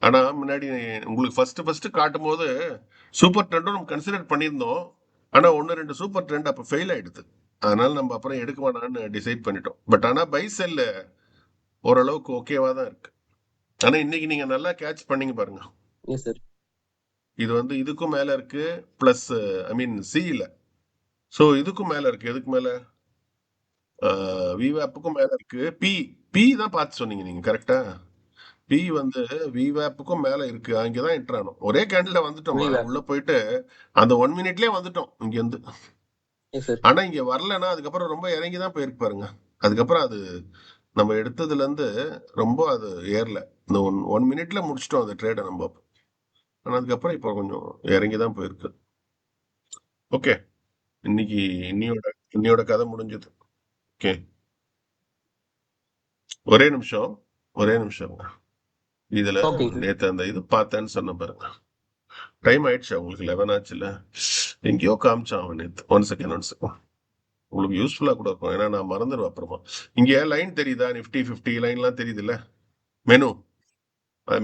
S1: ஆனா முன்னாடி உங்களுக்கு ஃபர்ஸ்ட் காட்டும் போது சூப்பர் ட்ரெண்டும் நம்ம கன்சிடர் பண்ணியிருந்தோம். ஆனா 1-2 சூப்பர் ட்ரெண்ட் அப்ப ஃபெயில் ஆயிடுது, அதனால நம்ம அப்புறம் எடுக்க வேணாம்னு டிசைட் பண்ணிட்டோம். பட் ஆனா பை செல் ஓரளவுக்கு ஓகேவா தான் இருக்கு. ஆனா இன்னைக்கு நீங்க நல்லா கேட்ச் பண்ணீங்க பாருங்க,
S2: எஸ் சார்
S1: இது வந்து இதுக்கும் மேல இருக்கு, பிளஸ் ஐ மீன் சி இல்ல, ஸோ இதுக்கும் மேல இருக்கு. எதுக்கு மேல, விவேப்புக்கும் மேல இருக்கு. பி தான் பார்த்து சொன்னீங்க நீங்க, கரெக்டா? பி வந்து விவேப்புக்கும் மேல இருக்கு, அங்கதான் என்டர் ஆனோம். ஒரே கேண்டில் வந்துட்டோமா,
S2: VWAP.
S1: உள்ள போயிட்டு அந்த 1 மினிட்லயே வந்துட்டோம் இங்க இருந்து.
S2: Yes sir.
S1: ஆனா இங்க வரலன்னா அதுக்கப்புறம் ரொம்ப இறங்கி தான் போயிருக்கு பாருங்க. அதுக்கப்புறம் அது நம்ம எடுத்ததுல இருந்து ரொம்ப அது ஏறல. இந்த ஒன் மினிட்ல முடிச்சிட்டோம் அந்த ட்ரேடை நம்ம. ஆனா அதுக்கப்புறம் இப்போ கொஞ்சம் இறங்கி தான் போயிருக்கு. ஓகே, இன்னைக்கு இன்னியோட இன்னியோட கதை முடிஞ்சது. ஓகே, ஒரே நிமிஷம் ஒரே நிமிஷம். இதுல
S2: ஓகேங்க சார்.
S1: நேத்து அந்த இது பார்த்தேன்னு சொன்ன பாருங்க. டைம் ஆயிடுச்சு உங்களுக்கு, 11 ஆச்சுல. எங்கேயோ காமிச்சான் அவன் நேத்து. ஒன் செகண்ட் உங்களுக்கு யூஸ்ஃபுல்லா கூட இருக்கும், ஏன்னா நான் மறந்துடுவேன் அப்புறமா. இங்க லைன் தெரியுதா, நிஃப்டி 50 லைன்லாம் தெரியுது இல்ல, மெனு.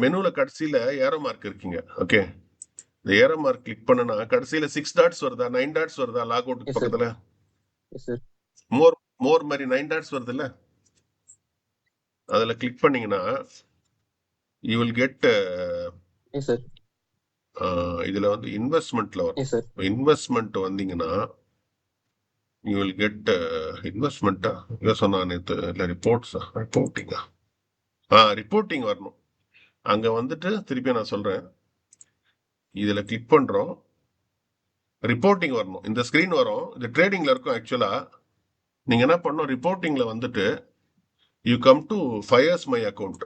S1: மெனுல கடைசியில ஏரோ மார்க் இருக்குங்க. ஓகே, இந்த ஏரோ மார்க் கிளிக் பண்ணனா கடைசியில 6 டாட்ஸ் வருதா, 9 டாட்ஸ் வருதா, லாக் அவுட்
S2: எஸ் சார்.
S1: பக்கத்துல
S2: எஸ் சார்.
S1: மோர் மோர் மாதிரி 9 டாட்ஸ் வருது இல்ல, அதுல கிளிக் பண்ணீங்கன்னா you will get.
S2: Yes sir.
S1: இதுல வந்து இன்வெஸ்ட்மெண்ட்ல
S2: எஸ் சார்.
S1: வரும். இன்வெஸ்ட்மெண்ட் வந்தீங்கன்னா யூ வில் கெட் இன்வெஸ்ட்மெண்ட்டா இல்லை சொன்னா நேற்று, இல்லை ரிப்போர்ட்ஸா, ரிப்போர்ட்டிங்கா, ரிப்போர்ட்டிங் வரணும். அங்க வந்துட்டு திருப்பி நான் சொல்றேன், இதுல கிளிக் பண்றோம், ரிப்போர்ட்டிங் வரணும். இந்த ஸ்கிரீன் வரும், இது ட்ரேடிங்ல இருக்கும். ஆக்சுவலா நீங்க என்ன பண்ணணும், ரிப்போர்ட்டிங்ல வந்துட்டு you come to fires my account.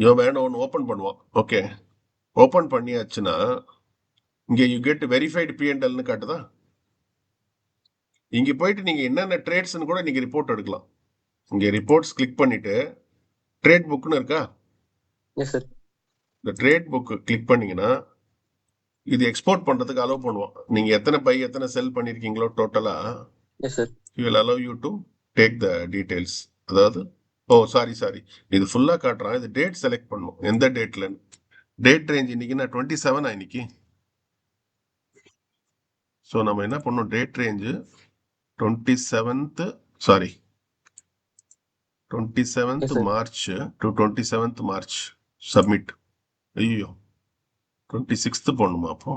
S1: இவன் வேணும் ஒன்று ஓப்பன் பண்ணுவான். ஓகே, ஓப்பன் பண்ணியாச்சுன்னா இங்க யூ கெட் வெரிஃபைடு பிஎன்எல்னு காட்டுதா. இங்க போயிட்டு நீங்க என்னென்ன ட்ரேட்ஸ்னு கூட நீங்க ரிப்போர்ட் எடுக்கலாம். இங்க ரிப்போர்ட்ஸ் கிளிக் பண்ணிட்டு ட்ரேட் புக்னு இருக்கா,
S2: எஸ் சார்.
S1: இந்த ட்ரேட் புக் கிளிக் பண்ணீங்கன்னா இது எக்ஸ்போர்ட் பண்றதுக்கு அலோவ் பண்ணுவோம். நீங்க எத்தனை பை எத்தனை செல் பண்ணிருக்கீங்களோ டோட்டலா,
S2: yes sir.
S1: You will allow you to take the details. அதாவது சாரி இது ஃபுல்லா காட்டுறான். இது டேட் செலக்ட் பண்ணும், எந்த டேட்ல. டேட் ரேஞ்ச் இன்னைக்கு நான் 27 இன்னைக்கு. ஸோ நம்ம என்ன பண்ணோம், date range 27th, sorry 27th
S2: yes sir.
S1: March to 27th March submit. ஐயோ 26th போடணுமா அப்போ,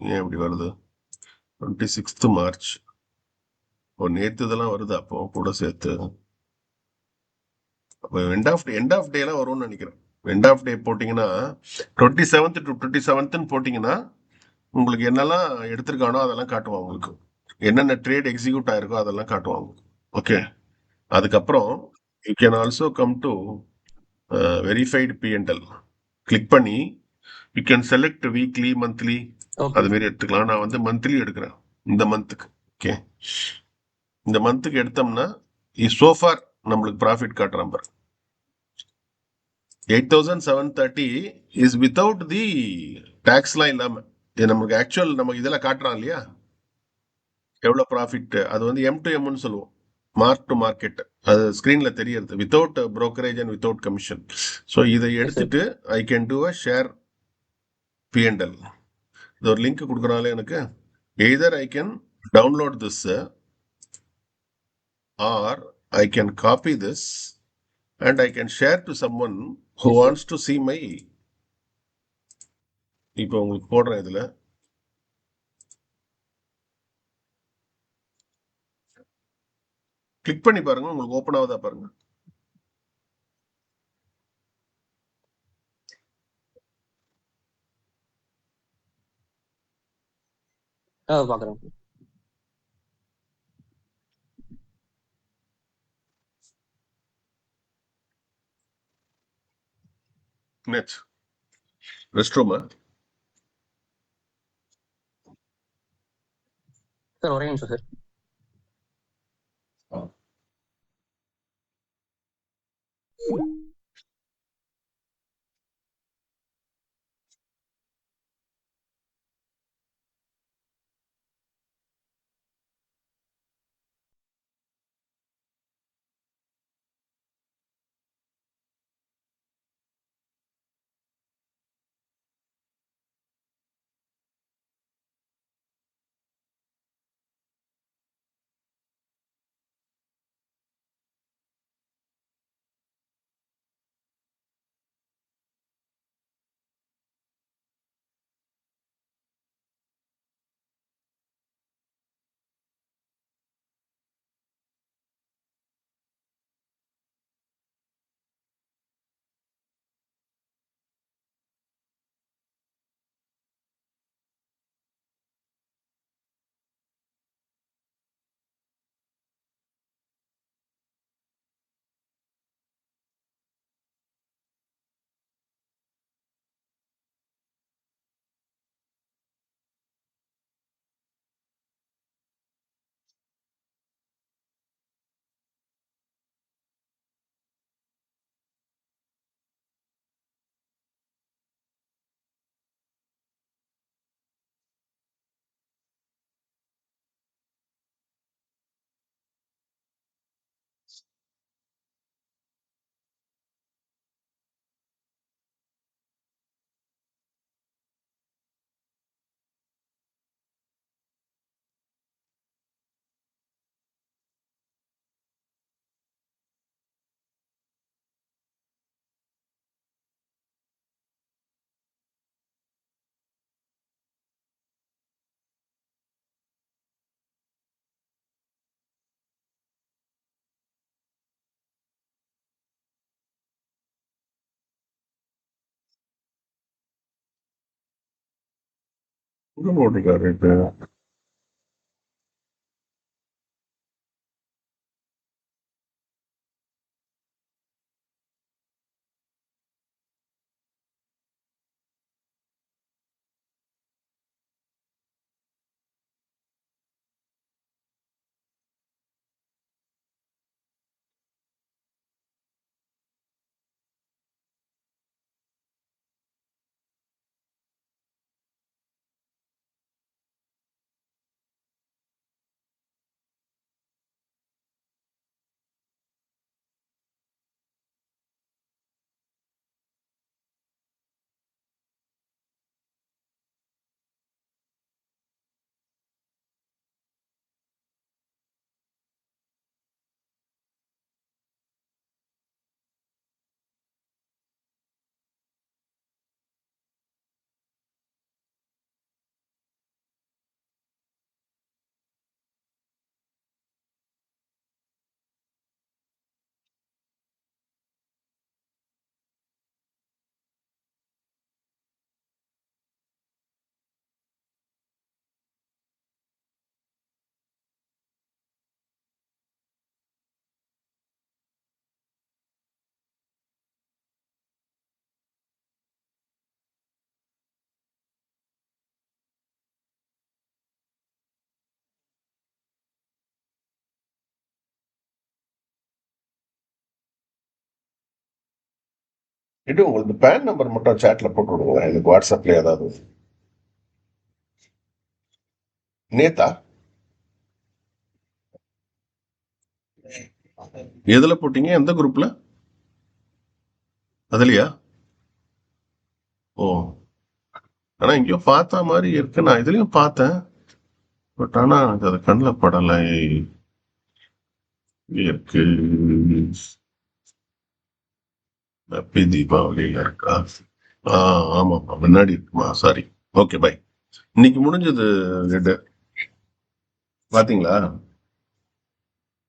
S1: ஏன் இப்படி வருது? 26th மார்ச், நேற்று இதெல்லாம் வருது அப்போ கூட சேர்த்து. அப்போ எண்ட் ஆஃப் டேலாம் வரும்னு நினைக்கிறேன். எண்ட் ஆஃப் டே போட்டிங்கன்னா 27th டு 27th போட்டிங்கன்னா உங்களுக்கு என்னெல்லாம் எடுத்திருக்கானோ அதெல்லாம் காட்டுவாங்க. உங்களுக்கு என்னென்ன ட்ரேட் எக்ஸிக்யூட் ஆயிருக்கோ அதெல்லாம் காட்டுவாங்க. ஓகே, அதுக்கப்புறம் you can also come to verified PNL. Click பண்ணி you can select weekly, monthly,
S2: okay
S1: அது மாதிரி எடுத்துக்கலாம். நான் வந்து மந்த்லி எடுக்கிறேன் இந்த மந்த்துக்கு. ஓகே, இந்த மந்த்துக்கு எடுத்தோம்னா சோஃபார் நம்மளுக்கு ப்ராஃபிட் காட்டுறான் பாரு. 8,730 இஸ் வித்தவுட் தி டேக்ஸ்லாம் இல்லாம. இது நமக்கு ஆக்சுவல் நமக்கு இதெல்லாம் காட்டுறான் இல்லையா, எவ்வளவு ப்ராஃபிட். அது வந்து எம் டு எம்னு சொல்லுவோம், மார்க் டு மார்க்கெட். அது ஸ்கிரீன்ல தெரியறது, without brokerage and without commission. So இதை
S2: எஸ் சார்.
S1: எடுத்துட்டு I can do a share PNL. இது ஒரு லிங்க் கொடுக்குறாங்களே எனக்கு. Either I can download this or I can copy this and I can share to someone who
S2: yes sir.
S1: wants to see my. இப்போ உங்களுக்கு போடுறேன், இதுல click பண்ணி பாருங்க, உங்களுக்கு ஓப்பன் ஆகுதா பாருங்க.
S2: பார்க்குறேன்.
S1: நெக்ஸ்ட் ரெஸ்ட் ரூமா.
S2: சார் ஒரே நிமிஷம் சார்.
S1: எங்க போட்டிருக்காரு இது? இது உங்களுக்கு பேன் நம்பர் மட்டும் சாட்ல போட்டு விடுங்க, எனக்கு வாட்ஸ்அப்ல ஏதாவது. நேத்தா எதுல போட்டீங்க? எந்த குரூப்ல? அதுலயா? ஓ, ஆனா எங்கேயோ பார்த்த மாதிரி இருக்கு, நான் இதுலயும் பார்த்தேன். பட் ஆனா எனக்கு அது கண்ணில் படலை. இருக்கு. ஹாப்பி தீபாவளியில இருக்கா? ஆமாப்பா, முன்னாடி இருக்குமா? சாரி. Okay, bye. இன்னைக்கு முடிஞ்சது. ரெண்டு பாத்தீங்களா?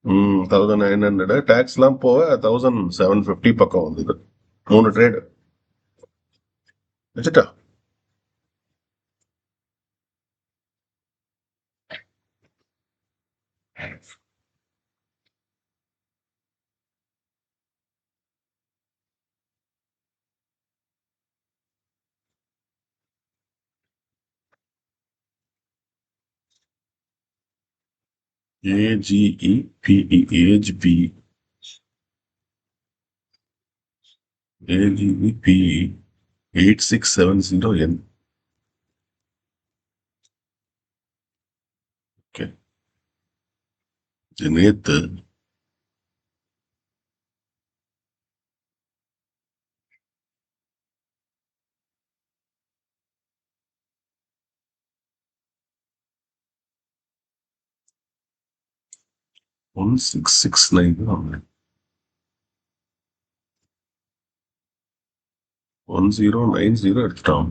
S1: 1900 டேக்ஸ்லாம் போக 1750 பக்கம் வந்தது. 3 ட்ரேடு வச்சுட்டா. AGEPE AGP AGEPE 8670N. Okay, இது நேத்து. ஒன் 669 1090 எடுத்துட்டோம்.